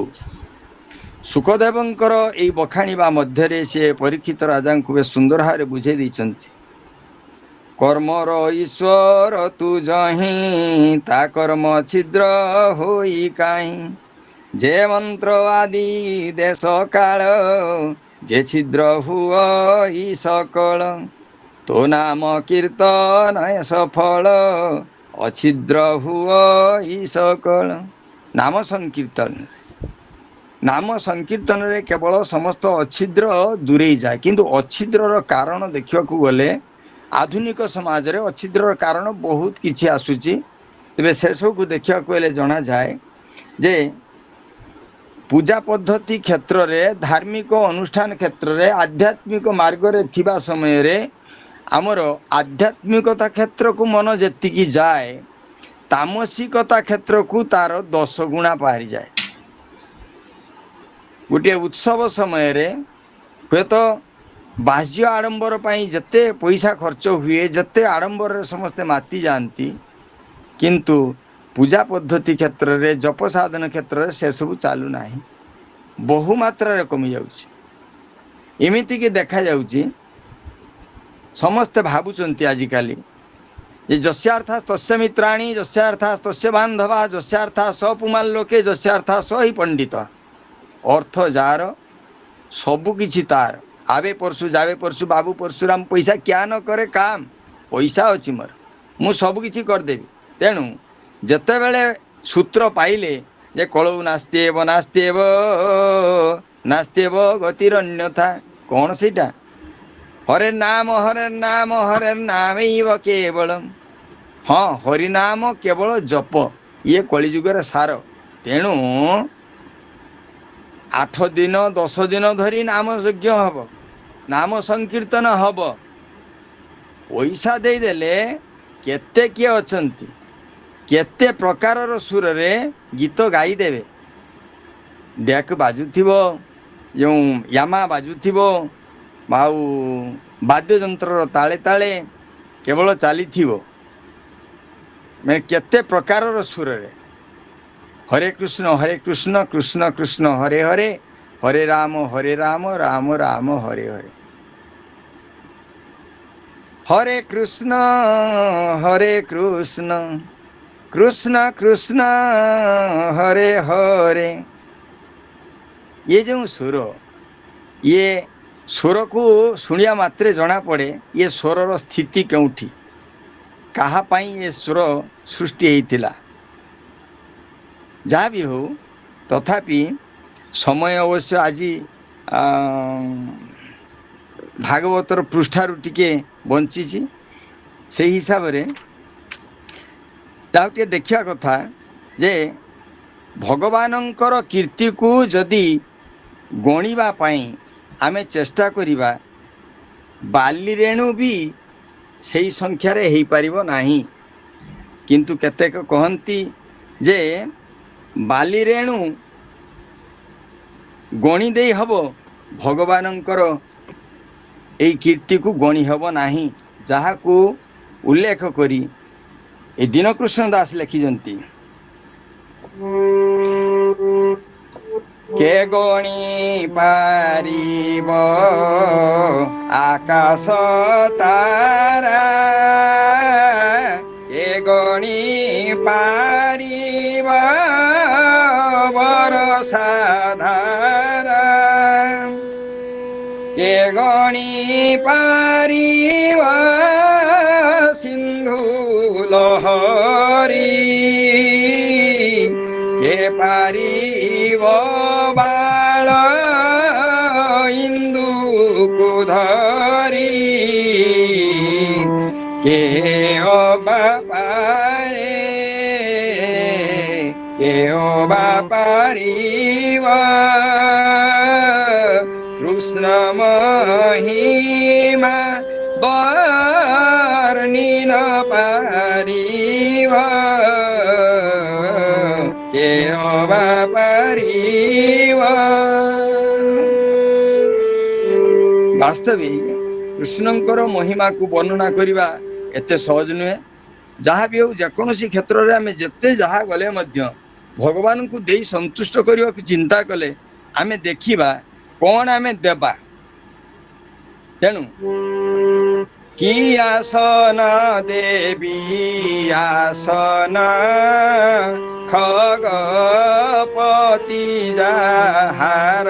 ସୁଖଦେବଙ୍କର ଏଇ ବଖାଣିବା ମଧ୍ୟରେ ସେ ପରୀକ୍ଷିତ ରାଜାଙ୍କୁ ବେଶ ସୁନ୍ଦର ଭାବରେ ବୁଝେଇ ଦେଇଛନ୍ତି। କର୍ମର ଈଶ୍ୱର ତୁ ଯହିଁ, ତା କର୍ମ ଛିଦ୍ର ହୋଇ କାହିଁ। ଯେ ମନ୍ତ୍ର ଆଦି ଦେଶ କାଳ, ଯେ ଛିଦ୍ର ହୁଅ ସକଳ। ତୋ ନାମ କୀର୍ତ୍ତନ ସଫଳ, ଅଛିଦ୍ର ହୁଅ ସକଳ। ନାମ ସଂକୀର୍ତ୍ତନ, ନାମ ସଂକୀର୍ତ୍ତନରେ କେବଳ ସମସ୍ତ ଅଛିଦ୍ର ଦୂରେଇ ଯାଏ। କିନ୍ତୁ ଅଛିଦ୍ରର କାରଣ ଦେଖିବାକୁ ଗଲେ ଆଧୁନିକ ସମାଜରେ ଅଛିଦ୍ରର କାରଣ ବହୁତ କିଛି ଆସୁଛି। ତେବେ ସେସବୁକୁ ଦେଖିବାକୁ ହେଲେ ଜଣାଯାଏ ଯେ ପୂଜା ପଦ୍ଧତି କ୍ଷେତ୍ରରେ, ଧାର୍ମିକ ଅନୁଷ୍ଠାନ କ୍ଷେତ୍ରରେ, ଆଧ୍ୟାତ୍ମିକ ମାର୍ଗରେ ଥିବା ସମୟରେ ଆମର ଆଧ୍ୟାତ୍ମିକତା କ୍ଷେତ୍ରକୁ ମନ ଯେତିକି ଯାଏ, ତାମସିକତା କ୍ଷେତ୍ରକୁ ତାର 10 ଗୁଣା ବାହାରିଯାଏ। ଗୋଟିଏ ଉତ୍ସବ ସମୟରେ ହୁଏତ ବାହ୍ୟ ଆଡ଼ମ୍ବର ପାଇଁ ଯେତେ ପଇସା ଖର୍ଚ୍ଚ ହୁଏ, ଯେତେ ଆଡ଼ମ୍ବରରେ ସମସ୍ତେ ମାତି ଯାଆନ୍ତି, କିନ୍ତୁ ପୂଜା ପଦ୍ଧତି କ୍ଷେତ୍ରରେ, ଜପ ସାଧନ କ୍ଷେତ୍ରରେ ସେସବୁ ଚାଲୁନାହିଁ, ବହୁ ମାତ୍ରାରେ କମିଯାଉଛି। ଏମିତିକି ଦେଖାଯାଉଛି ସମସ୍ତେ ଭାବୁଛନ୍ତି ଆଜିକାଲି ଯେ ଯସ୍ୟାର୍ଥା ତସ୍ୟ ମିତ୍ରାଣୀ, ଯସ୍ୟାର୍ଥା ତସ୍ୟ ବାନ୍ଧବା, ଯସ୍ୟାର୍ଥା ସ ପୁମାନ୍ ଲୋକେ, ଯସ୍ୟାର୍ଥା ସ ହି ପଣ୍ଡିତ। ଅର୍ଥ ଯାହାର ସବୁ କିଛି ତାର, ଆବେ ପରଶୁ ଯାବେ ପରଶୁ, ବାବୁ ପରଶୁରାମ ପଇସା କ୍ୟା ନ କରେ କାମ, ପଇସା ଅଛି ମୋର, ମୁଁ ସବୁ କିଛି କରିଦେବି। ତେଣୁ ଯେତେବେଳେ ସୂତ୍ର ପାଇଲେ ଯେ କଳଉ ନାସ୍ତିଏବ ନାସ୍ତିଏବ ନାସ୍ତିଏବ ଗତିର ଅନ୍ୟଥା, କ'ଣ ସେଇଟା? ହରେ ନାମ ହରେନାମୈବ କେବଳମ୍। ହଁ, ହରିନାମ କେବଳ ଜପ, ଇଏ କଳିଯୁଗର ସାର। ତେଣୁ 8 ଦିନ 10 ଦିନ ଧରି ନାମ ଯଜ୍ଞ ହବ, ନାମ ସଂକୀର୍ତ୍ତନ ହବ। ପଇସା ଦେଇଦେଲେ କେତେ କିଏ ଅଛନ୍ତି, କେତେ ପ୍ରକାରର ସୁରରେ ଗୀତ ଗାଇଦେବେ। ଡେକ୍ ବାଜୁଥିବ, ଯେଉଁ ୟାମା ବାଜୁଥିବ, ଆଉ ବାଦ୍ୟଯନ୍ତ୍ରର ତାଳେ ତାଳେ କେବଳ ଚାଲିଥିବ, ମାନେ କେତେ ପ୍ରକାରର ସୁରରେ। ହରେ କୃଷ୍ଣ କୃଷ୍ଣ କୃଷ୍ଣ ହରେ ହରେ, ହରେ ରାମ ରାମ ରାମ ହରେ ହରେ। ହରେ କୃଷ୍ଣ କୃଷ୍ଣ କୃଷ୍ଣ ହରେ ହରେ। ये जो सुर, ये स्वर को शुणिया मात्रे जना पड़े ये स्वरर स्थिति केउठी, कहा पाई ये स्वर सृष्टि होइतिला। जहाँ भी हो तथापि समय अवश्य आज भागवतर पृष्ठारू टिके बंची, से हिसाब रे ताके देखिया कथा जे भगवानंकर कीर्ति को जदि गणिबा पाई आमे चेष्टा करिबा, बाली रेणु भी सही संख्यार हो पारिबो नाही। किंतु केतेक कहंती जे बाली रेणु गणी दे हबो, भगवानंकर एई कीर्ति को गणी हबो नाही। जाहाकू उल्लेख करी ए दीनकृष्ण दास लिखिजंती, के गणी पारिब आकाश तारा, के गणी पारिब बरसा धारा, के गणी पारिब सिंधु लहरी, के पारिब बाल इंदु को धरी, के अबापारे কেউ বা পারিব কৃষ্ণ মহিমা বর্ণিন পারিব কেউ বা পারিব। ବାସ୍ତବିକ କୃଷ୍ଣଙ୍କର ମହିମାକୁ ବର୍ଣ୍ଣନା କରିବା ଏତେ ସହଜ ନୁହେଁ। ଯାହା ବି ହଉ, ଯେକୌଣସି କ୍ଷେତ୍ରରେ ଆମେ ଯେତେ ଯାହା ଗଲେ ମଧ୍ୟ ଭଗବାନଙ୍କୁ ଦେଇ ସନ୍ତୁଷ୍ଟ କରିବାକୁ ଚିନ୍ତା କଲେ ଆମେ ଦେଖିବା କଣ ଆମେ ଦେବା। ତେଣୁ କି ଆସନ ଦେବୀ ଆସନ ଖଗପତି ଯାହାର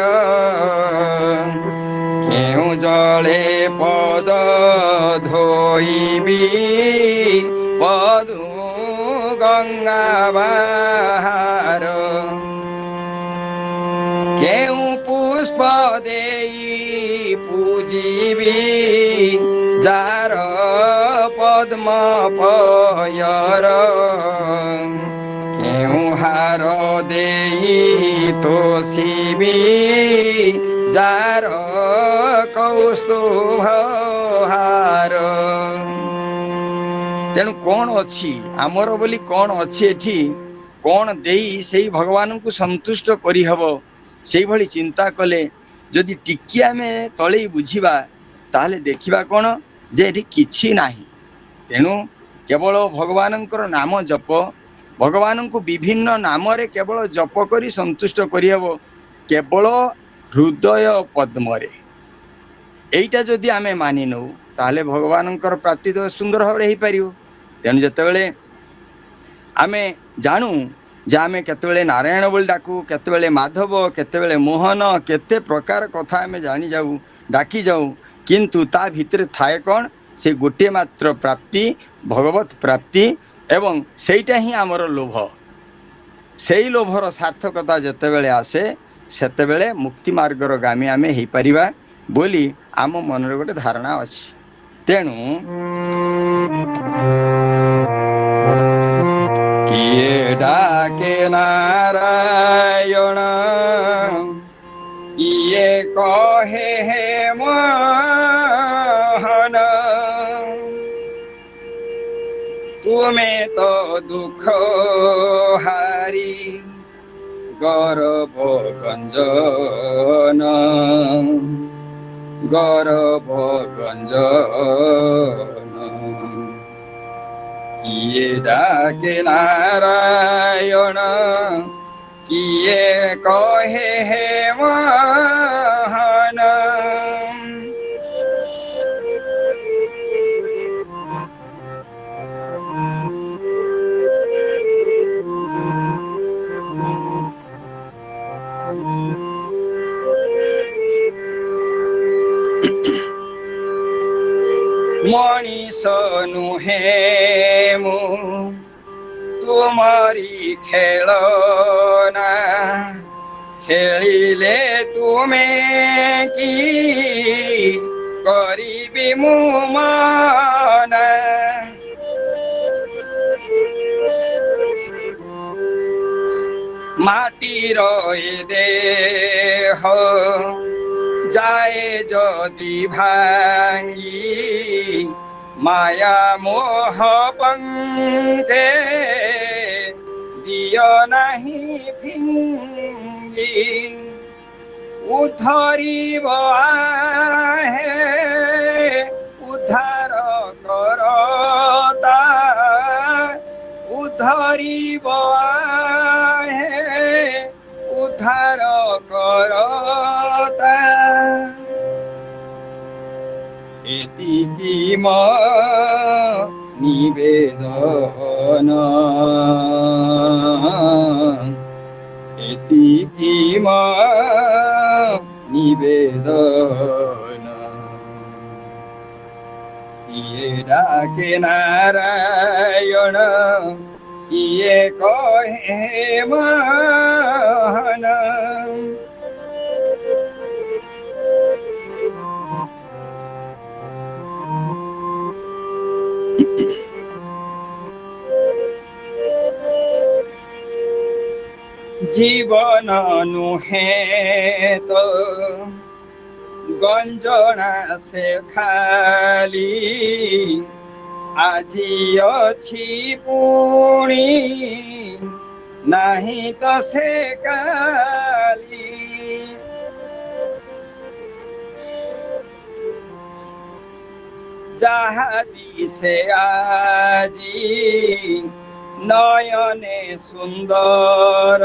କେଉଁ ଜଳେ ପଦ ଧୋଇବି ପଦୁ ଗଙ୍ଗା ବାହାର କେଉଁ ପୁଷ୍ପ ଦେଇ ପୂଜିବି ଯାର ପଦ୍ମ ପୟର କେଉଁ ହାର ଦେଇ ତୋଷିବି ଯାର କୌସ୍ତୁଭ ହାର। ତେଣୁ କଣ ଅଛି ଆମର ବୋଲି, କଣ ଅଛି ଏଠି, କଣ ଦେଇ ସେଇ ଭଗବାନଙ୍କୁ ସନ୍ତୁଷ୍ଟ କରିହବ, ସେଇଭଳି ଚିନ୍ତା କଲେ ଯଦି ଟିକିଏ ଆମେ ତଳେଇ ବୁଝିବା ତାହେଲେ ଦେଖିବା କଣ ଯେ ଏଠି କିଛି ନାହିଁ। ତେଣୁ କେବଳ ଭଗବାନଙ୍କର ନାମ ଜପ, ଭଗବାନଙ୍କୁ ବିଭିନ୍ନ ନାମରେ କେବଳ ଜପ କରି ସନ୍ତୁଷ୍ଟ କରିହେବ କେବଳ ହୃଦୟ ପଦ୍ମରେ। এইটা ଯଦି ଆମେ ମାନି ନେଉ ତାହେଲେ ଭଗବାନଙ୍କର ପ୍ରାପ୍ତି ତ ସୁନ୍ଦର ଭାବରେ ହେଇପାରିବ। ତେଣୁ ଯେତେବେଳେ ଆମେ ଜାଣୁ ଯେ ଆମେ କେତେବେଳେ ନାରାୟଣ ବୋଲି ଡାକୁ, କେତେବେଳେ ମାଧବ, କେତେବେଳେ ମୋହନ, କେତେ ପ୍ରକାର କଥା ଆମେ ଜାଣିଯାଉ, ଡାକି ଯାଉ, କିନ୍ତୁ ତା ଭିତରେ ଥାଏ କ'ଣ? ସେ ଗୋଟିଏ ମାତ୍ର ପ୍ରାପ୍ତି, ଭଗବତ ପ୍ରାପ୍ତି। ଏବଂ ସେଇଟା ହିଁ ଆମର ଲୋଭ। ସେଇ ଲୋଭର ସାର୍ଥକତା ଯେତେବେଳେ ଆସେ ସେତେବେଳେ ମୁକ୍ତି ମାର୍ଗର ଗାମୀ ଆମେ ହେଇପାରିବା ବୋଲି ଆମ ମନରେ ଗୋଟେ ଧାରଣା ଅଛି। ତେଣୁ କିଏ ଡାକେ ନାରାୟଣ, କିଏ କହେ ହେ ମୋହନ, ତୁମେ ତ ଦୁଃଖ ହାରି ଗରବ ଗଞ୍ଜନ, ଗରବ ଗଞ୍ଜନ। କିଏ ଡାକେ ନାରାୟଣ, କିଏ କହେ ହେ ମୋହନ, ମଣିଷ ନୁହେଁ ମୁଁ ତୁମରି ଖେଳନା, ଖେଳିଲେ ତୁମେ କି କରିବି ମୁଁ ମନା, ମାଟିର ଏ ଦେହ ଯାଏ ଯଦି ଭାଙ୍ଗି, ମାୟା ମୋହ ପଙ୍କେ ଦିଅ ନାହିଁ ଫିଙ୍ଗି, ଉଦ୍ଧରିବ ଆହେ ଉଦ୍ଧାର କରତା, ଉଦ୍ଧରିବ ଆହେ ଉଦ୍ଧାର କରତା। ଏତିକି ମୋ ନିବେଦନ, ଏତିକି ମୋ ନିବେଦନ। କିଏ ଡାକେ ନାରାୟଣ, କିଏ କହେ ମୋହନ, जीवन नुहे तो गंजना से खाली आजी अछि पुणी नहीं तो से काली जहाँ दिसे आजी नयने सुंदर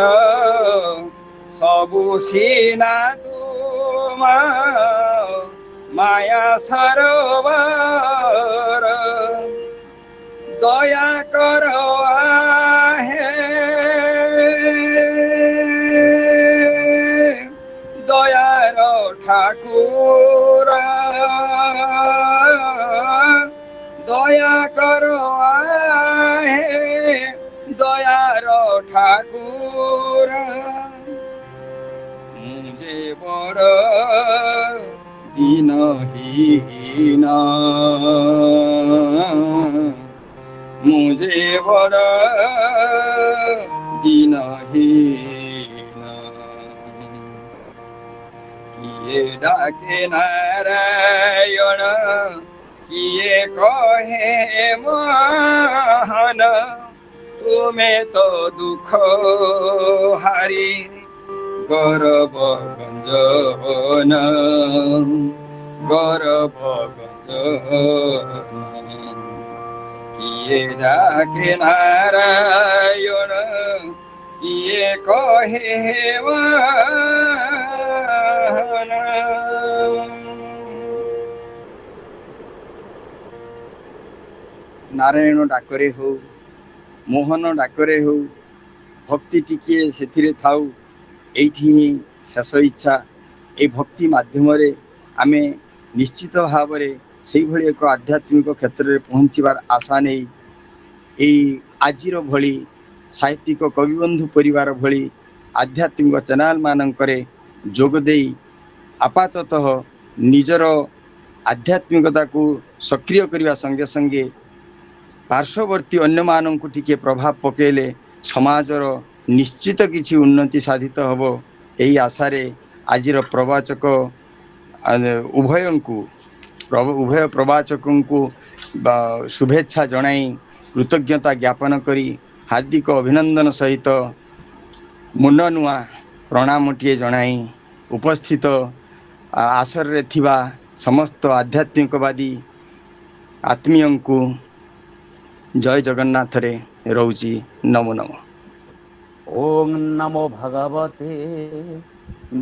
सबु सीना तुमा माया सरोवर दया करो आहे दयार ठाकुर दया करो आहे दयार ठाकुर मुझे बड़ दीनहीन मुझे बड़ दीनहीन किए डाके नारायण किए कहे महान तुम्हें तो दुख हारी गौरव गंजन गौरव गंजन किए डाके नारायण किए कहे महान नारायण डाकरे हो मोहन डाकरे हो भक्ति टिके से थाऊ एठी शेष इच्छा ए भक्ति माध्यम आमे निश्चित भाव से एक आध्यात्मिक क्षेत्र में पहुँचार आशा नहीं आजिर भली साहित्यिक कविबंधु परिवार भली आध्यात्मिक चैनल मानकरे जोगदे आपाततः निजर आध्यात्मिकता को सक्रिय करने संगे संगे पार्श्ववर्ती अन्य मानक टिके प्रभाव पकेले समाजर निश्चित किछि उन्नति साधित हब यही आशारे आजिर प्रवाचक उभय प्रवाचक को शुभेच्छा जनाई कृतज्ञता ज्ञापन करी हार्दिक अभिनंदन सहित मुंड नुआ प्रणामटिए जनाई उपस्थित आसर रे थिबा समस्त आध्यात्मिकवादी आत्मीय को जय जगन्नाथ रे रोची नमो नमो। ओम नमो भगवते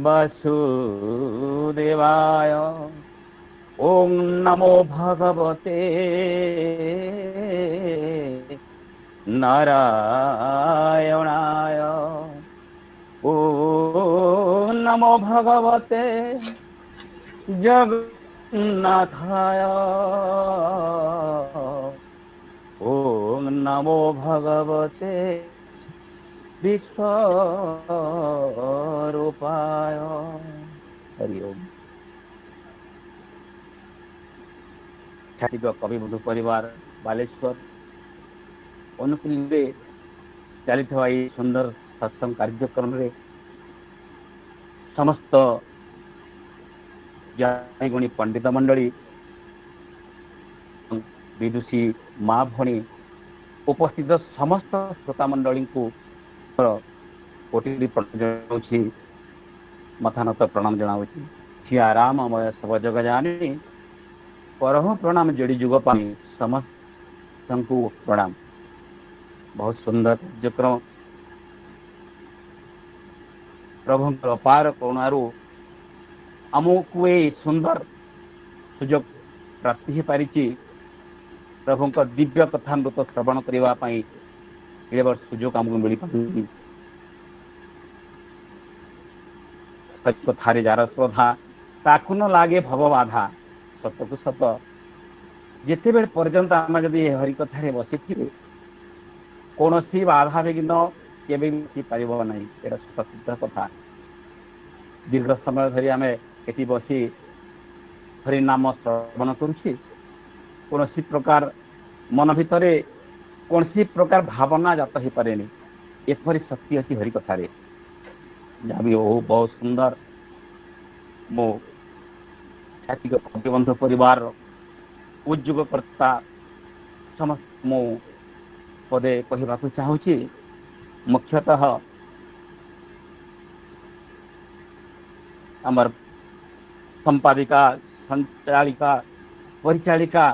वासुदेवाय ओम नमो भगवते नारायणाय ओम नमो भगवते जगन्नाथाय ओम नमो भगवते विश्वरूपाय हरि ओम। ख्यातिक कविबंधु परिवार बालेश्वर अनुकूल चली सुंदर सत्संग कार्यक्रम रे समस्त ज्ञानी पंडित मंडली विदुषी माँ भणी उपस्थित समस्त श्रोता मंडली को कोटि जनाऊँगी मथानत प्रणाम जनाऊँगी सिया राममय सब जग जानी परम प्रणाम जोड़ी जुग पाई समस्त को प्रणाम। बहुत सुंदर कार्यक्रम प्रभु अपार करुणारू आमको ये सुंदर सुजोग प्राप्ति हो पारी प्रभु दिव्य कथामृत श्रवण करने ये वर्ष सुजोग आमको मिल पारी कथारे जार श्रद्धा ताकू न लगे भव बाधा सत को सत जिते बेल पर्यंत आम जदि हरिकथारे बसी थे कौन सी बाधा विघ्न केवे पार ना ये सत्य कथा दीर्घ समय धरी आम ये बसी हरिनाम श्रवण करुच्छे कौन प्रकार मन भितर कौन प्रकार भावना जात हो पारे एपरी शक्ति अच्छी हरिकथार जहाँ भी हो बहुत सुंदर मो छाती भगवंत परिवार उद्योगकर्ता समस्त मो पदे कहवाक चाहूँगी मुख्यतः आमर संपादिका संचालिका परिचालिका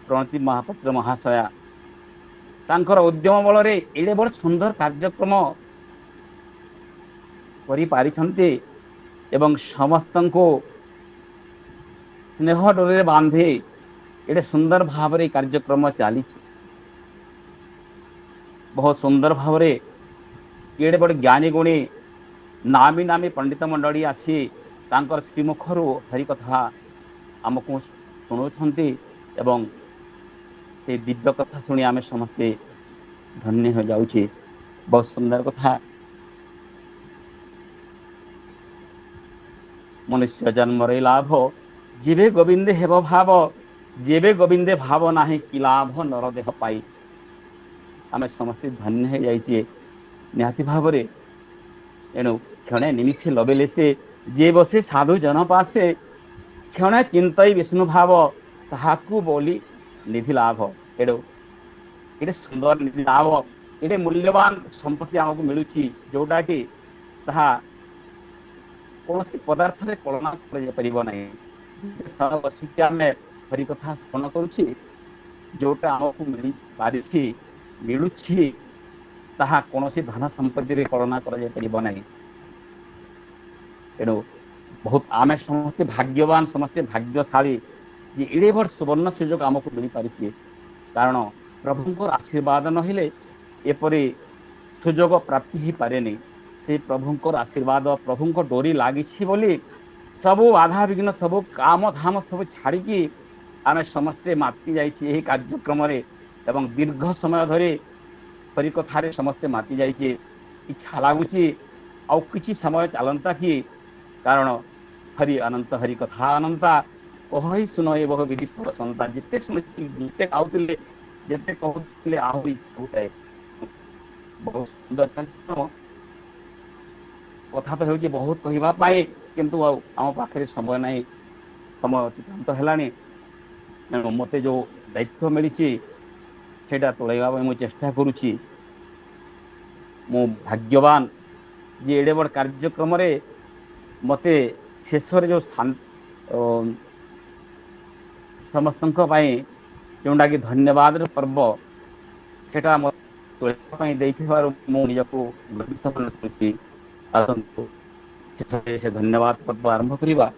प्रणति महापात्र महाशया तांकर उद्यम बल एड़े बड़ सुंदर कार्यक्रम करि पारिछन्ते एवं समस्त को स्नेह डोरे बांधे एड़े सुंदर भाव रे कार्यक्रम चली बहुत सुंदर भाव रे केड़े बड़ ज्ञानी गुणी नामी नामी पंडित मंडली आसी तांकर श्रीमुखरु हरि कथा आमको शुणुछन्ति एवं से दिव्य कथा शुणी आम समस्ते धन्य हो जाउछि। बहुत सुंदर कथा मनुष्य जन्म रे लाभ जीवे गोविंदे हेब भाव जेबे गोविंदे भाव नाही कि लाभ नर देह पाई आम समस्ते धन्य हो जाइए निहाती भाव रे एणु क्षणे निमिषे लबेले से जे बसे साधु जन पासे क्षणे चिंतई विष्णु भाव ताहाकू बोली निधि लाभ एडो एडे सुंदर निधि लाभ एडे मूल्यवान संपत्ति आमको मिलुची जोटा कि ताहा कौन पदार्थ रे कल्पना कर नहीं बसिक आम हरि कथा श्रवण करुछि जोटा आमको मिल पारिछि मिलुछि ताहा कौन धन संपत्ति रे कल्पना कर नहीं एणु बहुत आम समस्ते भाग्यवान समस्ते भाग्यशाली जे एड़े बड़ सुवर्ण सुजोग आमको मिल पारिछि कारण प्रभुंकर आशीर्वाद नहिले एपरि सुजोग प्राप्ति ही पारे नहीं से प्रभुंकर आशीर्वाद प्रभुंकर डोरी लागिछि बोली सबु बाधा विघ्न सबु काम धाम सब छाड़िकी आम समस्ते माति जाइए कार्यक्रम एवं दीर्घ समय धरी हरि कथारे समस्ते माति जाइए इच्छा लगुच आउ किछि समय चलता कि कारण हरि अनंत हरि कथा अनंता कहि सुनए बहु विधि सब संता जिते सुनि जिते गाउतिले जिते कहउतिले आहुरी होताए बहुत सुंदर कथा तो होगी बहुत कहवा पाए किंतु आम पाखे समय नहीं समय अतिक्रांत है मत जो दायित्व मिली सेटा तोड़ाइबा मु चेष्टा करुच्ची मु भाग्यवान जे एडे बड़ कार्यक्रम मते शेष जो समस्त जोटा कि धन्यवाद पर्व सेटा तोड़ाई मु निजको गर्वित मन करुच्ची आसंतु से धन्यवाद पर्व आरंभ करिबा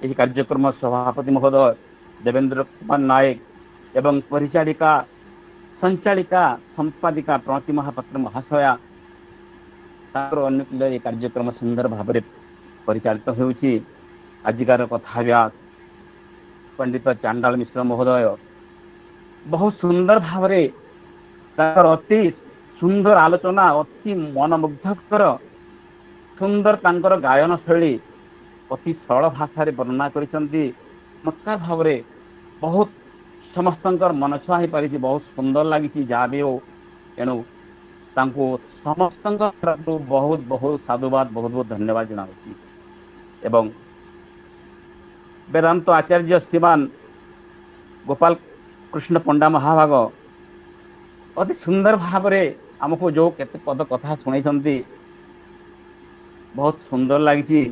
यह कार्यक्रम सभापति महोदय देवेंद्र कुमार नायक एवं परिचालिका संचालिका संपादिका प्रणति महापात्र महाशया अनुकूल ये कार्यक्रम सुंदर भाव में परिचालित होउछि। आजिकार कथाव्यास पंडित चांडाल मिश्र महोदय बहुत सुंदर भाव में अति सुंदर आलोचना अति मनमुग्धकर सुंदर तांकर गायन शैली अति सरल भाषा वर्णना करिसंती चमत्कार भाव में बहुत समस्त मन छुआ हो पारी बहुत सुंदर लगी जहाँ भी हो एणु तांको समस्त बहुत बहुत साधुवाद बहुत बहुत धन्यवाद जनाऊँ एवं वेदांत आचार्य श्रीमान गोपाल कृष्ण पंडा महाभाग अति सुंदर भाव में आमको जो केते पद कथा शुणी बहुत सुंदर लगी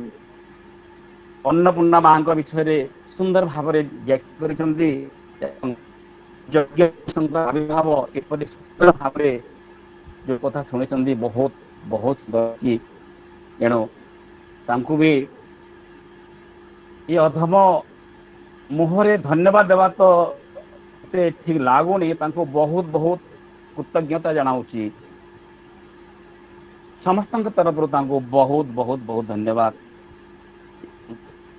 अन्नपूर्णा माँ विषय सुंदर भाव में व्याख्या आविर्भाव एपरि सुंदर भाव में जो कथा शुणी बहुत बहुत सुंदर एणु तांकु भी ये अधम मुहरे धन्यवाद देवा तो ठीक लगुनि तांको बहुत बहुत कृतज्ञता जनाऊँगी समस्त तरफ बहुत बहुत बहुत धन्यवाद।